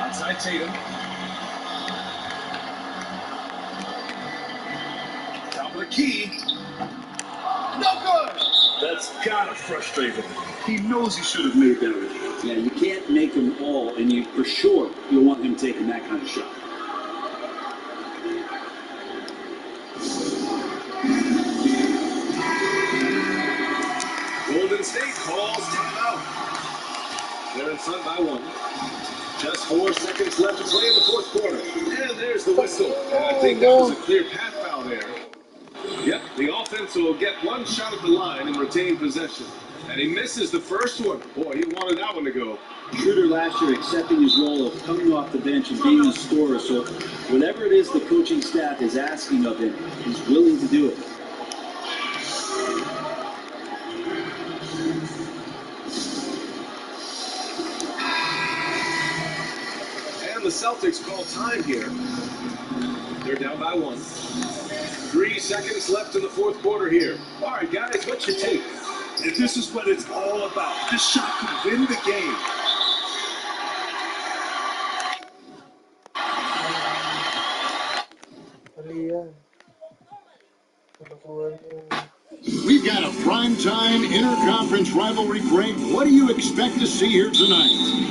Outside Tatum. Top of the key. No good! That's gotta frustrate him. He knows he should have made that one. Yeah, you can't make them all, and you for sure you'll want him taking that kind of shot. Golden State calls timeout. They're in front by 1. Just 4 seconds left to play in the 4th quarter. And there's the whistle. And I think that was a clear path foul there. Yep, the offense will get 1 shot at the line and retain possession. And he misses the first one. Boy, he wanted that one to go. Schroeder last year accepting his role of coming off the bench and being a scorer. So whatever it is the coaching staff is asking of him, he's willing to do it. And the Celtics call time here. They're down by 1. 3 seconds left in the 4th quarter here. All right, guys, what's your take? And this is what it's all about. This shot could win the game. We've got a primetime interconference rivalry break. What do you expect to see here tonight?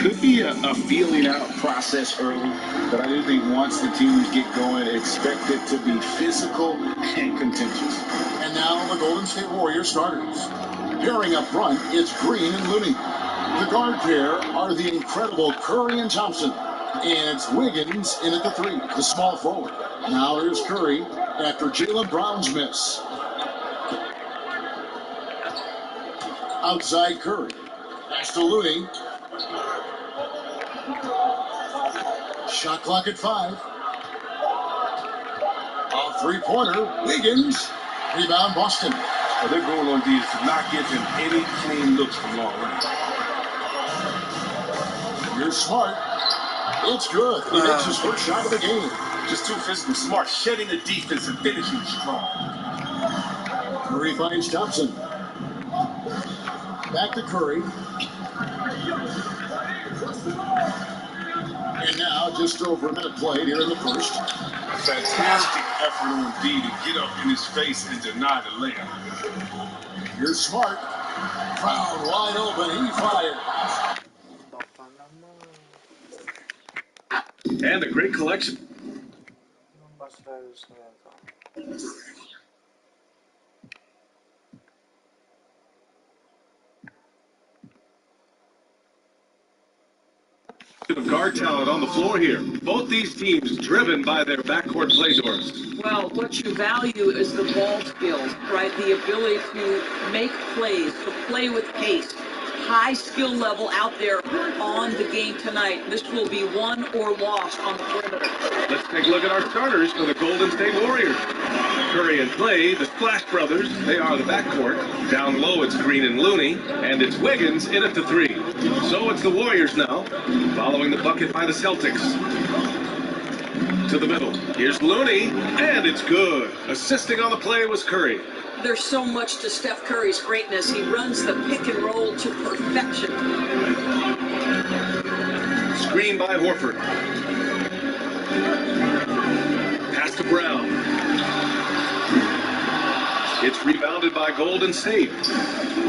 Could be a feeling out process early, but I do think once the teams get going, expect it to be physical and contentious. And now the Golden State Warriors starters. Pairing up front, it's Green and Looney. The guard pair are the incredible Curry and Thompson. And it's Wiggins in at the 3, the small forward. Now here's Curry after Jaylen Brown's miss. Outside Curry. Pass to Looney. Shot clock at 5. A 3-pointer. Wiggins. Rebound Boston. Well, they're going on D to not give him any clean looks from long range. You're smart. It's good. He makes his first shot of the game. Just too physical, smart, shedding the defense and finishing strong. Curry finds Thompson. Back to Curry. And now just over a minute played here in the first. Fantastic effort on D to get up in his face and deny the layup. You're smart. Brown wide open. He fired. And a great collection. Of guard talent on the floor here. Both these teams driven by their backcourt play doors. Well, what you value is the ball skills, right? The ability to make plays, to play with pace. High skill level out there on the game tonight. This will be won or lost on the perimeter. Let's take a look at our starters for the Golden State Warriors. Curry and Clay, the Splash Brothers, they are the backcourt. Down low, it's Green and Looney, and it's Wiggins in at the 3. So it's the Warriors now, following the bucket by the Celtics. To the middle, here's Looney, and it's good. Assisting on the play was Curry. There's so much to Steph Curry's greatness. He runs the pick and roll to perfection. Screen by Horford. Pass to Brown. It's rebounded by Golden State.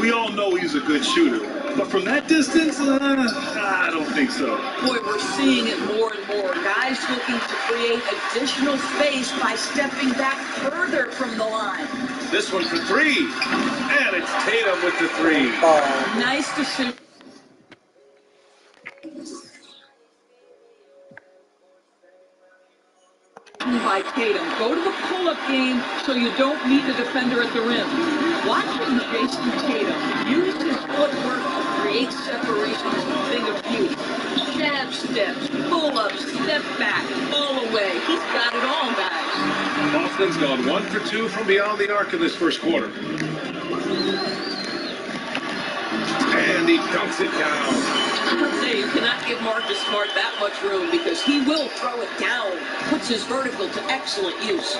We all know he's a good shooter, but from that distance, I don't think so. Boy, we're seeing it more and more. Guys looking to create additional space by stepping back further from the line. This one for 3, and it's Tatum with the 3. Nice to see. By Tatum. Go to the pull-up game so you don't meet the defender at the rim. Watching Jason Tatum use his footwork to create separation is a thing of beauty. Jab steps, pull-ups, step back, ball away. He's got it all, guys. Boston's gone 1 for 2 from beyond the arc in this first quarter. And he dunks it down. I'll say you cannot give Marcus Smart that much room because he will throw it down. Puts his vertical to excellent use.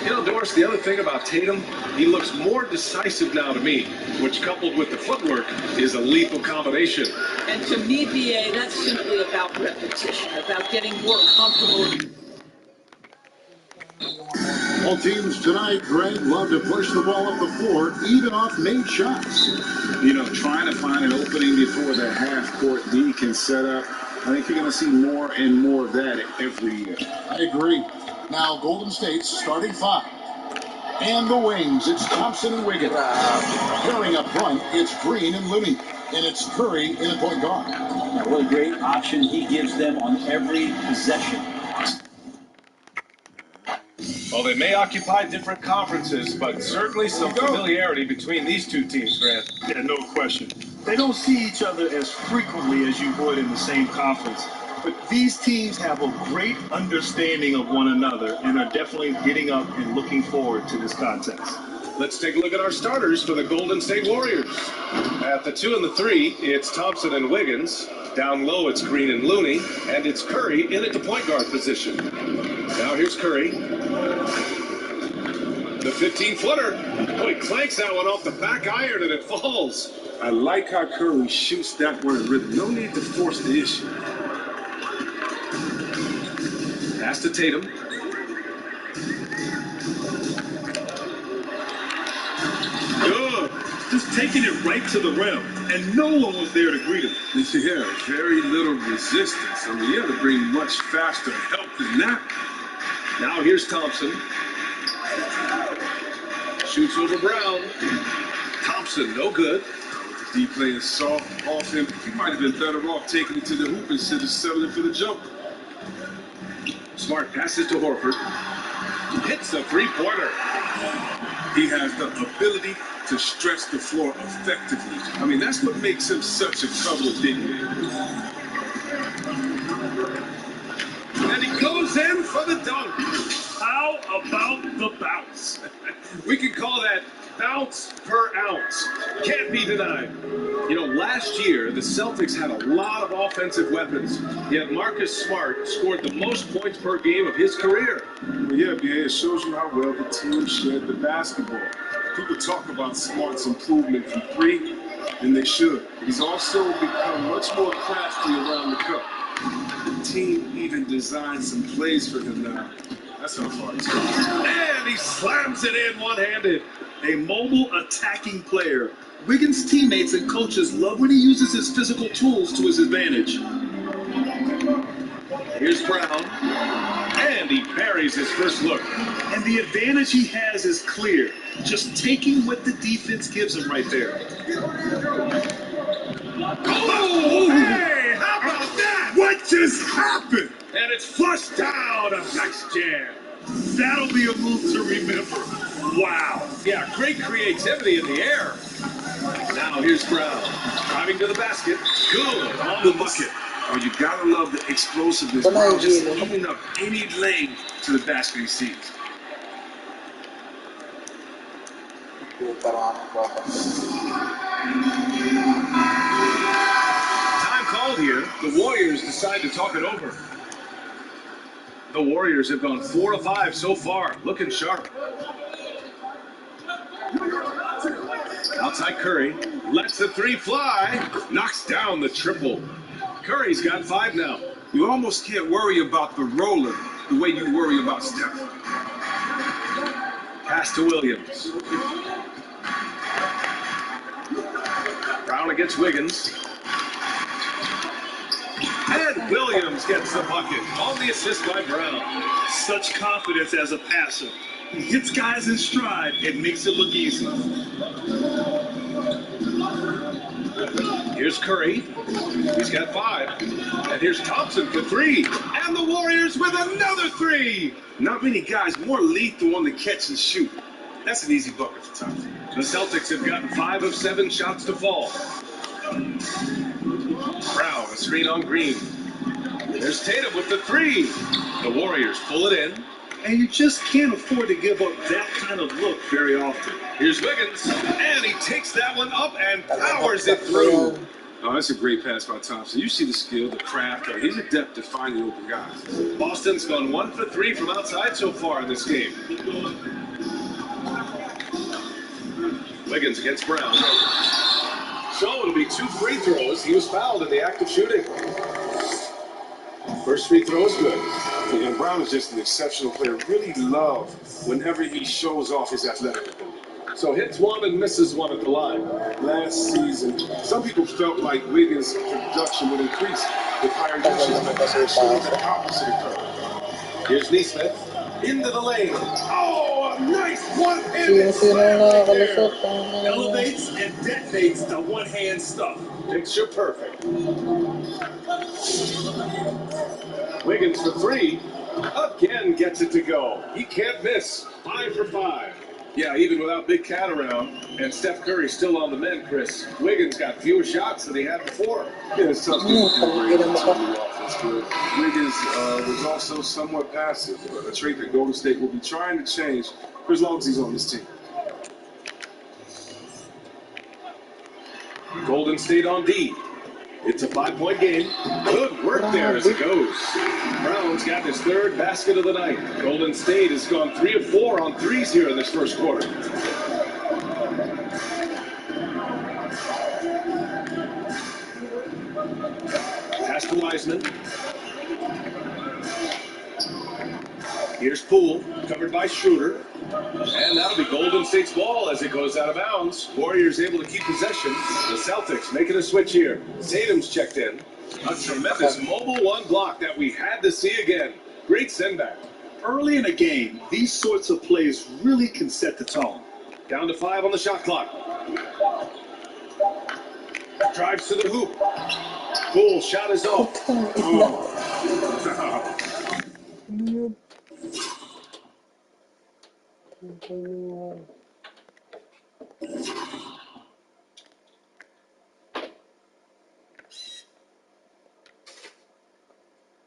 You know, Doris, the other thing about Tatum, he looks more decisive now to me, which coupled with the footwork is a lethal combination. And to me, BA, that's simply about repetition, about getting more comfortable. All teams tonight, Greg, love to push the ball up the floor, even off made shots. You know, trying to find an opening before the half-court D can set up. I think you're going to see more and more of that every year. I agree. Now, Golden State's starting 5. And the wings, it's Thompson and Wiggins. Pairing up front, it's Green and Looney. And it's Curry in a point guard. Now, what a great option he gives them on every possession. Well, they may occupy different conferences, but certainly some familiarity between these two teams, Grant. Yeah, no question. They don't see each other as frequently as you would in the same conference. But these teams have a great understanding of one another and are definitely getting up and looking forward to this contest. Let's take a look at our starters for the Golden State Warriors. At the 2 and the 3, it's Thompson and Wiggins. Down low, it's Green and Looney. And it's Curry in at the point guard position. Now here's Curry. The 15-footer. Oh, he clanks that one off the back iron and it falls. I like how Curry shoots that one in rhythm. No need to force the issue. Pass to Tatum. Good. Just taking it right to the rim, and no one was there to greet him. Yeah, very little resistance. I mean, you have to bring much faster help than that. Now here's Thompson. Shoots over Brown. Thompson, no good. D playing soft off him. He might have been better off taking it to the hoop instead of settling for the jumper. Smart passes to Horford. Hits a three-pointer. He has the ability to stretch the floor effectively. I mean, that's what makes him such a trouble dignity. And he goes in for the dunk. How about the bounce? We could call that bounce per ounce. Can't be denied. You know, last year, the Celtics had a lot of offensive weapons, yet Marcus Smart scored the most points per game of his career. Well, yeah, it shows you how well the team shared the basketball. People talk about Smart's improvement from 3, and they should. He's also become much more crafty around the cup. The team even designed some plays for him now. That's how far he's gone. And he slams it in one-handed. A mobile attacking player. Wiggins' teammates and coaches love when he uses his physical tools to his advantage. Here's Brown. And he parries his first look. And the advantage he has is clear. Just taking what the defense gives him right there. Oh, hey, how about that? What just happened? And it's flushed down a next jam. That'll be a move to remember. Wow. Yeah, great creativity in the air. Now here's Brown. Driving to the basket. Good on the bucket. Oh, you gotta love the explosiveness. Brown just opening up any lane to the basket he sees. Time called here. The Warriors decide to talk it over. The Warriors have gone 4 of 5 so far, looking sharp. Outside Curry, lets the three fly, knocks down the triple. Curry's got 5 now. You almost can't worry about the roller the way you worry about Steph. Pass to Williams. Brown against Wiggins. And Williams gets the bucket on the assist by Brown. Such confidence as a passer. He hits guys in stride and makes it look easy. Here's Curry. He's got 5. And here's Thompson for 3. And the Warriors with another 3. Not many guys more lethal on the catch and shoot. That's an easy bucket for Thompson. The Celtics have gotten 5 of 7 shots to fall. Brown, a screen on Green. There's Tatum with the 3. The Warriors pull it in. And you just can't afford to give up that kind of look very often. Here's Wiggins, and he takes that one up and powers it through. Oh, that's a great pass by Thompson. You see the skill, the craft. He's adept at finding open guys. Boston's gone 1 for 3 from outside so far in this game. Wiggins against Brown. So it'll be 2 free throws. He was fouled in the act of shooting. First free throw is good. And Brown is just an exceptional player. Really love whenever he shows off his athletic ability. So hits 1 and misses 1 at the line. Last season, some people felt like Wiggins' production would increase with higher usage, but actually the opposite occurred. Here's Neesmith into the lane. Oh, a nice one-handed slam there. Elevates and detonates the one-hand stuff. Picture perfect. Wiggins for 3. Again gets it to go. He can't miss. 5 for 5. Yeah, even without Big Cat around, and Steph Curry still on the mend, Chris. Wiggins got fewer shots than he had before. Yeah, it's tough to get the offense good. Wiggins was also somewhat passive, a trait that Golden State will be trying to change for as long as he's on this team. Golden State on D. It's a 5-point game. Good work there as it goes. Brown's got his 3rd basket of the night. Golden State has gone 3 of 4 on threes here in this first quarter. Pass to Wiseman. Here's Poole, covered by Schroeder. And that'll be Golden State's ball as it goes out of bounds. Warriors able to keep possession. The Celtics making a switch here. Tatum's checked in. A tremendous mobile 1 block that we had to see again. Great send back. Early in a game, these sorts of plays really can set the tone. Down to 5 on the shot clock. Drives to the hoop. Poole shot is off.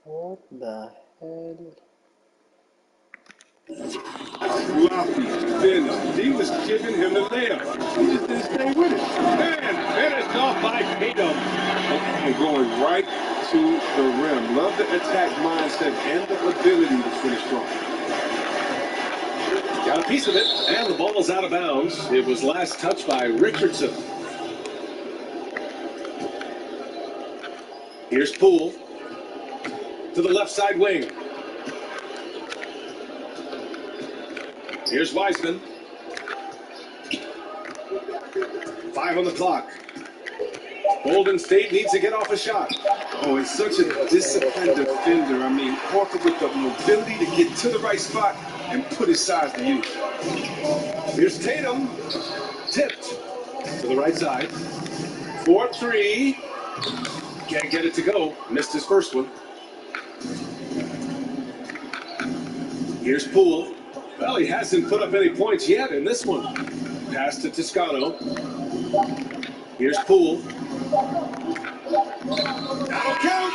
What the hell? Sloppy, thin. He was giving him the layup. He just didn't stay with it. And finished off by Tatum. And going right to the rim. Love the attack mindset and the ability to finish strong. Got a piece of it, and the ball's out of bounds. It was last touched by Richardson. Here's Poole to the left side wing. Here's Wiseman. 5 on the clock. Golden State needs to get off a shot. Oh, it's such a disciplined defender. I mean, Horford with the mobility to get to the right spot and put his size to use. Here's Tatum. Tipped to the right side. 4-3. Can't get it to go. Missed his first one. Here's Poole. Well, he hasn't put up any points yet in this one. Pass to Toscano. Here's Poole. That'll count.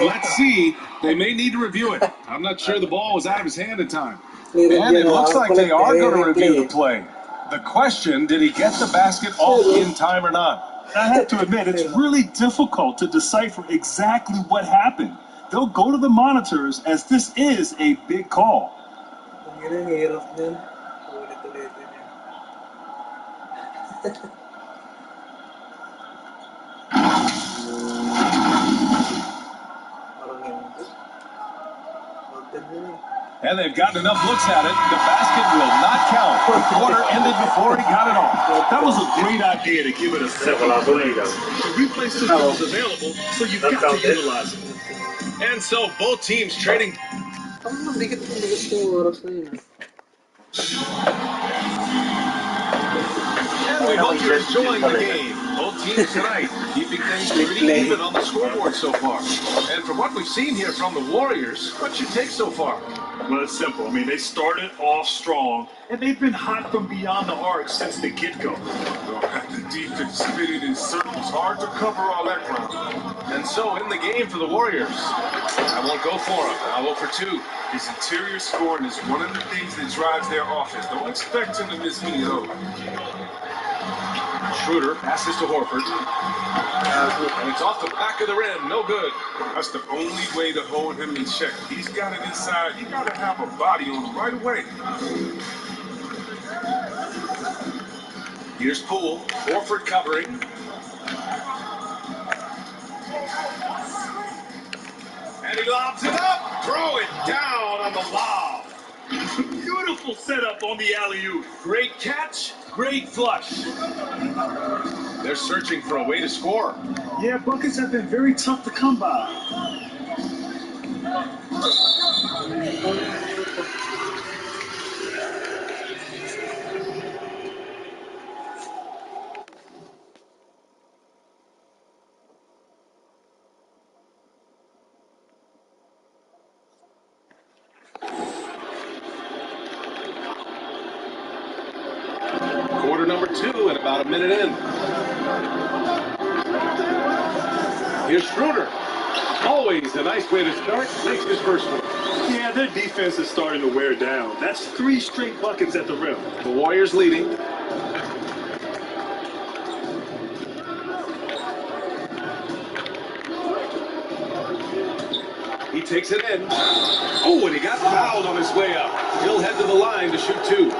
Let's see. They may need to review it. I'm not sure the ball was out of his hand in time. And it looks like they are going to review the play. The question, did he get the basket off in time or not? I have to admit, it's really difficult to decipher exactly what happened. They'll go to the monitors as this is a big call. And they've gotten enough looks at it. The basket will not count. The quarter ended before he got it off. That was a great idea to give it a second. The replay system is available, so you've got to utilize it. And so both teams trading. Ang bigat yung oras na yun. And we hope you're enjoying the game. Both teams tonight keeping things pretty even on the scoreboard so far. And from what we've seen here from the Warriors, what's your take so far? Well, it's simple. I mean, they started off strong, and they've been hot from beyond the arc since the get-go. The defense spinning in circles. Hard to cover all that ground. And so in the game for the Warriors, I won't go for him. I'll go for 2. His interior scoring is one of the things that drives their offense. Don't expect him to miss many of those. Schroeder passes to Horford. And it's off the back of the rim. No good. That's the only way to hold him in check. He's got it inside. You got to have a body on him right away. Here's Poole. Horford covering. And he lobs it up. Throw it down on the lob. Beautiful setup on the alley-oop. Great catch. Great flush. They're searching for a way to score. Yeah, buckets have been very tough to come by. Quarter number 2 and about a minute in. Here's Schroeder. Always a nice way to start. Makes his first one. Yeah, their defense is starting to wear down. That's 3 straight buckets at the rim. The Warriors leading. He takes it in. Oh, and he got fouled on his way up. He'll head to the line to shoot 2.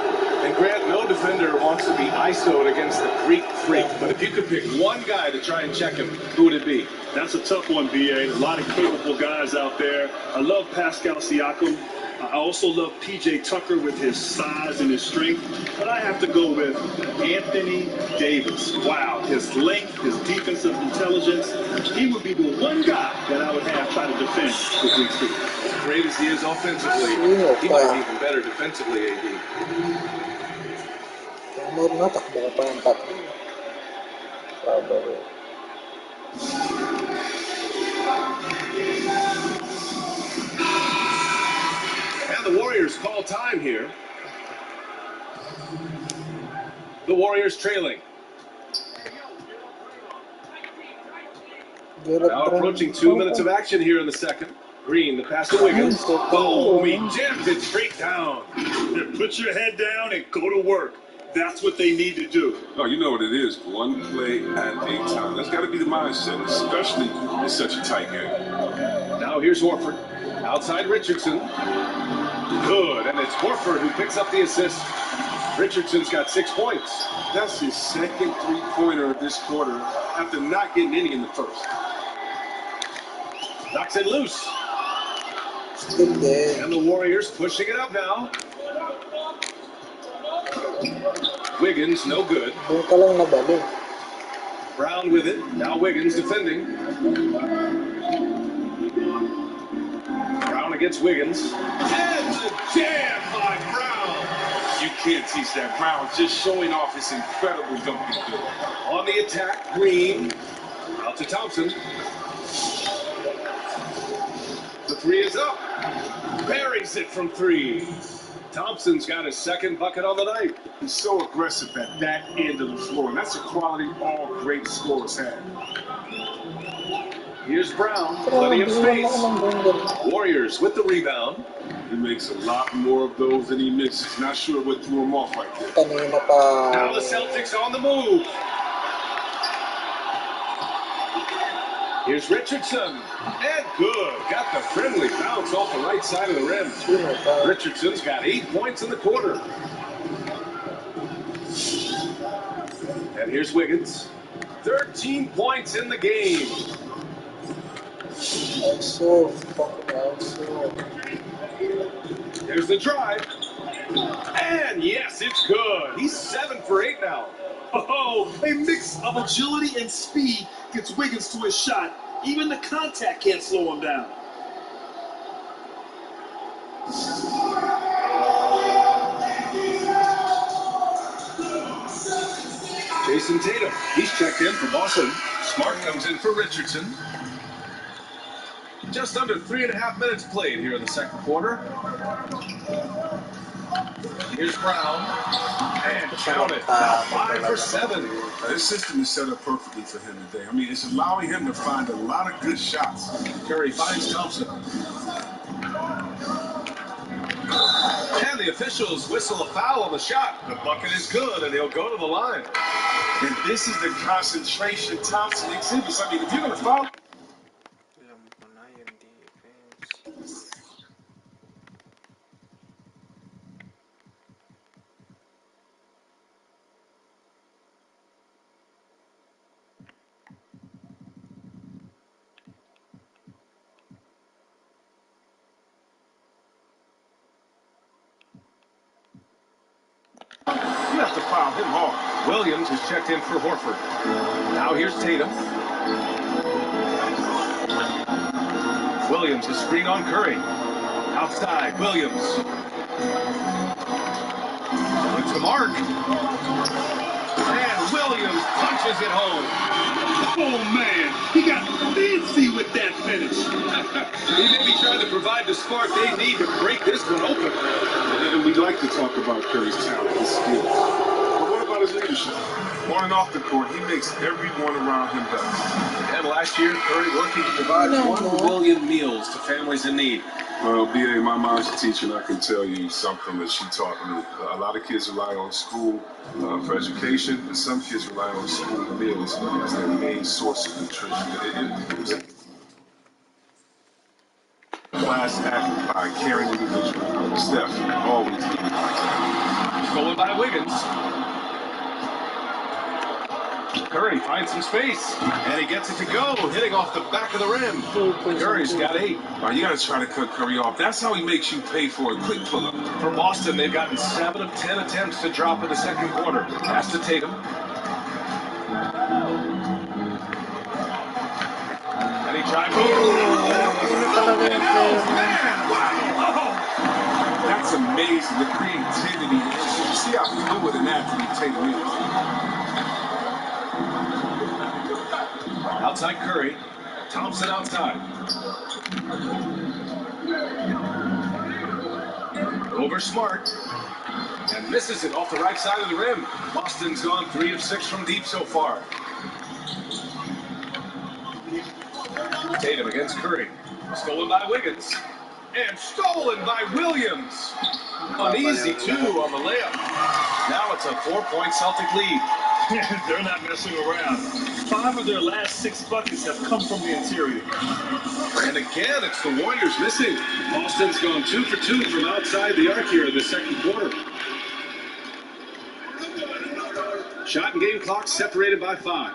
And Grant, no defender wants to be ISO'd against the Greek freak. But if you could pick one guy to try and check him, who would it be? That's a tough one, B.A. A lot of capable guys out there. I love Pascal Siakam. I also love P.J. Tucker with his size and his strength. But I have to go with Anthony Davis. Wow, his length, his defensive intelligence. He would be the one guy that I would have try to defend the Greek freak. As great as he is offensively, he might be even better defensively, AD. Takbo pa ang tatlo. And the Warriors call time here. The Warriors trailing. Now approaching 2 minutes of action here in the second. Green, the pass to Wiggins. Boom, he jams it straight down. Put your head down and go to work. That's what they need to do. Oh, you know what it is. One play at a time. That's got to be the mindset, especially in such a tight game. Now here's Horford. Outside Richardson. Good, and it's Horford who picks up the assist. Richardson's got 6 points. That's his second three-pointer of this quarter after not getting any in the first. Knocks it loose. And the Warriors pushing it up now. Wiggins, no good. Brown with it. Now Wiggins defending. Brown against Wiggins. And the jam by Brown. You can't teach that. Brown just showing off his incredible dunking ability. On the attack, Green. Out to Thompson. The three is up. Buries it from three. Thompson's got his second bucket on the night. He's so aggressive at that end of the floor, and that's a quality all great scorers have. Here's Brown, plenty of space. Warriors with the rebound. He makes a lot more of those than he misses. Not sure what threw him off right there. Now the Celtics on the move. Here's Richardson. And good. Got the friendly bounce off the right side of the rim. Richardson's got 8 points in the quarter. And here's Wiggins. 13 points in the game. There's the drive. And yes, it's good. He's 7 for 8 now. Oh, a mix of agility and speed gets Wiggins to his shot. Even the contact can't slow him down. Jason Tatum, he's checked in for Boston. Smart comes in for Richardson. Just under 3.5 minutes played here in the second quarter. Here's Brown. And count it. Now 5 for 7. This system is set up perfectly for him today. I mean, it's allowing him to find a lot of good shots. Curry finds Thompson. And the officials whistle a foul on the shot. The bucket is good, and he'll go to the line. And this is the concentration Thompson exhibits. I mean, if you're going to foul... You have to foul him hard. Williams has checked in for Horford. Now here's Tatum. Williams is screen on Curry. Outside, Williams. Going to Mark. And Williams punches it home. Oh, man. He got fancy with that finish. He may be trying to provide the spark they need to break this one open. And we like to talk about Curry's talent, his skill. But what about his leadership? On and off the court, he makes everyone around him better. And last year, Curry working to provide 1 million meals to families in need. Well, B.A., my mom's a teacher, and I can tell you something that she taught me. A lot of kids rely on school for education, and some kids rely on school meals as their main source of nutrition. It was a class act by caring individual. Steph always did it. Stolen by Wiggins. Curry finds some space, and he gets it to go, hitting off the back of the rim. Curry's got 8. You got to try to cut Curry off. That's how he makes you pay for a quick pull-up. For Boston, they've gotten 7 of 10 attempts to drop in the second quarter. Pass to Tatum. And he drives over. That's amazing, the creativity. You see how fluid an athlete Tatum is. Outside Curry. Thompson outside. Over Smart. And misses it off the right side of the rim. Boston's gone 3 of 6 from deep so far. Tatum against Curry. Stolen by Wiggins. And stolen by Williams. An easy 2 on the layup. Now it's a 4-point Celtic lead. They're not messing around. 5 of their last 6 buckets have come from the interior. And again, it's the Warriors missing. Boston's gone 2 for 2 from outside the arc here in the second quarter. Shot and game clock separated by 5.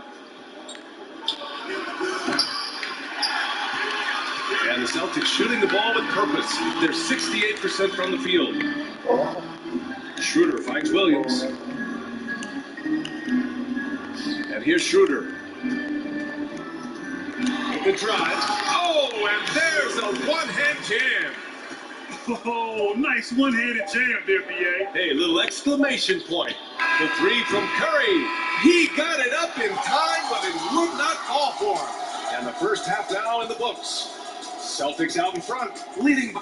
And the Celtics shooting the ball with purpose. They're 68% from the field. Schroeder finds Williams. And here's Schroeder. The drive. Oh, and there's a one-hand jam. Oh, nice one-handed jam there, B.A. Hey, little exclamation point. The three from Curry. He got it up in time, but it would not fall for him. And the first half now in the books. Celtics out in front, leading by...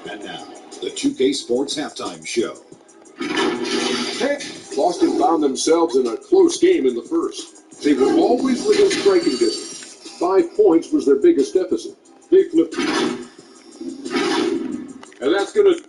And now, the 2K Sports Halftime Show. Boston found themselves in a close game in the first. They were always within striking distance. 5 points was their biggest deficit. They flipped it. And that's going to...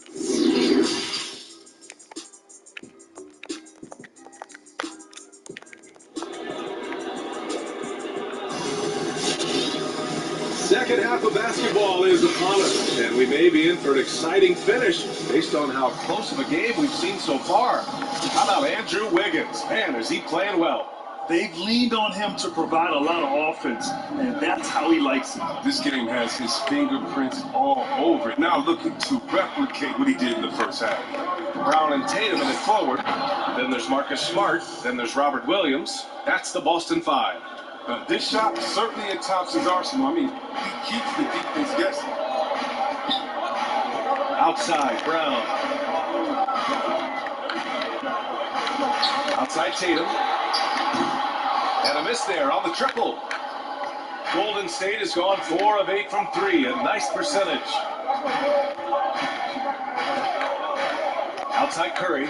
Second half of basketball is upon us, and we may be in for an exciting finish based on how close of a game we've seen so far. How about Andrew Wiggins? Man, is he playing well. They've leaned on him to provide a lot of offense, and that's how he likes it. This game has his fingerprints all over it. Now looking to replicate what he did in the first half. Brown and Tatum in it forward. Then there's Marcus Smart. Then there's Robert Williams. That's the Boston Five. This shot certainly at Thompson's arsenal. I mean, he keeps the defense guessing. Outside, Brown. Outside, Tatum. And a miss there on the triple. Golden State has gone 4 of 8 from 3. A nice percentage. Outside, Curry.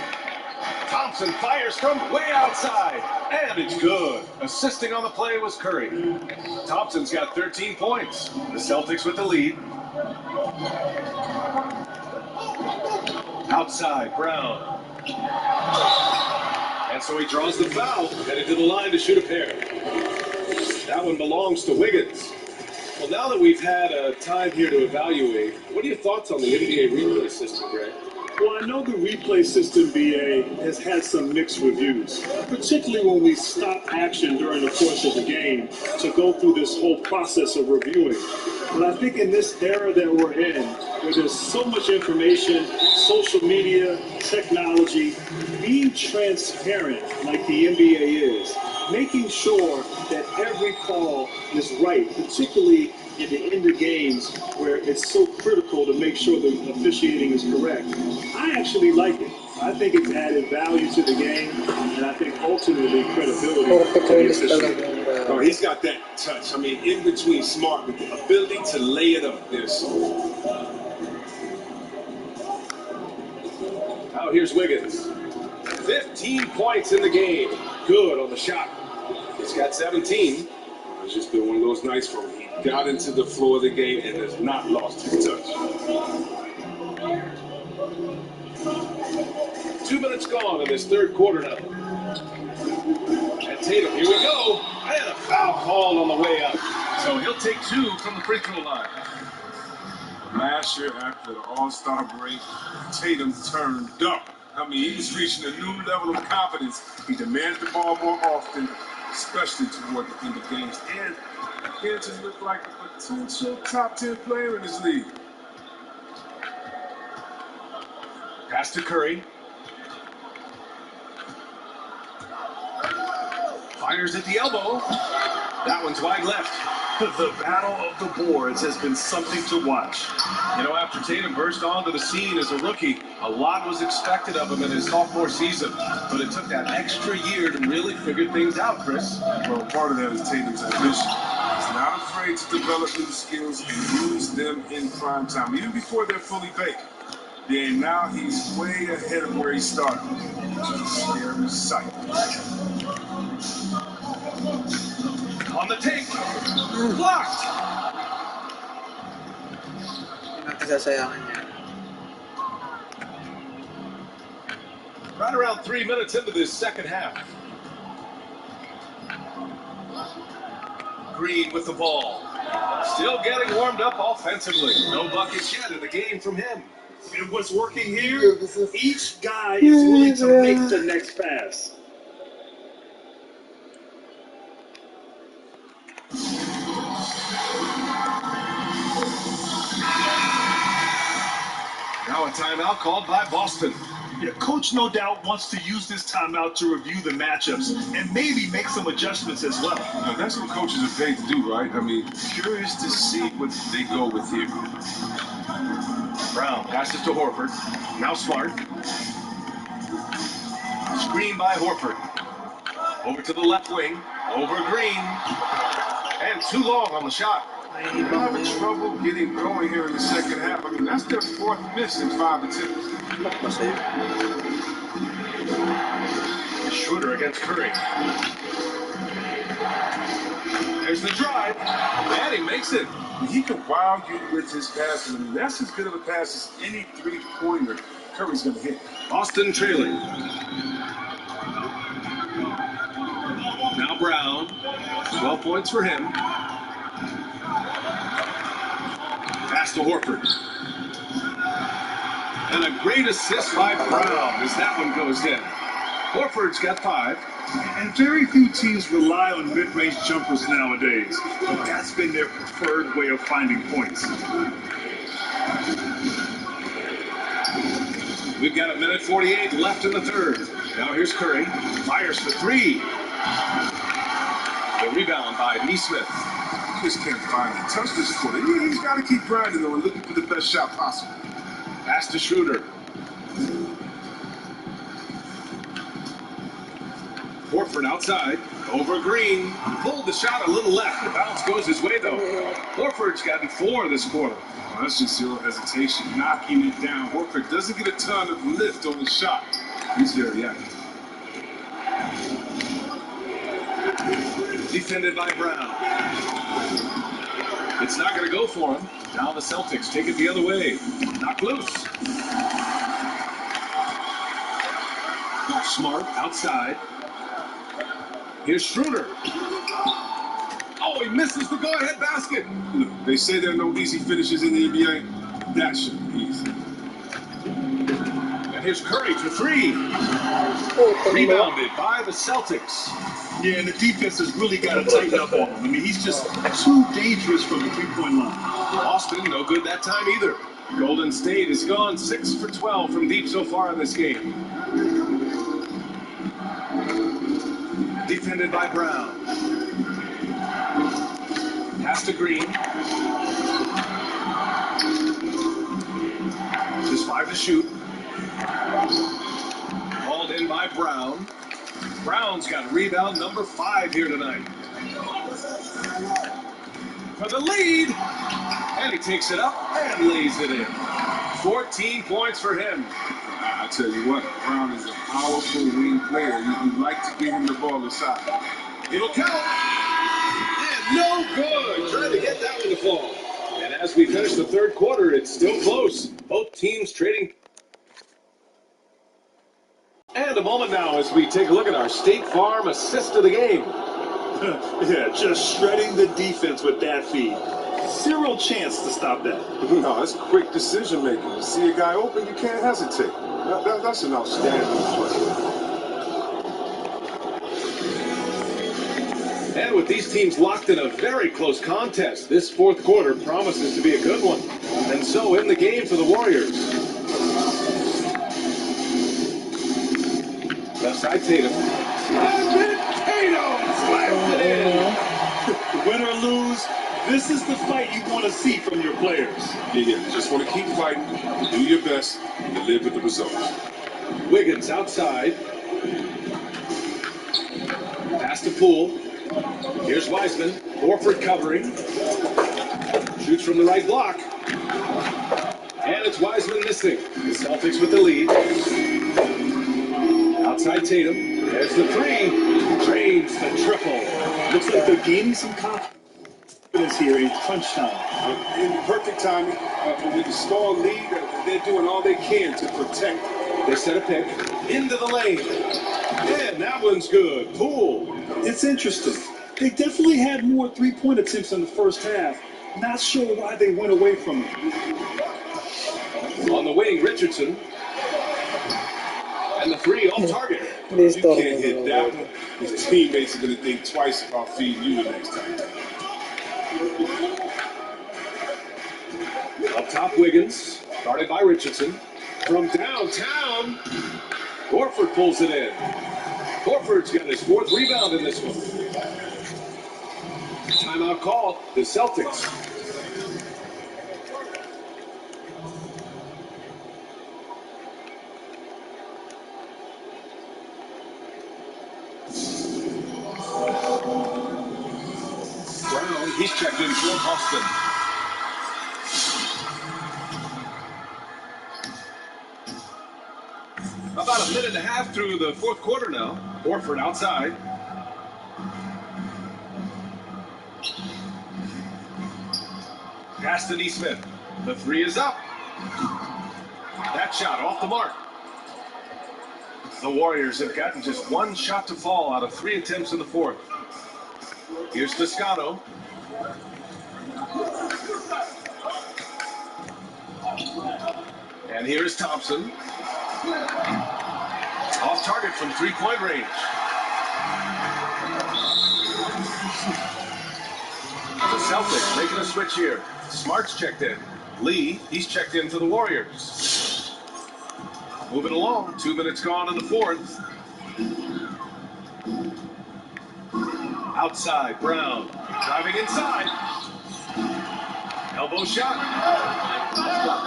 Thompson fires from way outside, and it's good. Assisting on the play was Curry. Thompson's got 13 points. The Celtics with the lead. Outside, Brown. And so he draws the foul, headed to the line to shoot a pair. That one belongs to Wiggins. Well, now that we've had time here to evaluate, what are your thoughts on the NBA replay system, Greg? Well, I know the replay system, BA, has had some mixed reviews, particularly when we stop action during the course of the game to go through this whole process of reviewing. But I think in this era that we're in, where there's so much information, social media, technology, being transparent like the NBA is, making sure that every call is right, particularly in the end of games where it's so critical to make sure the officiating is correct. I actually like it. I think it's added value to the game, and I think ultimately credibility to the officiating. Oh, he's got that touch. I mean, in between Smart, with the ability to lay it up there. Now here's Wiggins. 15 points in the game. Good on the shot. He's got 17. It's just been one of those nights for him. He got into the floor of the game and has not lost his touch. 2 minutes gone in this third quarter now. And Tatum, here we go. And a foul call on the way up. So he'll take 2 from the free throw line. Last year, after the All-Star break, Tatum turned up. I mean, he was reaching a new level of confidence. He demanded the ball more often, especially toward the end of games. And he just looked like a potential top 10 player in this league. Pass to Curry. Fires at the elbow. That one's wide left. The battle of the boards has been something to watch. You know, after Tatum burst onto the scene as a rookie, a lot was expected of him in his sophomore season. But it took that extra year to really figure things out, Chris. Well, part of that is Tatum's ambition. He's not afraid to develop new skills and use them in prime time, even before they're fully baked. Then now he's way ahead of where he started, which is a scary sight. On the take. Blocked. Right around 3 minutes into this second half. Green with the ball. Still getting warmed up offensively. No buckets yet in the game from him. And what's working here, each guy is willing to make the next pass. Now a timeout called by Boston. Yeah, coach no doubt wants to use this timeout to review the matchups and maybe make some adjustments as well. Now, that's what coaches are paid to do, right? I mean, curious to see what they go with here. Brown passes to Horford. Now Smart. Screen by Horford. Over to the left wing. Over Green. And too long on the shot. They're having trouble getting going here in the second half. I mean, that's their fourth miss in 5 attempts. Schroeder against Curry. There's the drive. And he makes it. He can wow you with his passing. I mean, that's as good of a pass as any three-pointer Curry's going to hit. Boston trailing. Now Brown. 12 points for him. Pass to Horford. And a great assist by Brown as that one goes in. Horford's got 5. And very few teams rely on mid-range jumpers nowadays. But that's been their preferred way of finding points. We've got 1:48 left in the third. Now here's Curry. Fires for 3. The rebound by Nesmith. Just can't find it. Touch this quarter. He's got to keep grinding though and looking for the best shot possible. Pass to Schroeder. Horford outside. Over Green. Pulled the shot a little left. The bounce goes his way though. Horford's gotten 4 this quarter. Well, that's just zero hesitation. Knocking it down. Horford doesn't get a ton of lift on his shot. He's very active. Defended by Brown. It's not going to go for him. Now the Celtics take it the other way. Knocked loose. Smart outside. Here's Schroeder. Oh, he misses the go-ahead basket. Look, they say there are no easy finishes in the NBA. That should be easy. And here's Curry for 3. Rebounded by the Celtics. Yeah, and the defense has really got to tighten up on him. I mean, he's just too dangerous from the three-point line. Boston, no good that time either. Golden State has gone 6 for 12 from deep so far in this game. Defended by Brown. Pass to Green. Just 5 to shoot. Hauled in by Brown. Brown's got rebound number 5 here tonight. For the lead. And he takes it up and lays it in. 14 points for him. I tell you what, Brown is a powerful wing player. You'd like to give him the ball inside. It'll count. And no good. Trying to get that one to fall. And as we finish the third quarter, it's still close. Both teams trading. And a moment now as we take a look at our State Farm assist of the game. Yeah, just shredding the defense with that feed. Zero chance to stop that. No, that's quick decision making. You see a guy open, you can't hesitate. That's an outstanding play. And with these teams locked in a very close contest, this fourth quarter promises to be a good one. And so in the game for the Warriors. Left side Tatum. And then Tatum slams it in. Win or lose, this is the fight you want to see from your players. Yeah, just want to keep fighting, do your best, and live with the results. Wiggins outside. Pass to Poole. Here's Wiseman. Horford covering. Shoots from the right block. And it's Wiseman missing. The Celtics with the lead. Outside Tatum. There's the 3. Drains the triple. Looks like they're gaining some confidence here in crunch time. In perfect timing, with the small lead, they're doing all they can to protect. They set a pick into the lane. And that one's good. Poole. It's interesting. They definitely had more three-point attempts in the first half. Not sure why they went away from it. On the wing, Richardson. And the 3 off target. You can't hit that one. His teammates are going to think twice about feeding you the next time. Up top, Wiggins. Guarded by Richardson. From downtown. Horford pulls it in. Horford's got his 4th rebound in this one. Timeout called. The Celtics. Brown, he's checked in for Boston. About a minute and a half through the 4th quarter now. Horford outside. Pass to Nesmith. The 3 is up. That shot off the mark. The Warriors have gotten just 1 shot to fall out of 3 attempts in the 4th. Here's Toscano. And here's Thompson. Off target from 3-point range. The Celtics making a switch here. Smart's checked in. Lee, he's checked in for the Warriors. Moving along, 2 minutes gone in the 4th. Outside, Brown. Driving inside. Elbow shot.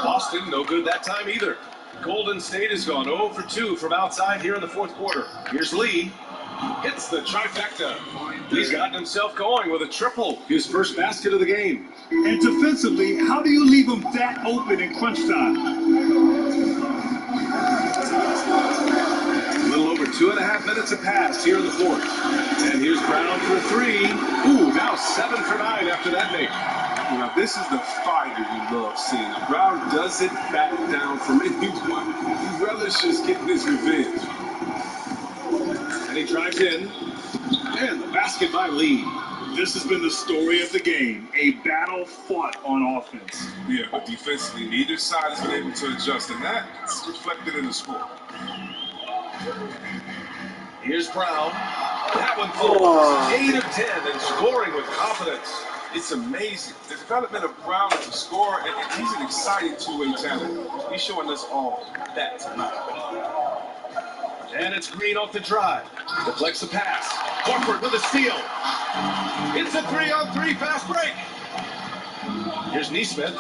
Boston, no good that time either. Golden State has gone 0 for 2 from outside here in the 4th quarter. Here's Lee. Hits the trifecta. He's gotten himself going with a triple. His first basket of the game. And defensively, how do you leave him that open in crunch time? A little over 2.5 minutes have passed here in the 4th. And here's Brown for 3. Ooh, now 7 for 9 after that make. Now, this is the fighter you love seeing. Brown doesn't back down from anyone. He relishes getting his revenge. And he drives in. And the basket by Lee. This has been the story of the game. A battle fought on offense. Yeah, but defensively, neither side has been able to adjust, and that's reflected in the score. Here's Brown. That one falls. 8 of 10 and scoring with confidence. It's amazing. The development of Brown as a scorer, and he's an exciting two-way talent. He's showing us all that tonight. And it's Green off the drive. Deflects the pass. Horford with a steal. It's a 3-on-3 fast break. Here's Nesmith.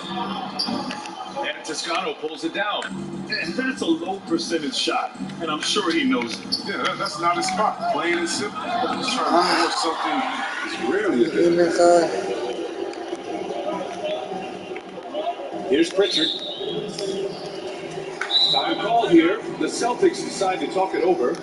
And Toscano pulls it down. And that's a low percentage shot, and I'm sure he knows it. Yeah, that's not his spot. Plain and simple. He's trying to force something that's rarely a Here's Pritchard. Time called here. The Celtics decide to talk it over.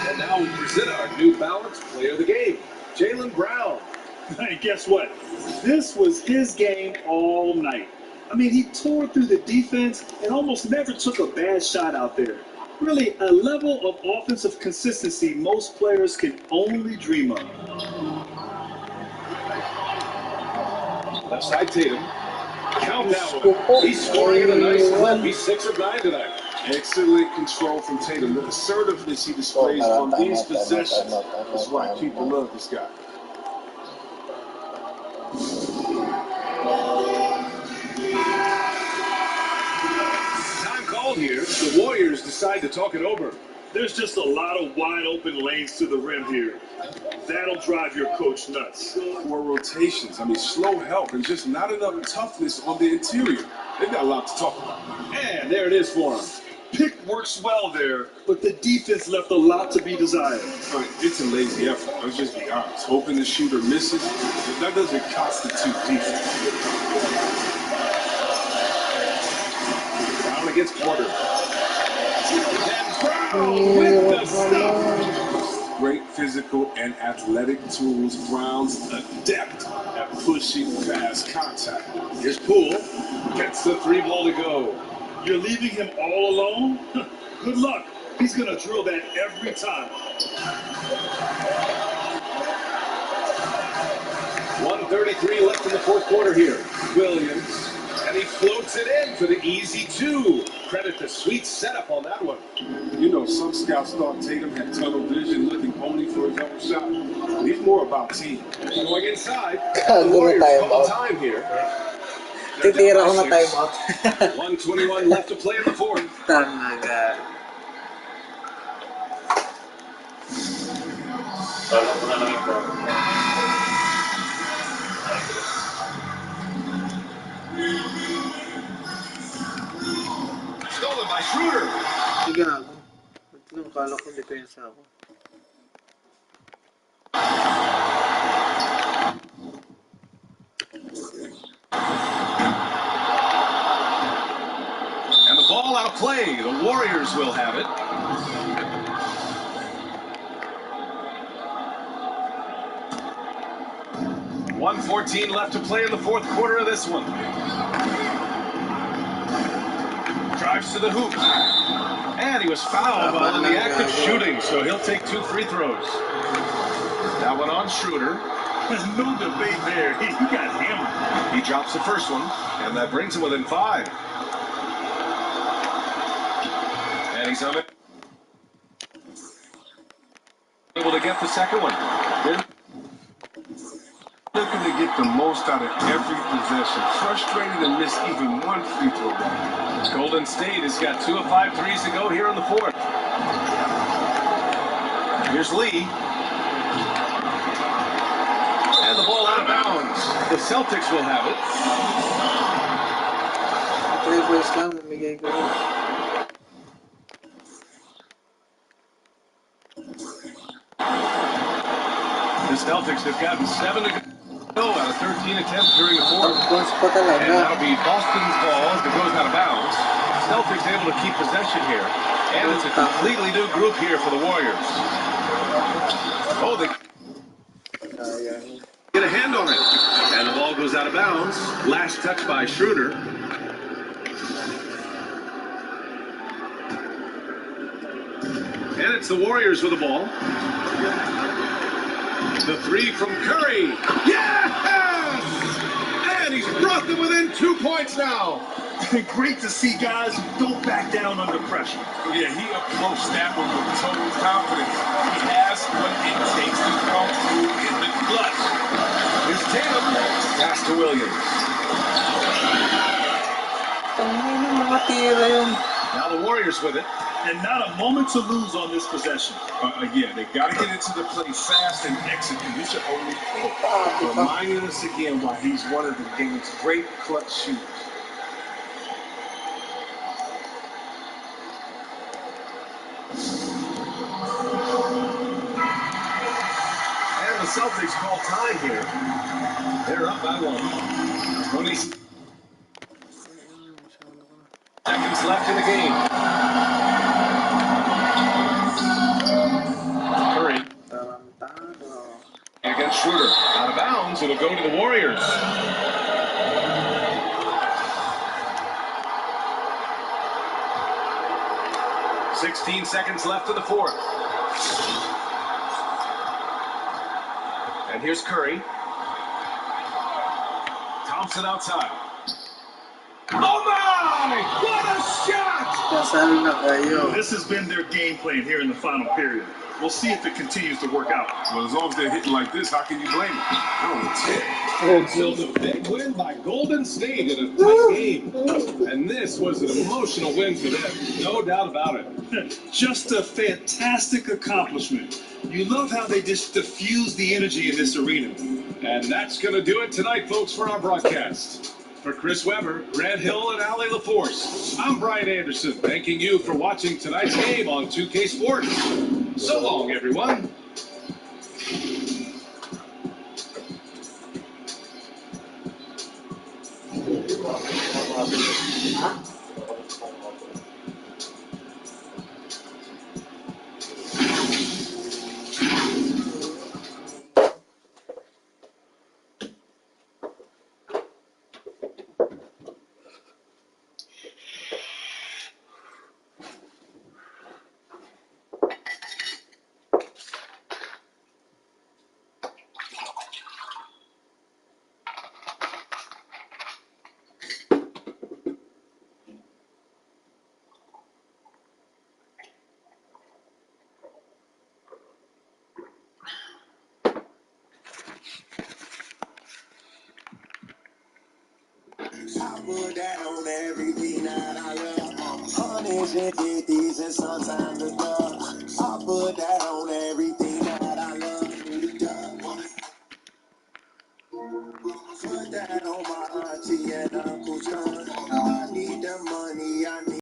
And now we present our new balanced player of the game, Jaylen Brown. Hey, guess what? This was his game all night. I mean, he tore through the defense and almost never took a bad shot out there. Really, a level of offensive consistency most players can only dream of. Left side Tatum. Count that one. He's scoring at a nice clip. He's 6 of 9 tonight. excellent control from Tatum. The assertiveness he displays on these possessions is why people love this guy. Time called here. The Warriors decide to talk it over. There's just a lot of wide open lanes to the rim here. That'll drive your coach nuts. Poor rotations. I mean, slow help and just not enough toughness on the interior. They've got a lot to talk about. And there it is for him. Pick works well there, but the defense left a lot to be desired. Right, it's a lazy effort. Let's just be honest. Hoping the shooter misses, that doesn't constitute defense. Brown against Porter. And Brown with the stuff. Great physical and athletic tools. Brown's adept at pushing past contact. Here's Poole. Gets the 3 ball to go. You're leaving him all alone? Good luck. He's going to drill that every time. 1:33 left in the fourth quarter here. Williams, and he floats it in for the easy two. Credit the sweet setup on that one. You know, some scouts thought Tatum had tunnel vision looking only for his own shot. He's more about team. Going inside. Gago The na Warriors time call out. time here. Titira ko na time out. 1:21 left to play in the fourth. Tanga. Stolen by Schroeder. Sige ako. Ba't lang kala ko depensa ako? And the ball out of play. The Warriors will have it. .114 left to play in the fourth quarter of this one. Drives to the hoop. And he was fouled while in the act of shooting, so he'll take 2 free throws. That one on Schroeder. There's no debate there. He got hammered. He drops the first one, and that brings him within 5. And he's on it. Able to get the second one. They're looking to get the most out of every possession. Frustrated to miss even one free throw. Golden State has got 2 of 5 threes to go here in the fourth. Here's Lee. And the ball out of bounds. The Celtics will have it. 3 points lang, mamigay ko rin. The Celtics have gotten 7 to go out of 13 attempts during the fourth. Points pa talaga. And that'll be Boston's ball as it goes out of bounds. Celtics able to keep possession here. And it's a completely new group here for the Warriors. Oh, they get a hand on it. And the ball goes out of bounds. Last touch by Schroeder. And it's the Warriors with the ball. The three from Curry. Yes! And he's brought them within 2 points now. Great to see guys who don't back down under pressure. Yeah, he approached that one with total confidence. He has what it takes to come through in the clutch. Here's Tatum. Pass to Williams. Mga tira yun. Now the Warriors with it. And not a moment to lose on this possession. Yeah, they got to get into the play fast and execute. This should only reminding us again why he's one of the game's great clutch shooters. And the Celtics call time here. They're up by 1. 20 seconds left in the game. Curry. Against Schroeder. Out of bounds. It'll go to the Warriors. .16 seconds left in the fourth. And here's Curry. Thompson outside. Oh my! What a shot! Kasal na kayo. This has been their game plan here in the final period. We'll see if it continues to work out. Well, as long as they're hitting like this, how can you blame them? So the big win by Golden State in a tight game. And this was an emotional win for them. No doubt about it. Just a fantastic accomplishment. You love how they just diffuse the energy in this arena. And that's going to do it tonight, folks, for our broadcast. For Chris Webber, Grant Hill, and Ali LaForce, I'm Brian Anderson, thanking you for watching tonight's game on 2K Sports. So long, everyone. I put that on everything that I love. Hundreds and fifties and sometimes the dub. I put that on everything that I love. Put that on my auntie and uncle's son. I need the money, I need